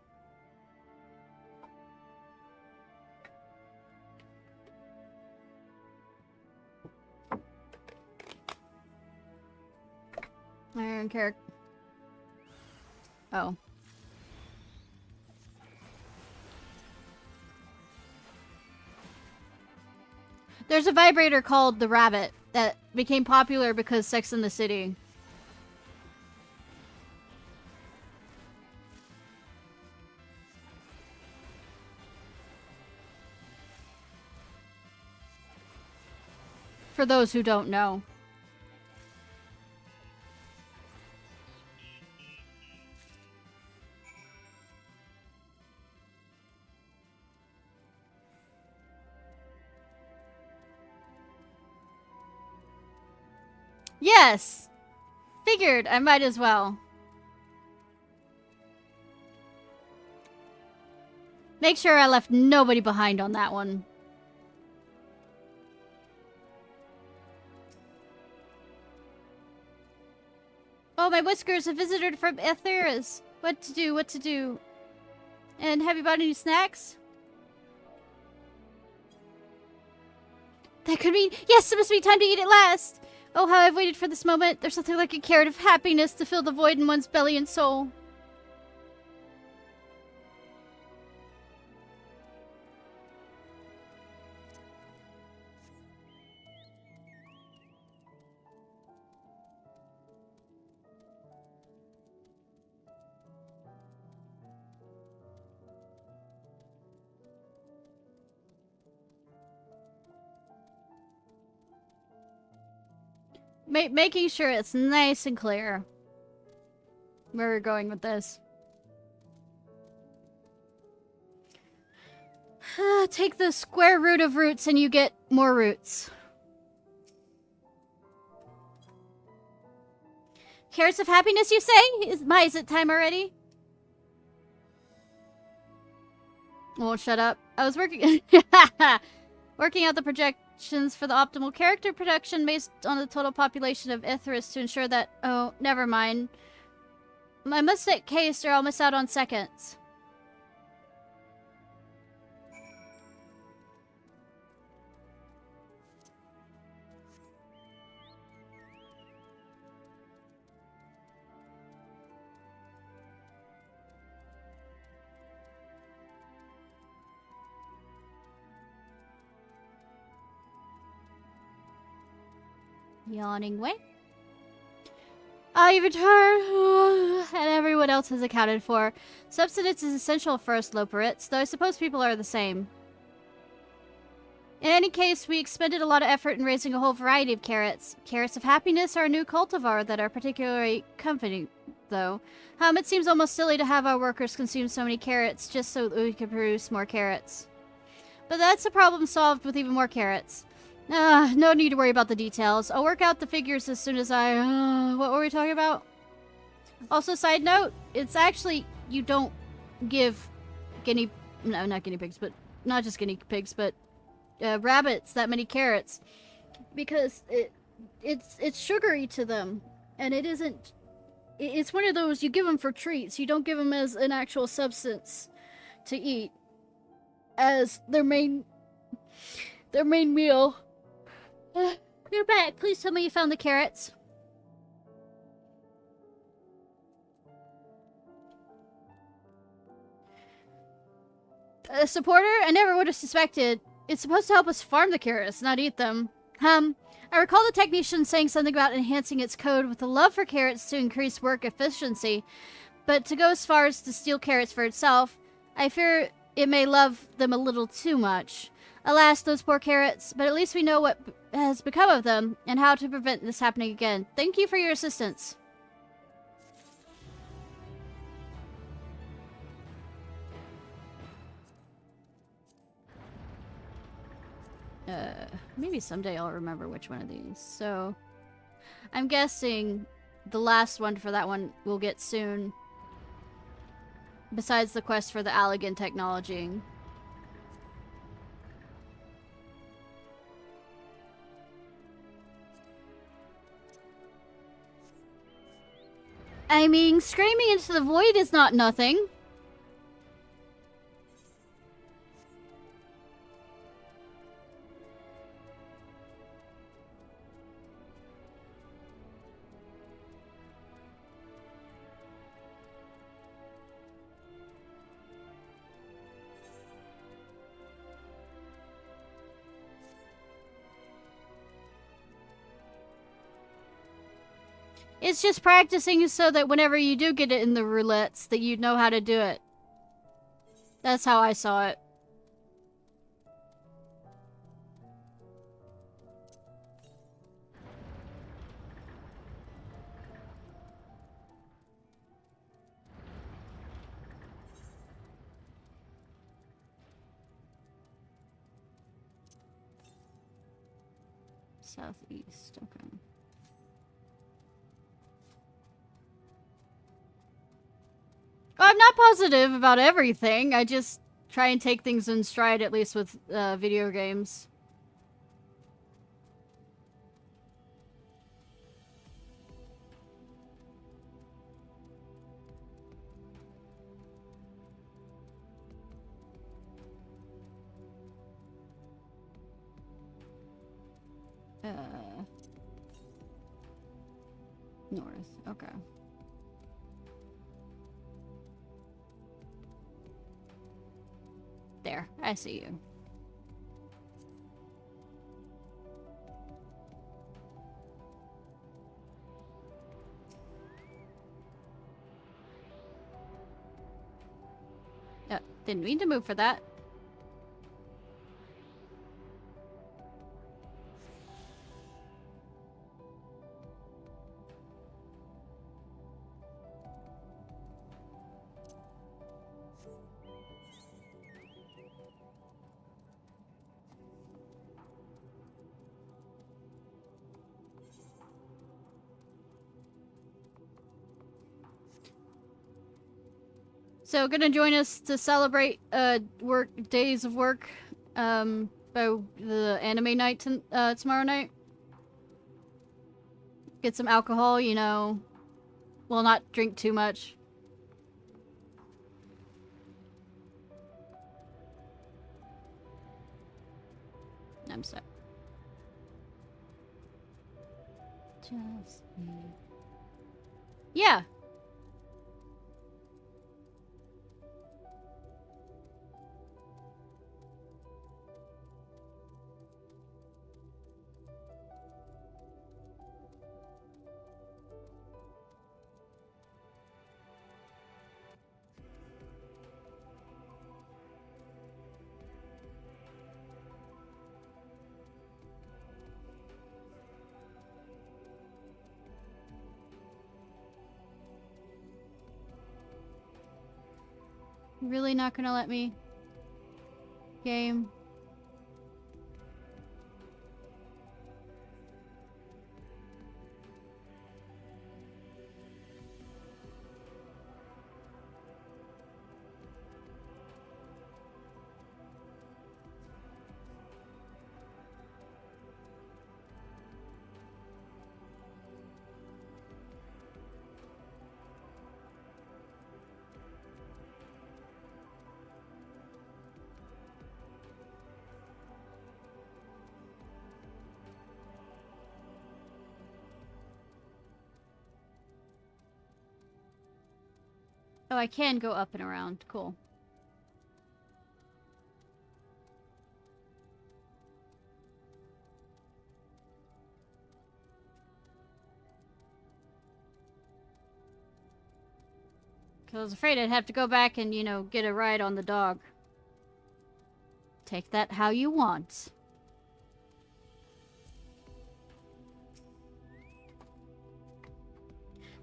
Iron carrot. Oh. There's a vibrator called the Rabbit that became popular because Sex and the City. For those who don't know. Yes! Figured I might as well. Make sure I left nobody behind on that one. Oh, my whiskers, a visitor from Aetheris. What to do, what to do. And have you bought any snacks? That could mean, yes, it must be time to eat at last. Oh, how I've waited for this moment. There's something like a carrot of happiness to fill the void in one's belly and soul. Making sure it's nice and clear where we're going with this. Take the square root of roots and you get more roots. Carrots of happiness, you say? Is it time already? Won't shut up. I was working working out the projections for the optimal character production based on the total population of Aetheris to ensure that... Oh, never mind. I must make haste or I'll miss out on seconds. Yawning way. You return, and everyone else is accounted for. Subsistence is essential for us Loperites, though I suppose people are the same. In any case, we expended a lot of effort in raising a whole variety of carrots. Carrots of happiness are a new cultivar that are particularly comforting, though. It seems almost silly to have our workers consume so many carrots just so that we can produce more carrots. But that's a problem solved with even more carrots. No need to worry about the details. I'll work out the figures as soon as I... what were we talking about? Also, side note, it's actually... You don't give guinea... No, not guinea pigs, but... Not just guinea pigs, but... rabbits that many carrots. Because it's sugary to them. And it isn't... It's one of those you give them for treats. You don't give them as an actual substance to eat. As their main meal. You're back. Please tell me you found the carrots. A supporter? I never would have suspected. It's supposed to help us farm the carrots, not eat them. I recall the technician saying something about enhancing its code with a love for carrots to increase work efficiency. But to go as far as to steal carrots for itself, I fear it may love them a little too much. Alas, those poor carrots, but at least we know what has become of them, and how to prevent this happening again. Thank you for your assistance. Maybe someday I'll remember which one of these. So, I'm guessing the last one for that one we'll get soon. Besides the quest for the Allegan technology. I mean, screaming into the void is not nothing. It's just practicing so that whenever you do get it in the roulettes, that you know how to do it. That's how I saw it. Southeast, okay. not positive about everything. I just try and take things in stride, at least with video games. North. Okay. There. I see you. Didn't mean to move for that. So, gonna join us to celebrate days of work by the anime night tomorrow night. Get some alcohol, you know. Well, not drink too much. I'm sorry. Just me. Yeah. Really not gonna let me? Game. Oh, I can go up and around. Cool. Because I was afraid I'd have to go back and, you know, get a ride on the dog. Take that how you want.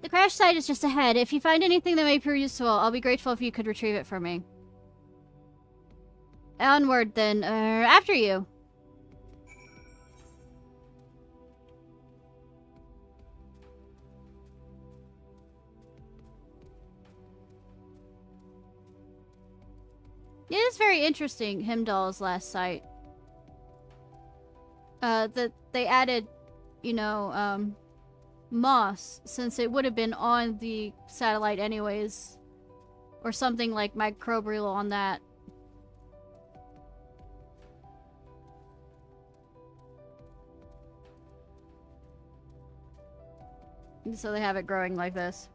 The crash site is just ahead. If you find anything that may prove useful, I'll be grateful if you could retrieve it for me. Onward, then. After you. It is very interesting, Himdall's last site. That they added, you know, moss, since it would have been on the satellite anyways. Or something like microbial on that. So they have it growing like this.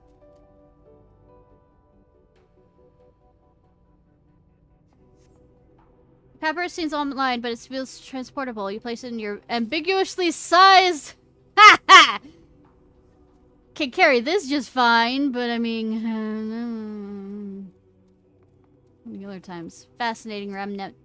Pepper seems online, but it feels transportable. You place it in your ambiguously sized... Ha ha! Can carry this just fine, but I mean... the other times. Fascinating remnant.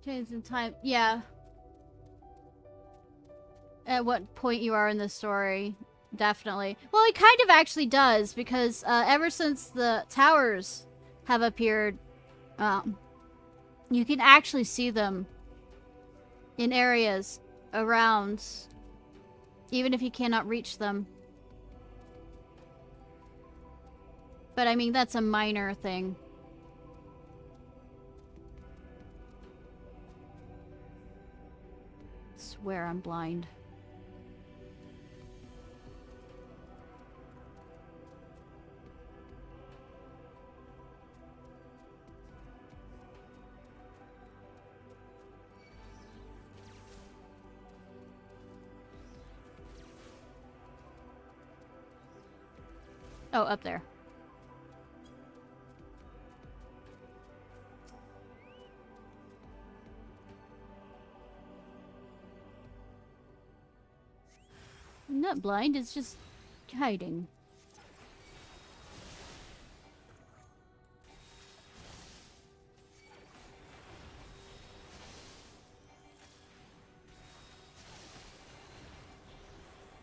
Change in time. Yeah. At what point you are in the story. Definitely. Well, it kind of actually does, because ever since the towers have appeared, you can actually see them in areas around, even if you cannot reach them. But I mean, that's a minor thing. I swear I'm blind. Oh, up there. I'm not blind, it's just hiding.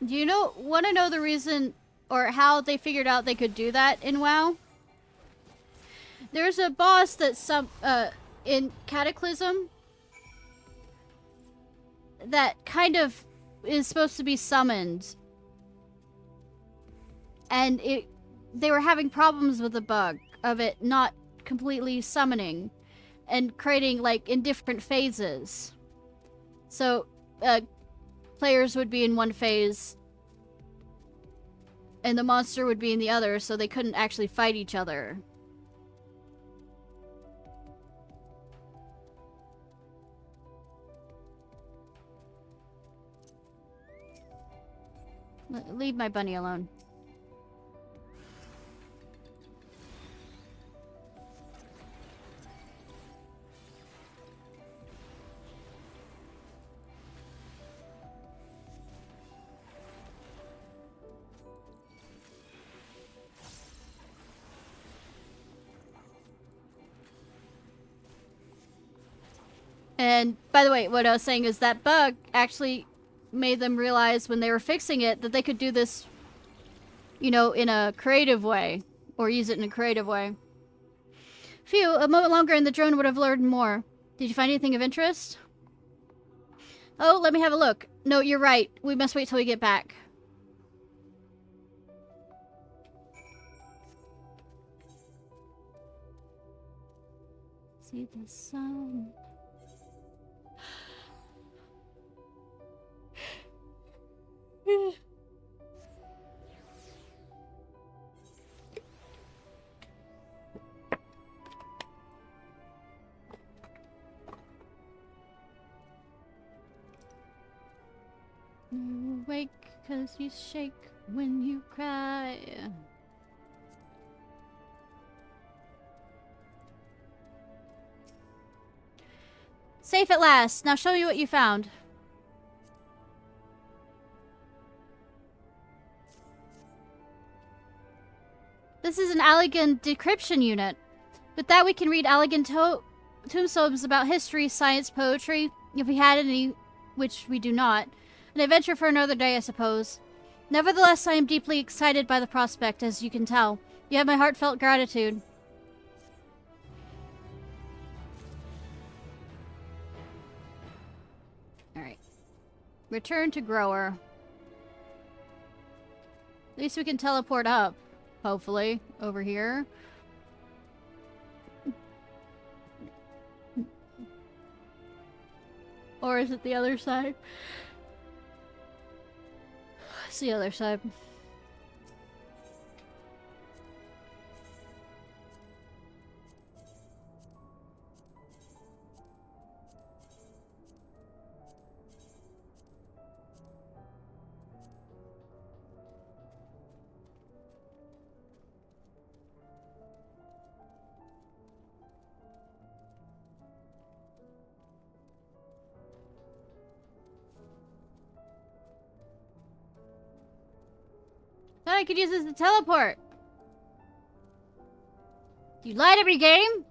Do you want to know the reason or how they figured out they could do that in WoW? There's a boss that's in Cataclysm that kind of is supposed to be summoned. And they were having problems with the bug of it not completely summoning and creating, like, in different phases. So, players would be in one phase and the monster would be in the other, so they couldn't actually fight each other. Leave my bunny alone. And, by the way, what I was saying is that bug actually made them realize when they were fixing it that they could do this, you know, in a creative way. Or use it in a creative way. Phew, a moment longer and the drone would have learned more. Did you find anything of interest? Oh, let me have a look. No, you're right. We must wait till we get back. See the sun. You wake 'cause you shake when you cry. Safe at last. Now show me what you found. This is an Allegan decryption unit. With that, we can read Allegan tombstones about history, science, poetry, if we had any, which we do not. An adventure for another day, I suppose. Nevertheless, I am deeply excited by the prospect, as you can tell. You have my heartfelt gratitude. Alright. Return to Grower. At least we can teleport up. Hopefully, over here. Or is it the other side? It's the other side. Thought I could use this to teleport. You light up your game?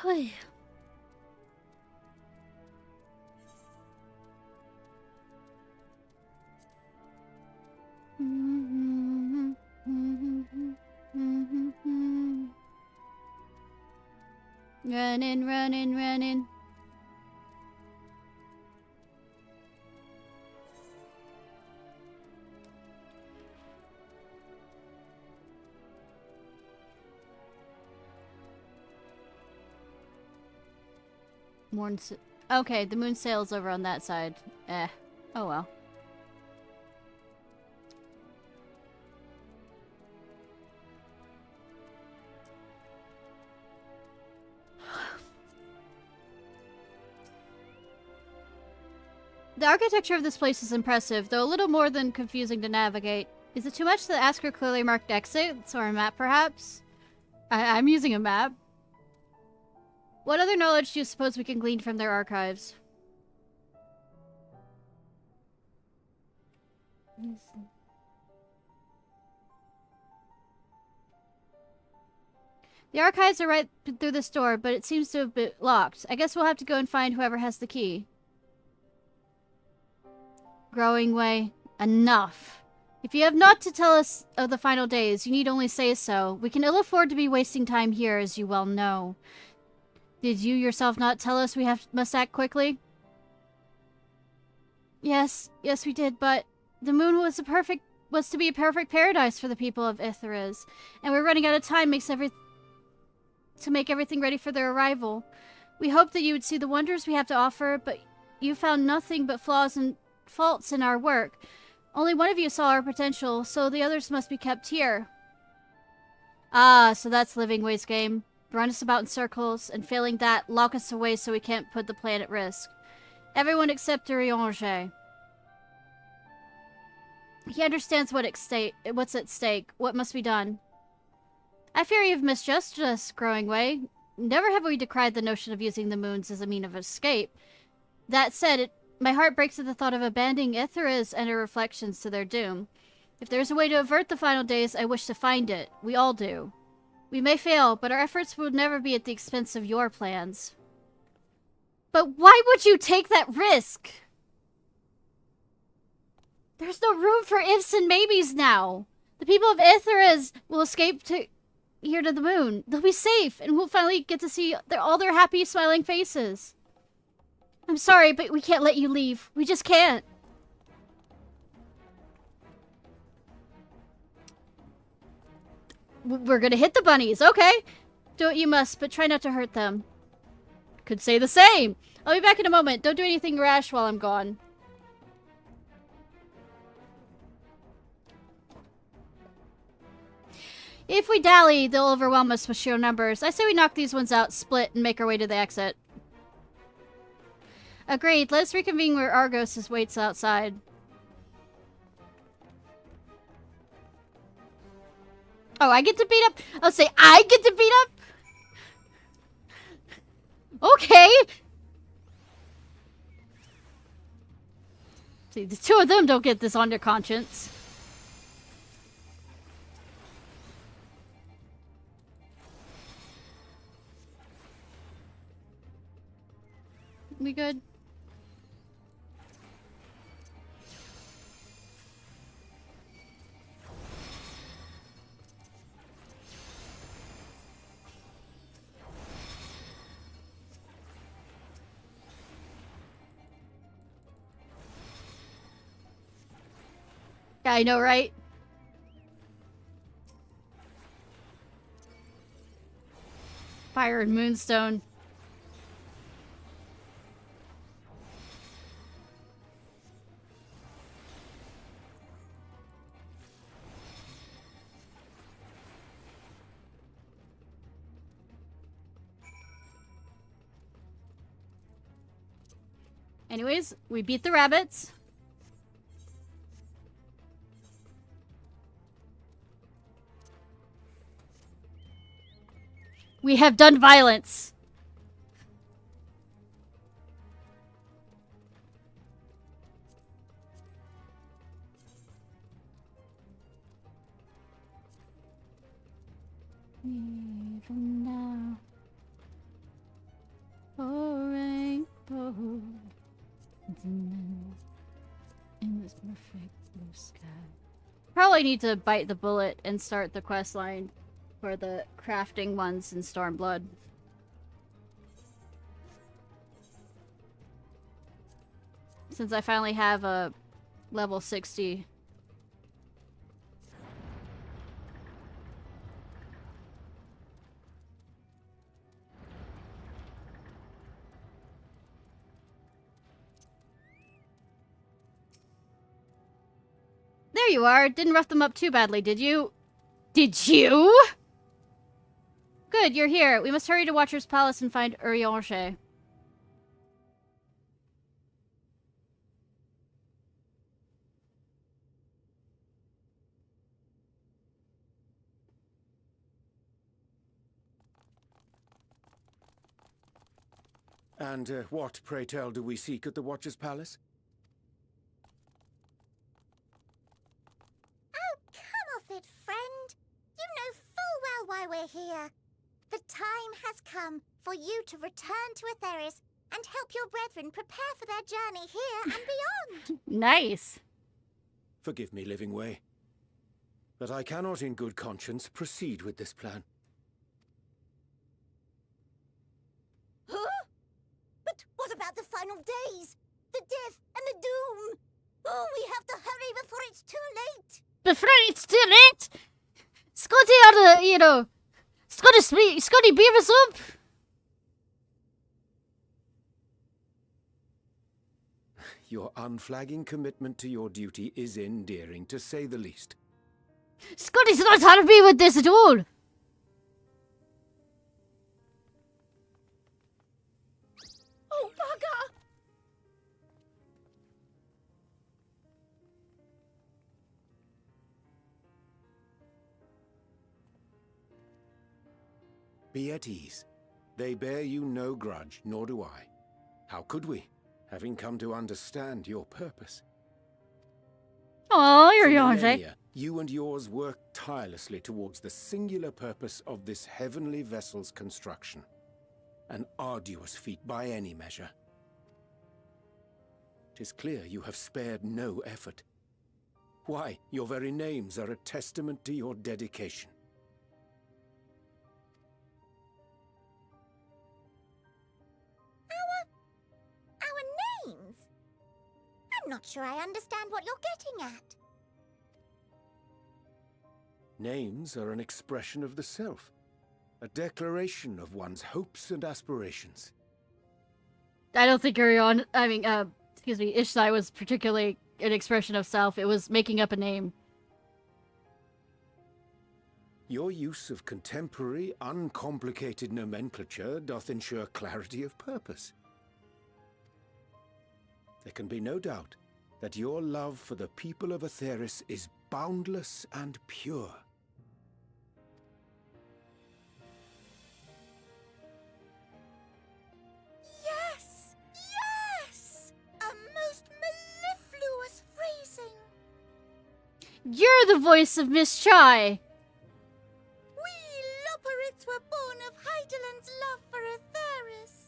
Hey. Running, running, running. Okay, the moon sails over on that side. Oh well. The architecture of this place is impressive, though a little more than confusing to navigate. Is it too much to ask for clearly marked exits, or a map perhaps? I'm using a map. What other knowledge do you suppose we can glean from their archives? The archives are right through this door, but it seems to have been locked. I guess we'll have to go and find whoever has the key. Growing way. Enough. If you have naught to tell us of the final days, you need only say so. We can ill afford to be wasting time here, as you well know. Did you yourself not tell us we must act quickly? Yes, we did, but the moon was to be a perfect paradise for the people of Ithariz, and we're running out of time to make everything ready for their arrival. We hoped that you would see the wonders we have to offer, but you found nothing but flaws and faults in our work. Only one of you saw our potential, so the others must be kept here. Ah, so that's Living Way's game. Run us about in circles, and failing that, lock us away so we can't put the plan at risk. Everyone except Urianger. He understands what's at stake, what must be done. I fear you've misjudged us, Growing Way. Never have we decried the notion of using the moons as a means of escape. That said, my heart breaks at the thought of abandoning Ithariz and her reflections to their doom. If there's a way to avert the final days, I wish to find it. We all do. We may fail, but our efforts will never be at the expense of your plans. But why would you take that risk? There's no room for ifs and maybes now. The people of Ithariz will escape here to the moon. They'll be safe, and we'll finally get to see all their happy, smiling faces. I'm sorry, but we can't let you leave. We just can't. We're gonna hit the bunnies, okay? Do what you must, but try not to hurt them. Could say the same. I'll be back in a moment. Don't do anything rash while I'm gone. If we dally, they'll overwhelm us with sheer numbers. I say we knock these ones out, split, and make our way to the exit. Agreed. Let's reconvene where Argos waits outside. Oh, I get to beat up? I'll say I get to beat up? Okay. See, the two of them don't get this on their conscience. We good? Yeah, I know, right? Fire and Moonstone. Anyways, we beat the rabbits. We have done violence. Even now. In this perfect blue sky. Probably need to bite the bullet and start the quest line for the crafting ones in Stormblood. Since I finally have a level 60. There you are. Didn't rough them up too badly, did you? Did you? Good, you're here. We must hurry to Watcher's Palace and find Urianger. And what, pray tell, do we seek at the Watcher's Palace? Oh, come off it, friend. You know full well why we're here. The time has come for you to return to Aetheris and help your brethren prepare for their journey here and beyond. Nice. Forgive me, Living Way, but I cannot in good conscience proceed with this plan. Huh? But what about the final days? The death and the doom? Oh, we have to hurry before it's too late. Before it's too late? Scotty ought to, you know, Scotty beaver us up. Your unflagging commitment to your duty is endearing, to say the least. Scotty's not happy with this at all. Oh, bugger! Be at ease. They bear you no grudge, nor do I. How could we, having come to understand your purpose? Oh, you're For Yonze. millennia, you and yours worked tirelessly towards the singular purpose of this heavenly vessel's construction. An arduous feat by any measure. 'Tis clear you have spared no effort. Why, your very names are a testament to your dedication. Our names? I'm not sure I understand what you're getting at. Names are an expression of the self. A declaration of one's hopes and aspirations. I don't think Ishnai was particularly an expression of self. It was making up a name. Your use of contemporary, uncomplicated nomenclature doth ensure clarity of purpose. There can be no doubt that your love for the people of Aetheris is boundless and pure. Yes! Yes! A most mellifluous phrasing. You're the voice of Miss Chai. We Loporrits were born of Hydaelyn's love for Aetheris.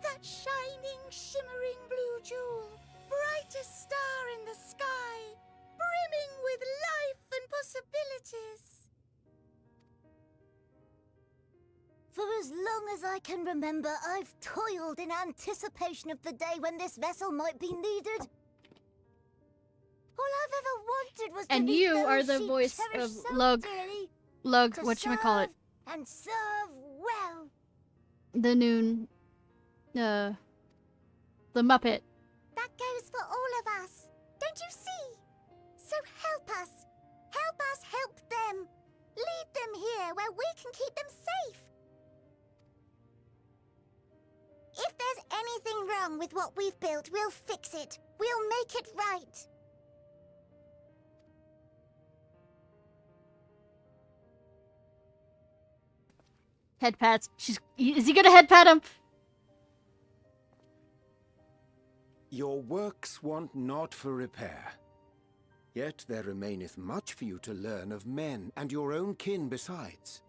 That shining, shimmering blue jewel, brightest star in the sky, brimming with life and possibilities. For as long as I can remember, I've toiled in anticipation of the day when this vessel might be needed. All I've ever wanted was to And meet you those are the she voice cherished of so Lug. dearly, Lug, to whatchamacallit? serve and serve well. The Noon. The Muppet. That goes for all of us. Don't you see? So help us. Help us help them. Lead them here where we can keep them safe. If there's anything wrong with what we've built, we'll fix it. We'll make it right. Head pats. Is he gonna head pat him? Your works want not for repair. Yet there remaineth much for you to learn of men, and your own kin besides.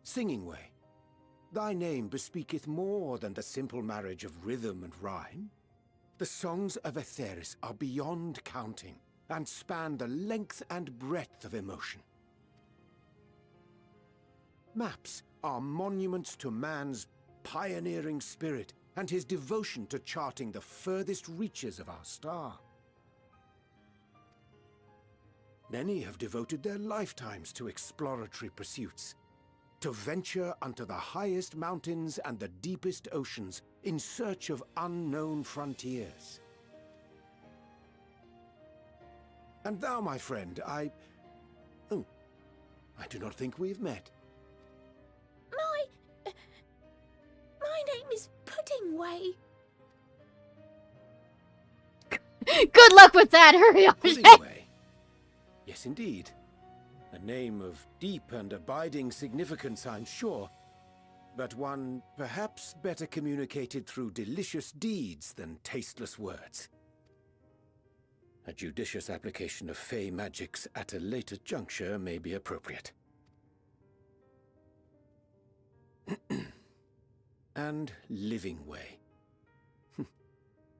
Singing Way, thy name bespeaketh more than the simple marriage of rhythm and rhyme. The songs of Etheris are beyond counting, and span the length and breadth of emotion. Maps are monuments to man's pioneering spirit and his devotion to charting the furthest reaches of our star. Many have devoted their lifetimes to exploratory pursuits, to venture unto the highest mountains and the deepest oceans in search of unknown frontiers. And thou, my friend, I do not think we've met. My name is Puddingway. Good luck with that, hurry up! Puddingway? Yes, indeed. A name of deep and abiding significance, I'm sure, but one perhaps better communicated through delicious deeds than tasteless words. A judicious application of fey magics at a later juncture may be appropriate. And Living Way.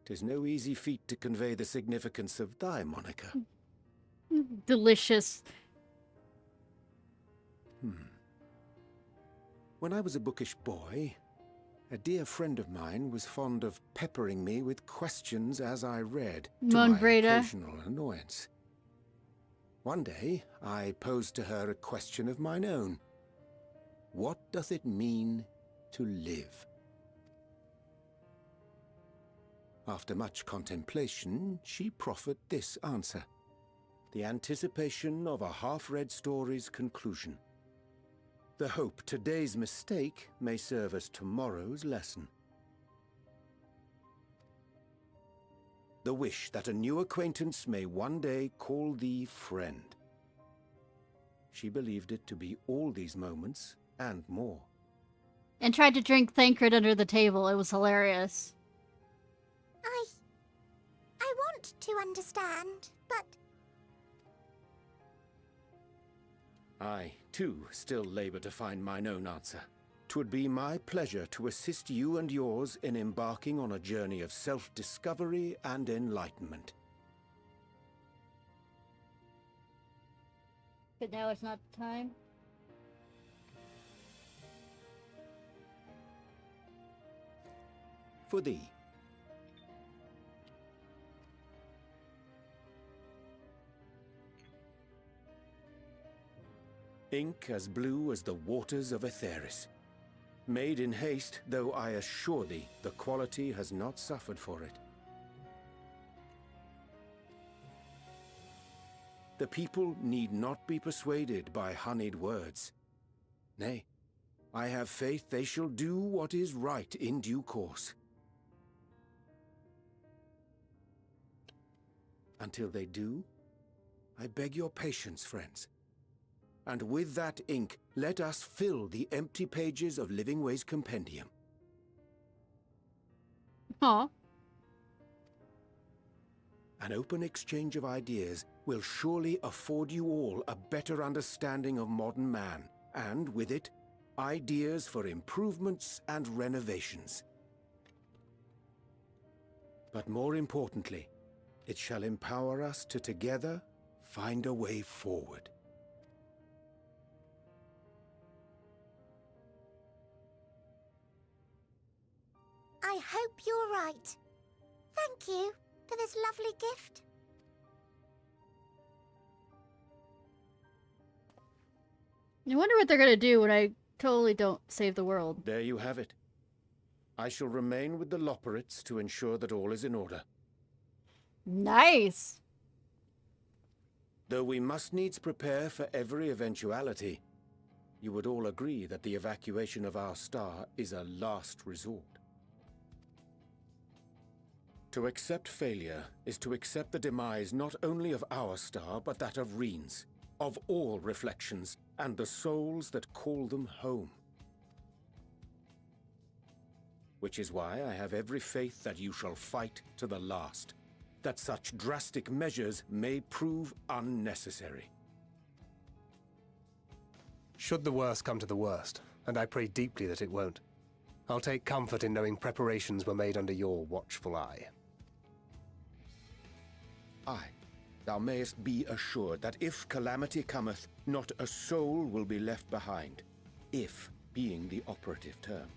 'Tis no easy feat to convey the significance of thy moniker. Delicious. When I was a bookish boy, a dear friend of mine was fond of peppering me with questions as I read, to my Breda. occasional annoyance. One day, I posed to her a question of mine own. What doth it mean to live? After much contemplation, she proffered this answer. The anticipation of a half-read story's conclusion. The hope today's mistake may serve as tomorrow's lesson. The wish that a new acquaintance may one day call thee friend. She believed it to be all these moments and more. And tried to drink Thancred under the table. It was hilarious. I want to understand, but I, too, still labour to find mine own answer. 'Twould be my pleasure to assist you and yours in embarking on a journey of self-discovery and enlightenment. But now it's not the time. For thee. Ink as blue as the waters of Etheris. Made in haste, though I assure thee, the quality has not suffered for it. The people need not be persuaded by honeyed words. Nay, I have faith they shall do what is right in due course. Until they do, I beg your patience, friends. And with that ink, let us fill the empty pages of Living Way's compendium. Aw. An open exchange of ideas will surely afford you all a better understanding of modern man, and with it, ideas for improvements and renovations. But more importantly, it shall empower us to together find a way forward. I hope you're right. Thank you for this lovely gift. I wonder what they're gonna do when I totally don't save the world. There you have it. I shall remain with the Loporrits to ensure that all is in order. Nice! Though we must needs prepare for every eventuality, you would all agree that the evacuation of our star is a last resort. To accept failure is to accept the demise not only of our star, but that of Reen's, of all reflections, and the souls that call them home. Which is why I have every faith that you shall fight to the last, that such drastic measures may prove unnecessary. Should the worst come to the worst, and I pray deeply that it won't. I'll take comfort in knowing preparations were made under your watchful eye. Aye, thou mayest be assured that if calamity cometh, not a soul will be left behind. If being the operative term.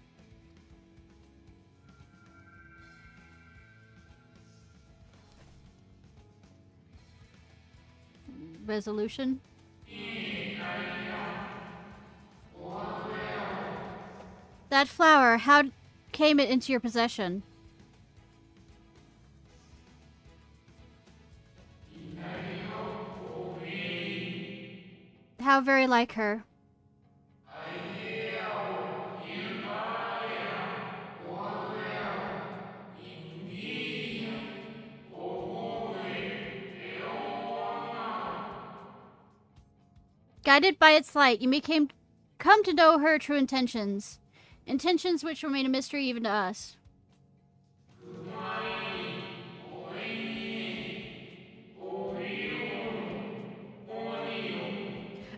Resolution? That flower, how came it into your possession? How very like her. Guided by its light, you come to know her true intentions. Intentions which remain a mystery even to us.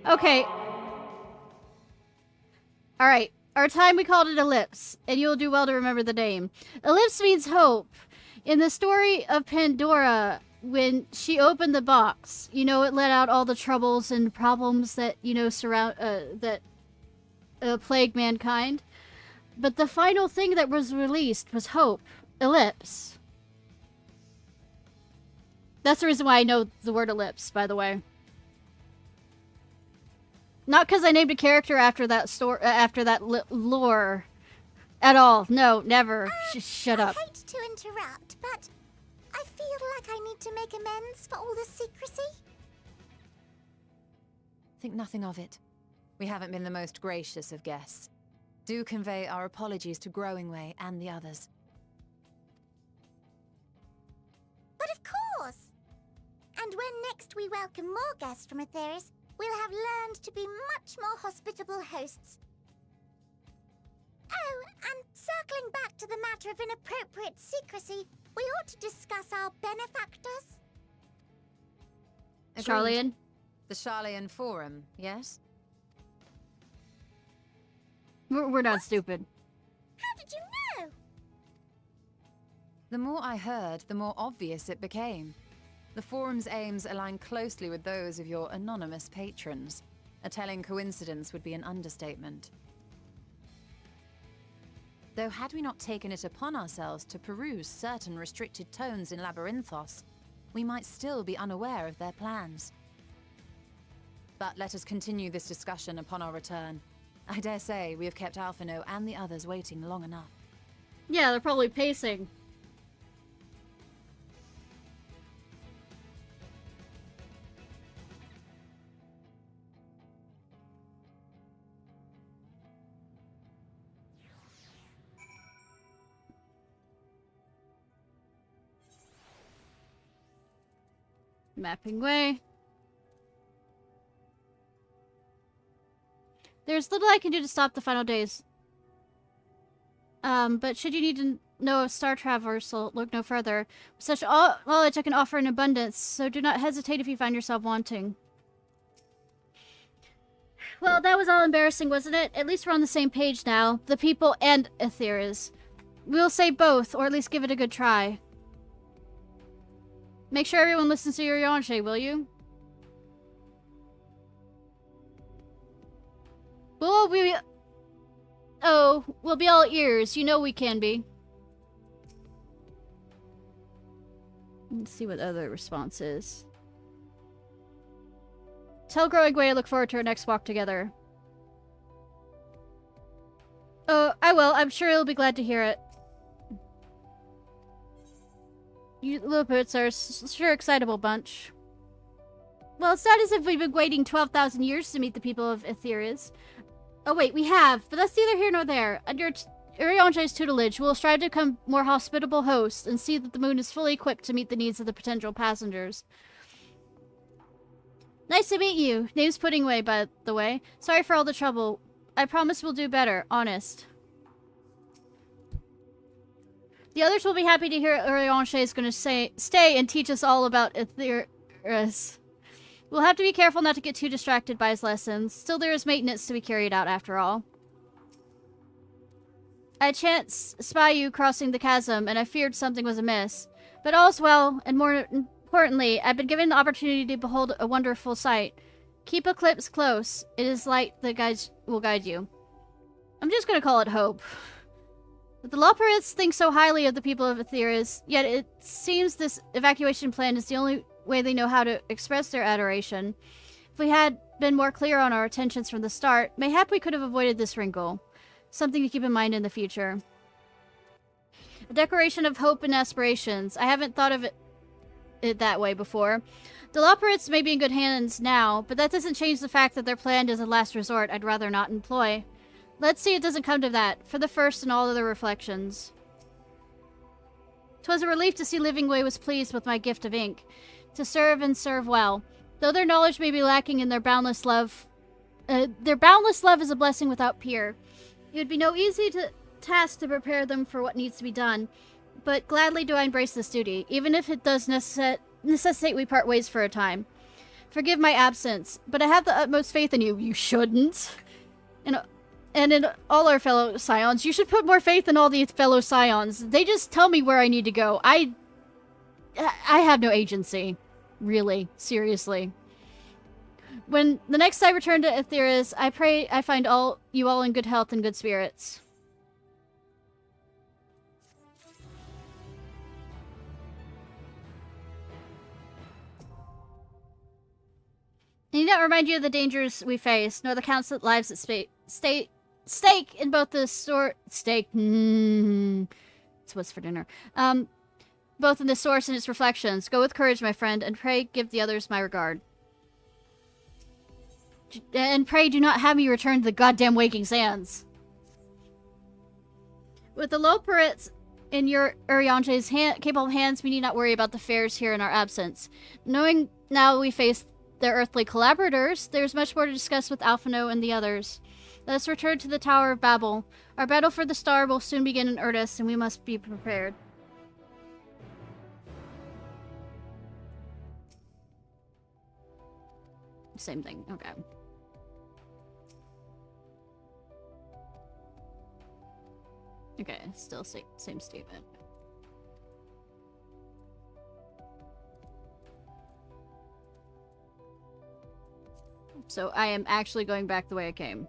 Okay. Alright. Our time we called it Ellipse, and you'll do well to remember the name. Ellipse means hope. In the story of Pandora, when she opened the box, you know, it let out all the troubles and problems that, you know, plague mankind. But the final thing that was released was hope. Ellipse. That's the reason why I know the word ellipse, by the way. Not because I named a character after that lore at all. No, never. Shut up. I hate to interrupt, but I feel like I need to make amends for all the secrecy. Think nothing of it. We haven't been the most gracious of guests. Do convey our apologies to Growingway and the others. But of course! And when next we welcome more guests from Aetheris, we'll have learned to be much more hospitable hosts. Oh, and circling back to the matter of inappropriate secrecy, we ought to discuss our benefactors. Charlian? The Charlian Forum, yes? We're not stupid. How did you know? The more I heard, the more obvious it became. The Forum's aims align closely with those of your anonymous patrons. A telling coincidence would be an understatement. Though had we not taken it upon ourselves to peruse certain restricted tones in Labyrinthos, we might still be unaware of their plans. But let us continue this discussion upon our return. I dare say we have kept Alphino and the others waiting long enough. Yeah, they're probably pacing. Mapping way. There's little I can do to stop the final days. But should you need to know of Star Traversal, look no further. With such knowledge I can offer in abundance, so do not hesitate if you find yourself wanting. Well, that was all embarrassing, wasn't it? At least we're on the same page now. The people and Aetheris. We'll say both, or at least give it a good try. Make sure everyone listens to your Yonshe, will you? We'll be all ears. You know we can be. Let's see what other response is. Tell Growingway I look forward to our next walk together. Oh, I will. I'm sure he'll be glad to hear it. You Lilliputians are a sure excitable bunch. Well, it's not as if we've been waiting 12,000 years to meet the people of Aetheris. Oh wait, we have, but that's neither here nor there. Under Urianshe's tutelage, we'll strive to become more hospitable hosts and see that the moon is fully equipped to meet the needs of the potential passengers. Nice to meet you. Name's Puddingway, by the way. Sorry for all the trouble. I promise we'll do better, honest. The others will be happy to hear Urianshe is going to stay and teach us all about Aetheris. We'll have to be careful not to get too distracted by his lessons. Still, there is maintenance to be carried out after all. I chanced spy you crossing the chasm, and I feared something was amiss. But all's well, and more importantly, I've been given the opportunity to behold a wonderful sight. Keep Eclipse close. It is light that will guide you. I'm just gonna call it hope. But the Loperists think so highly of the people of Aetheris, yet it seems this evacuation plan is the only way they know how to express their adoration. If we had been more clear on our intentions from the start, mayhap we could have avoided this wrinkle. Something to keep in mind in the future. A declaration of hope and aspirations. I haven't thought of it that way before. The Loperists may be in good hands now, but that doesn't change the fact that their plan is a last resort I'd rather not employ. Let's see it doesn't come to that, for the first and all other reflections. 'Twas a relief to see Livingway was pleased with my gift of ink, to serve and serve well. Though their knowledge may be lacking in their boundless love is a blessing without peer. It would be no easy task to prepare them for what needs to be done, but gladly do I embrace this duty, even if it does necessitate we part ways for a time. Forgive my absence, but I have the utmost faith in you. You shouldn't. And in all our fellow Scions. You should put more faith in all the fellow Scions. They just tell me where I need to go. I have no agency. Really. Seriously. When the next I return to Aetheris, I pray I find you all in good health and good spirits. I need not remind you of the dangers we face, nor the countless lives at stake in both the it's what's for dinner. Both in the source and its reflections. Go with courage, my friend, and pray give the others my regard. And pray do not have me return to the goddamn Waking Sands. With the Loperits in your Uriange's capable hands, we need not worry about the affairs here in our absence. Knowing now we face their earthly collaborators, there's much more to discuss with Alphino and the others. Let us return to the Tower of Babel. Our battle for the star will soon begin in earnest, and we must be prepared. Same thing, okay. Okay, still same statement. So I am actually going back the way I came.